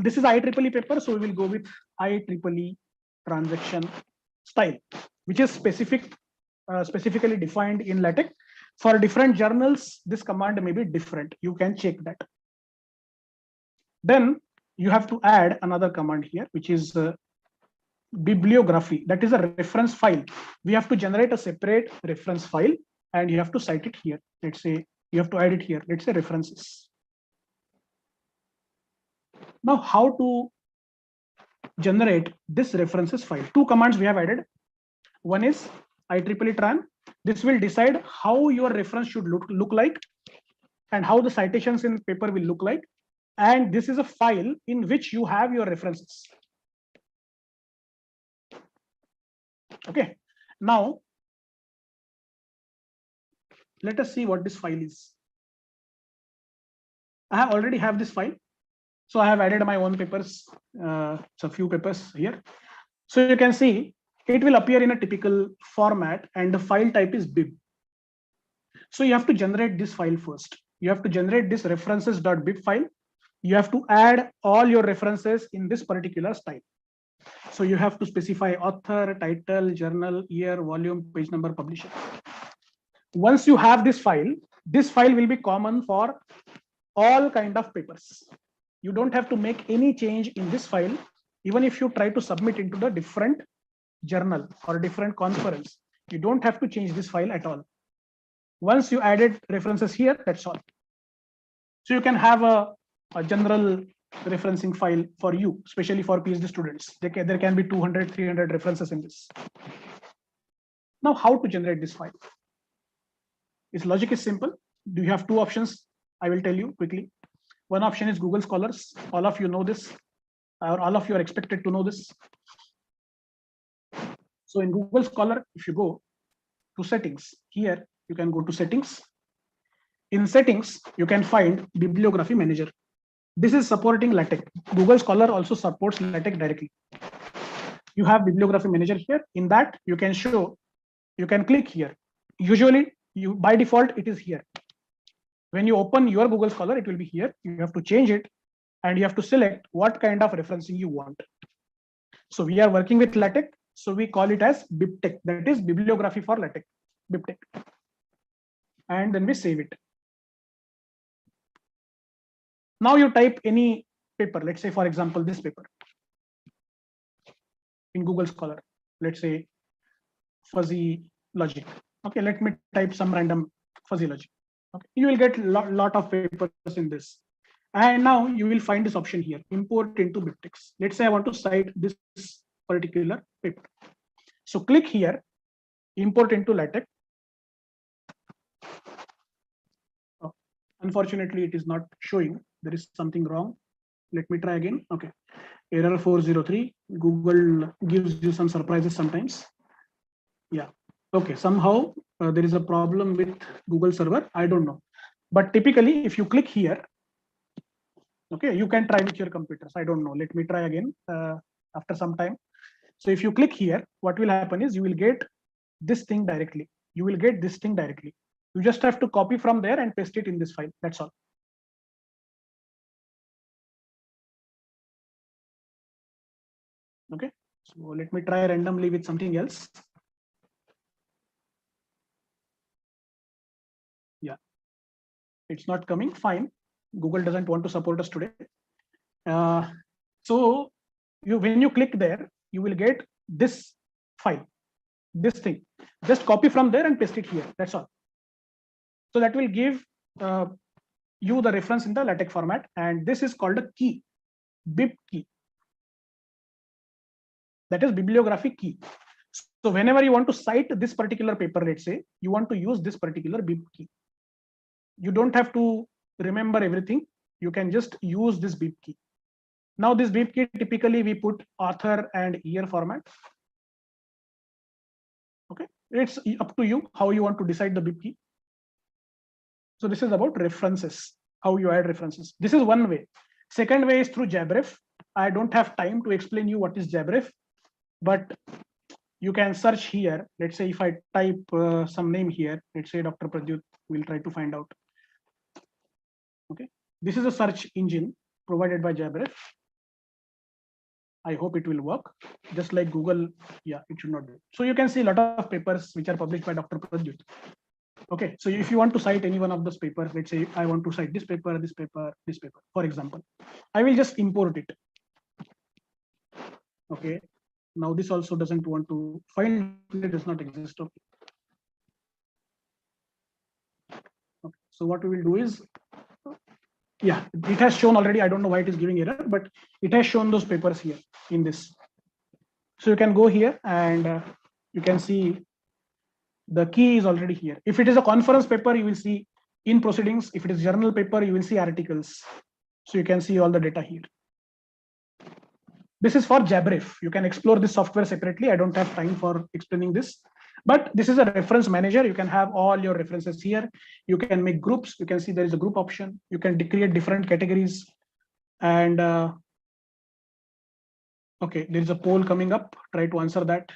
this is IEEE paper, so we will go with IEEE transaction style, which is specifically defined in LaTeX. For different journals, this command may be different. You can check that. Then you have to add another command here, which is bibliography. That is a reference file. We have to generate a separate reference file, and you have to cite it here. Let's say you have to add it here. Let's say references. Now, how to generate this references file? Two commands we have added. One is IEEE tran. This will decide how your reference should look like and how the citations in paper will look like. And this is a file in which you have your references. Okay. Now, let us see what this file is. I already have this file. So I have added my own papers, so few papers here. So you can see it will appear in a typical format, and the file type is bib. So you have to generate this file first. You have to generate this references.bib file. You have to add all your references in this particular style. So you have to specify author, title, journal, year, volume, page number, publisher. Once you have this file will be common for all kind of papers. You don't have to make any change in this file, even if you try to submit into the different journal or different conference. You don't have to change this file at all. Once you added references here, that's all. So you can have a general referencing file for you, especially for PhD students. There can be 200, 300 references in this. Now, how to generate this file? Its logic is simple. Do you have two options? I will tell you quickly. One option is Google Scholars. All of you know this, or all of you are expected to know this. So in Google Scholar, if you go to settings, here you can go to settings. In settings, you can find Bibliography Manager. This is supporting LaTeX. Google Scholar also supports LaTeX directly. You have Bibliography Manager here. In that, you can click here. Usually, by default, it is here. When you open your Google Scholar, it will be here. You have to change it, and you have to select what kind of referencing you want. So we are working with LaTeX, so we call it as BibTeX. That is bibliography for LaTeX, BibTeX. And then we save it. Now you type any paper. Let's say, for example, this paper in Google Scholar. Let's say fuzzy logic. Okay, let me type some random fuzzy logic. Okay, you will get lot of papers in this. And now you will find this option here, import into BibTeX. Let's say I want to cite this particular paper. So click here, import into LaTeX. Oh, unfortunately, it is not showing. There is something wrong. Let me try again. Okay, error 403. Google gives you some surprises sometimes. Yeah. Okay, somehow there is a problem with Google server. I don't know. But typically, if you click here, okay, you can try with your computers. I don't know. Let me try again after some time. So if you click here, what will happen is you will get this thing directly. You will get this thing directly. You just have to copy from there and paste it in this file. That's all. Okay, so let me try randomly with something else. Yeah, it's not coming. Fine. Google doesn't want to support us today. So when you click there, you will get this file, this thing. Just copy from there and paste it here. That's all. So that will give you the reference in the LaTeX format, and this is called a key, bib key. That is bibliography key. So whenever you want to cite this particular paper, let's say you want to use this particular bib key. You don't have to remember everything. You can just use this bib key. Now this bib key, typically we put author and year format. Okay, It's up to you how you want to decide the bib key. So this is about references, how you add references. This is one way. Second way is through jabref. I don't have time to explain you what is jabref, but you can search here. Let's say if I type some name here, let's say Dr. Pradyut, we'll try to find out. Okay, this is a search engine provided by jabref. I hope it will work. Just like Google, yeah, it should not do. So you can see a lot of papers which are published by Dr. Pradyut. Okay, so if you want to cite any one of those papers, let's say I want to cite this paper, this paper, this paper, for example, I will just import it. Okay, now this also doesn't want to find, it does not exist. Okay. Okay, so what we will do is, yeah, it has shown already. I don't know why it is giving error, but it has shown those papers here in this. So you can go here and you can see the key is already here. If it is a conference paper, you will see in proceedings. If it is journal paper, you will see articles. So you can see all the data here. This is for jabref. You can explore this software separately. I don't have time for explaining this, but this is a reference manager. You can have all your references here. You can make groups. You can see there is a group option. You can create different categories. And okay, there is a poll coming up. Try to answer that.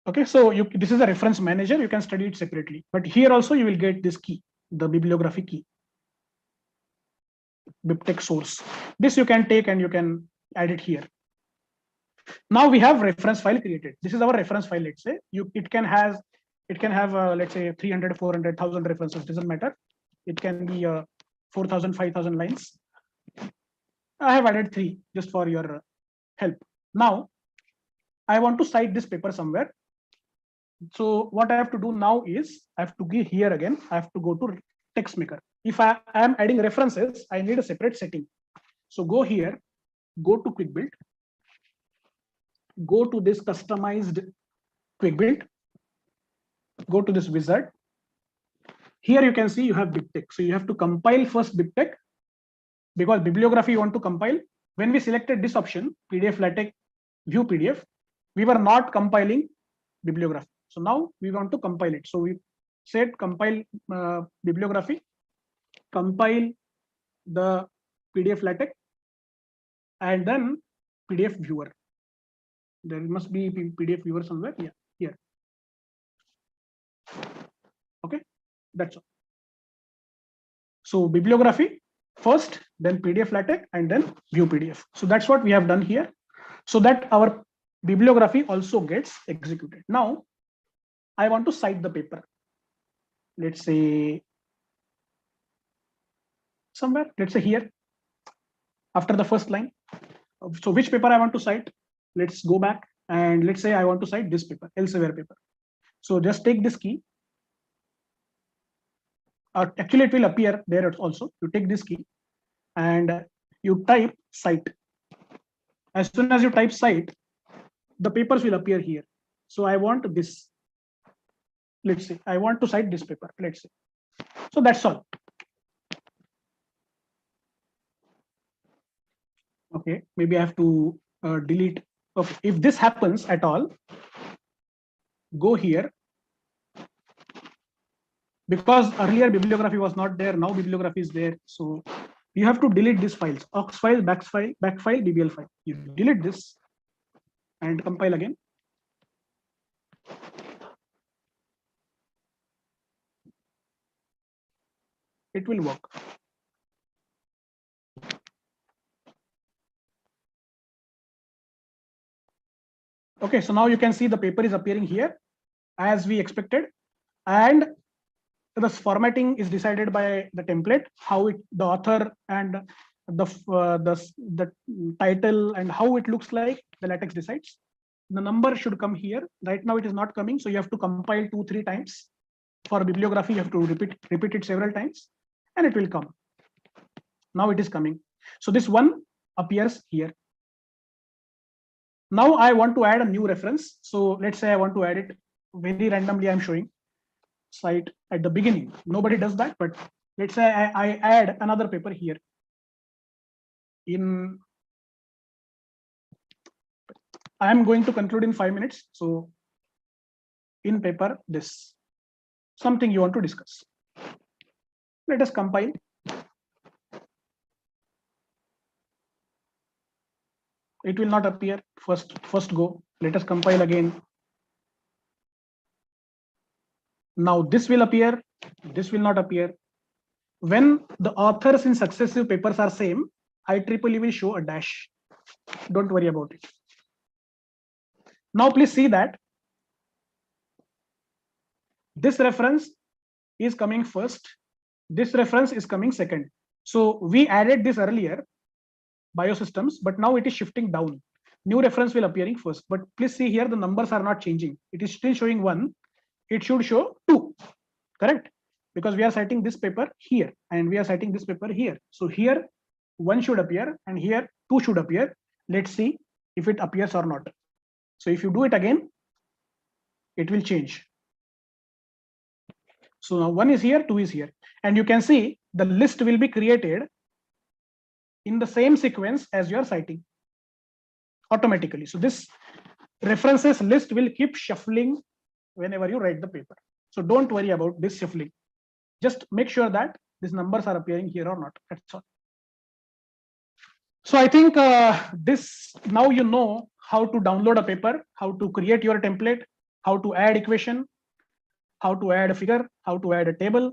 Okay, so this is a reference manager. You can study it separately, but here also you will get this key, the bibliography key, BibTeX source. This you can take and you can add it here. Now we have reference file created. This is our reference file. Let's say it can have let's say 300, 400, 1,000 references. Doesn't matter. It can be 4,000, 5,000 lines. I have added 3 just for your help. Now I want to cite this paper somewhere. So what I have to do now is I have to give here again. I have to go to text maker. If I am adding references, I need a separate setting. So go here, go to quick build, go to this customized quick build, go to this wizard. Here you can see you have BibTeX. So you have to compile first BibTeX, because bibliography you want to compile. When we selected this option, PDF LaTeX, view PDF, we were not compiling bibliography. So now we want to compile it. So we said compile bibliography, compile the PDF LaTeX, and then PDF viewer. There must be PDF viewer somewhere. Yeah, here. Okay, that's all. So bibliography first, then PDF LaTeX, and then view PDF. So that's what we have done here, so that our bibliography also gets executed. Now I want to cite the paper. Let's say somewhere, let's say here, after the first line. So which paper I want to cite? Let's go back and let's say I want to cite this paper, Elsevier paper. So just take this key. Actually, it will appear there also. You take this key and you type cite. As soon as you type cite, the papers will appear here. So I want this. Let's say I want to cite this paper. Let's say. So that's all. Okay, maybe I have to delete. Okay, if this happens at all, go here. Because earlier bibliography was not there, now bibliography is there. So you have to delete these files, aux file, back file, BBL file. You delete this and compile again. It will work. Okay, so now you can see the paper is appearing here as we expected, and the formatting is decided by the template, how the author and the title and how it looks like, the LaTeX decides. The number should come here. Right now it is not coming, so you have to compile 2-3 times. For bibliography, you have to repeat it several times, and it will come. Now it is coming. So this one appears here. Now I want to add a new reference. So let's say I want to add it very randomly. I'm showing cite at the beginning. Nobody does that, but let's say I add another paper here in I am going to conclude in 5 minutes. So in paper, this something you want to discuss. Let us compile. It will not appear first go. Let us compile again. Now this will appear, this will not appear. When the authors in successive papers are same, IEEE will show a dash. Don't worry about it. Now please see that this reference is coming first, this reference is coming second. So we added this earlier, biosystems, but now it is shifting down. New reference will appearing first, but please see here the numbers are not changing. It is still showing 1. It should show 2, correct? Because we are citing this paper here and we are citing this paper here. So here 1 should appear and here 2 should appear. Let's see if it appears or not. So if you do it again, it will change. So now 1 is here, 2 is here, and you can see the list will be created in the same sequence as you are citing automatically. So this references list will keep shuffling whenever you write the paper. So don't worry about this shuffling. Just make sure that these numbers are appearing here or not. That's all. So I think this, now you know how to download a paper, how to create your template, how to add equation, how to add a figure, how to add a table,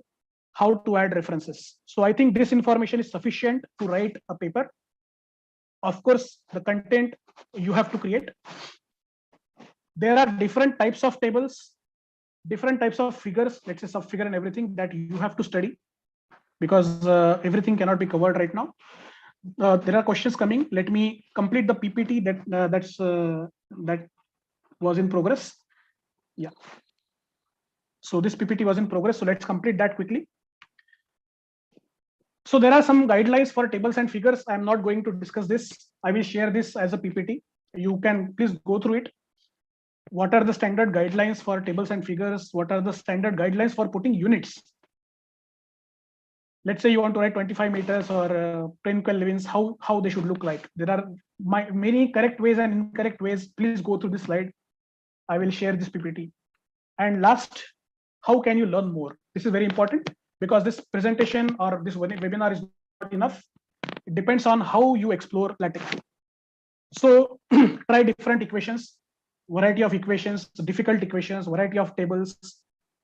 how to add references. So I think this information is sufficient to write a paper. Of course, the content you have to create. There are different types of tables, different types of figures, let's say sub-figure and everything that you have to study, because everything cannot be covered right now. There are questions coming. Let me complete the PPT that was in progress. Yeah. So this PPT was in progress. So let's complete that quickly. So there are some guidelines for tables and figures. I'm not going to discuss this. I will share this as a PPT. You can please go through it. What are the standard guidelines for tables and figures? What are the standard guidelines for putting units? Let's say you want to write 25 meters or 10 kelvins, how they should look like. There are many correct ways and incorrect ways. Please go through this slide. I will share this PPT. And last, how can you learn more? This is very important, because this presentation or this webinar is not enough. It depends on how you explore LaTeX. So try different equations, variety of equations, difficult equations, variety of tables,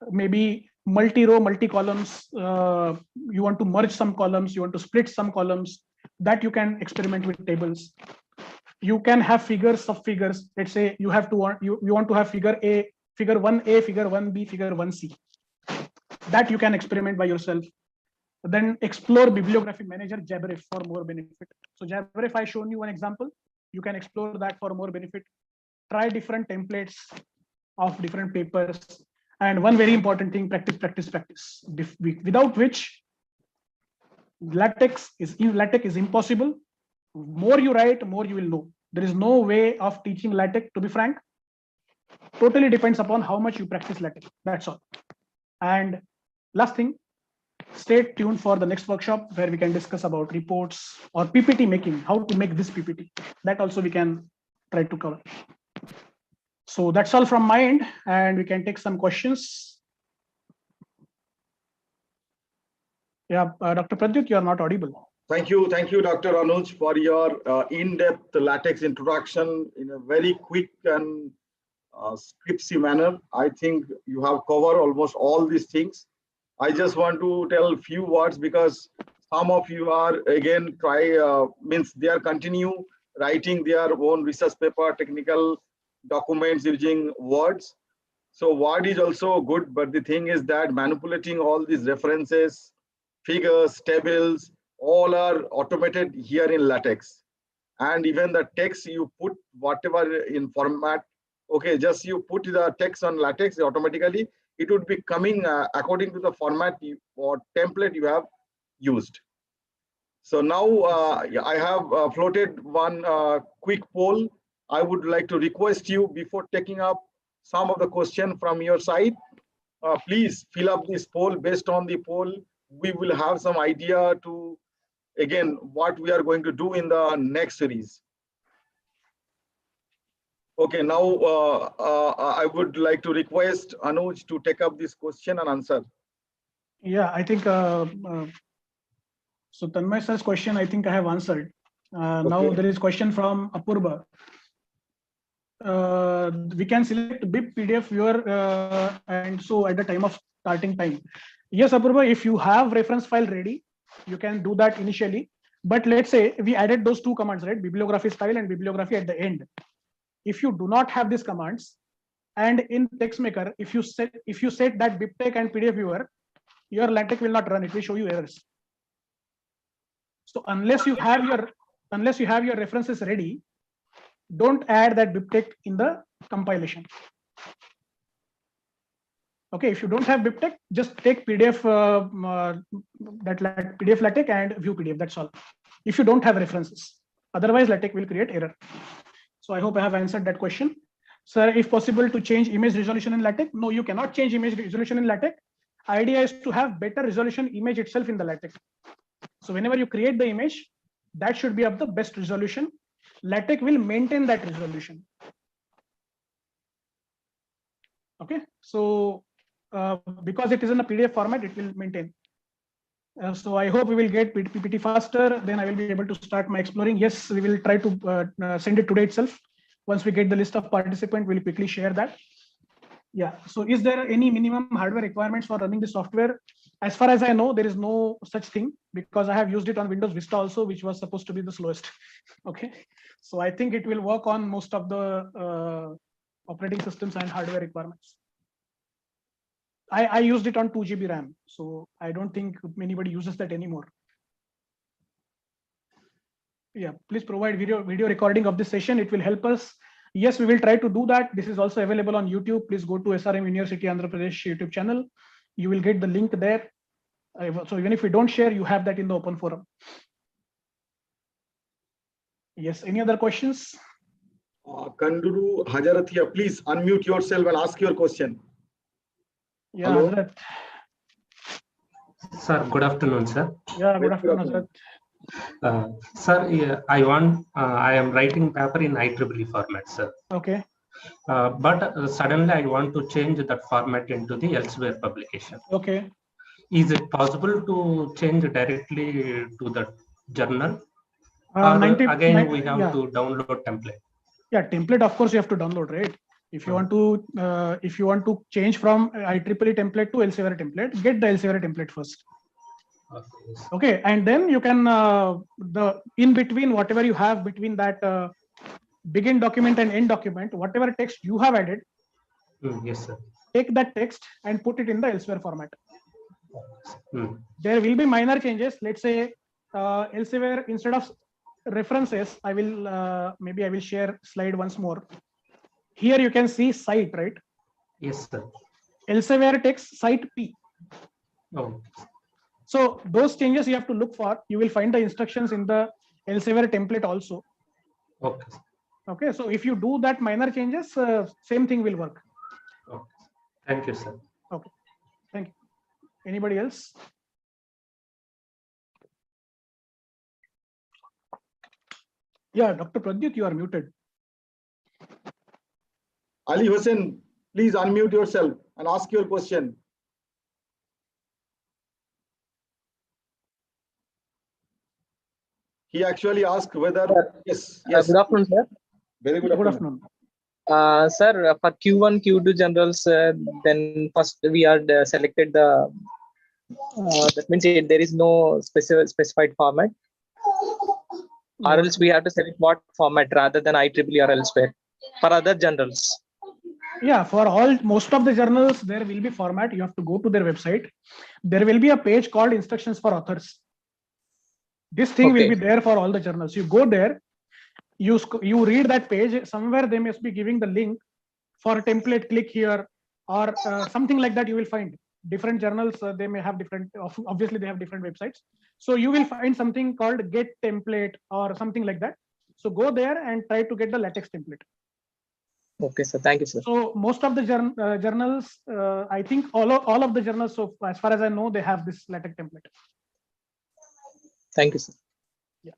maybe multi-row, multi-columns. You want to merge some columns, you want to split some columns, that you can experiment with tables. You can have figures, sub-figures. Let's say you want to have figure A, figure 1A, figure 1B, figure 1C. That you can experiment by yourself. Then explore Bibliography Manager, Jabref, for more benefit. So Jabref, I shown you one example. You can explore that for more benefit. Try different templates of different papers. And one very important thing, practice, practice, practice. Without which LaTeX is impossible. More you write, more you will know. There is no way of teaching LaTeX, to be frank. Totally depends upon how much you practice LaTeX. That's all. And last thing, stay tuned for the next workshop where we can discuss about reports or PPT making, how to make this PPT. That also we can try to cover. So that's all from my end, and we can take some questions. Yeah, Dr. Pradyut, you are not audible. Thank you, Dr. Anuj, for your in-depth LaTeX introduction in a very quick and scriptsy manner. I think you have covered almost all these things. I just want to tell a few words, because some of you are again they are continue writing their own research paper, technical documents using words. So word is also good, but the thing is that manipulating all these references, figures, tables, all are automated here in LaTeX. And even the text you put whatever in format, okay, just you put the text on LaTeX, automatically it would be coming according to the format or template you have used. So now I have floated one quick poll. I would like to request you, before taking up some of the question from your side, please fill up this poll. Based on the poll, we will have some idea to, again, what we are going to do in the next series. Okay, now I would like to request Anuj to take up this question and answer. Yeah, I think so. Tanmay sir's question, I think I have answered. Now Okay. there is question from Apurva. We can select BIP, PDF, viewer, and so at the time of starting time. Yes, Apurva, if you have reference file ready, you can do that initially. But let's say we added those two commands, right? Bibliography style and bibliography at the end. If you do not have these commands, and in TextMaker, if you set that BibTeX and PDF viewer, your LaTeX will not run. It will show you errors. So unless you have your references ready, don't add that BibTeX in the compilation. Okay, if you don't have BibTeX, just take PDF PDF LaTeX and view PDF. That's all. If you don't have references, otherwise LaTeX will create error. So I hope I have answered that question. Sir, if possible to change image resolution in LaTeX? No, you cannot change image resolution in LaTeX. Idea is to have better resolution image itself in the LaTeX. So whenever you create the image, that should be of the best resolution. LaTeX will maintain that resolution. Okay, so because it is in a PDF format, it will maintain. So I hope we will get PPT faster. Then I will be able to start my exploring. Yes, we will try to send it today itself. Once we get the list of participants, we'll quickly share that. Yeah. So is there any minimum hardware requirements for running the software? As far as I know, there is no such thing because I have used it on Windows Vista also, which was supposed to be the slowest. Okay. So I think it will work on most of the operating systems and hardware requirements. I used it on 2 GB RAM, so I don't think anybody uses that anymore. Yeah, please provide video recording of this session. It will help us. Yes, we will try to do that. This is also available on YouTube. Please go to SRM University Andhra Pradesh YouTube channel. You will get the link there. So even if we don't share, you have that in the open forum. Yes, any other questions? Kanduru Hajarathia, please unmute yourself and ask your question. Yeah, Hello? Hazrat. Sir, good afternoon, sir. Yeah, good afternoon, Hazrat. Sir, yeah, I am writing paper in IEEE format, sir. Okay. But suddenly I want to change that format into the elsewhere publication. Okay. Is it possible to change directly to the journal? Or again, we have to download template? Yeah, template, of course, you have to download, right? If you want to change from IEEE template to elsewhere template, get the elsewhere template first. Okay, and then you can the in between whatever you have between that begin document and end document, whatever text you have added. Yes, sir. Take that text and put it in the elsewhere format. There will be minor changes. Let's say elsewhere instead of references, I will maybe I will share slide once more. Here you can see cite, right? Yes, sir. Elsewhere text cite P. Oh. So those changes you have to look for. You will find the instructions in the elsewhere template also. Okay. Okay, so if you do that minor changes, same thing will work. Okay. Thank you, sir. Okay, thank you. Anybody else? Yeah, Dr. Pradyut, you are muted. Ali Hussain, please unmute yourself and ask your question. He actually asked whether, yes. Good afternoon, sir. Very good afternoon. Sir, for Q1, Q2 generals, then first we are selected the, that means there is no specified format, or else we have to select what format rather than IEEE or elsewhere for other journals. Yeah, for most of the journals, there will be format. You have to go to their website. There will be a page called instructions for authors. This thing will be there for all the journals. You go there, you read that page. Somewhere they must be giving the link for template. Click here or something like that. You will find different journals. They may have different. Obviously, they have different websites. So you will find something called get template or something like that. So go there and try to get the LaTeX template. Okay, sir. Thank you, sir. So most of the journals, I think all of the journals. So as far as I know, they have this LaTeX template. Thank you, sir. Yeah.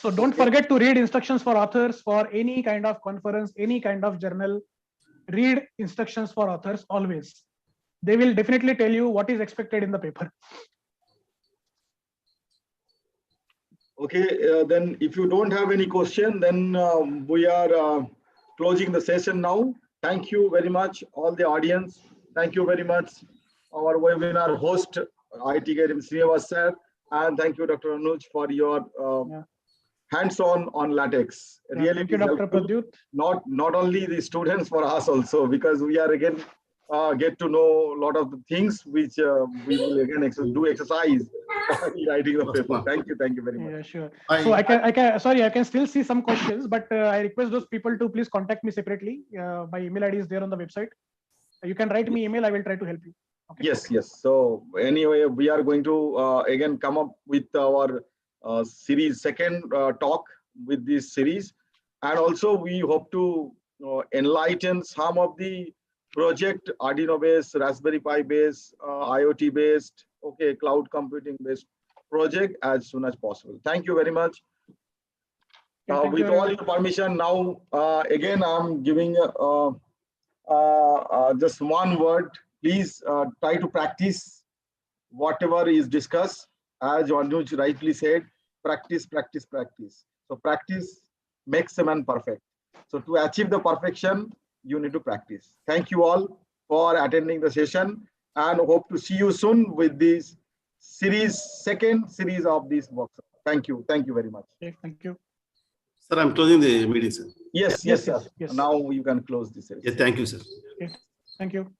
So don't forget to read instructions for authors for any kind of conference, any kind of journal. Read instructions for authors always. They will definitely tell you what is expected in the paper. Okay, then if you don't have any question, then we are closing the session now. Thank you very much, all the audience. Thank you very much, our webinar host, IT Kerim Srinivas sir, and thank you, Dr. Anuj, for your hands-on on latex. Really, thank you, Dr. Pradyut. Not only the students, for us also, because we are again get to know a lot of the things which we will again do exercise while writing the paper. Thank you very much. Yeah, sure. So I can still see some questions, but I request those people to please contact me separately. My email ID is there on the website. You can write me email. I will try to help you. Okay. Yes. So anyway, we are going to again come up with our series second talk with this series, and also we hope to enlighten some of the project Arduino based, Raspberry Pi based, IoT based, okay, cloud computing based project as soon as possible. Thank you very much. With all your permission, now again I'm giving just one word. Please try to practice whatever is discussed. As Anuj rightly said, practice. So practice makes a man perfect. So to achieve the perfection, you need to practice. Thank you all for attending the session, and hope to see you soon with this second series of this workshop. Thank you very much. Okay, thank you. Sir, I'm closing the meeting, sir. Yes, sir. Now you can close this session. Yeah, thank you, sir. Okay. Thank you.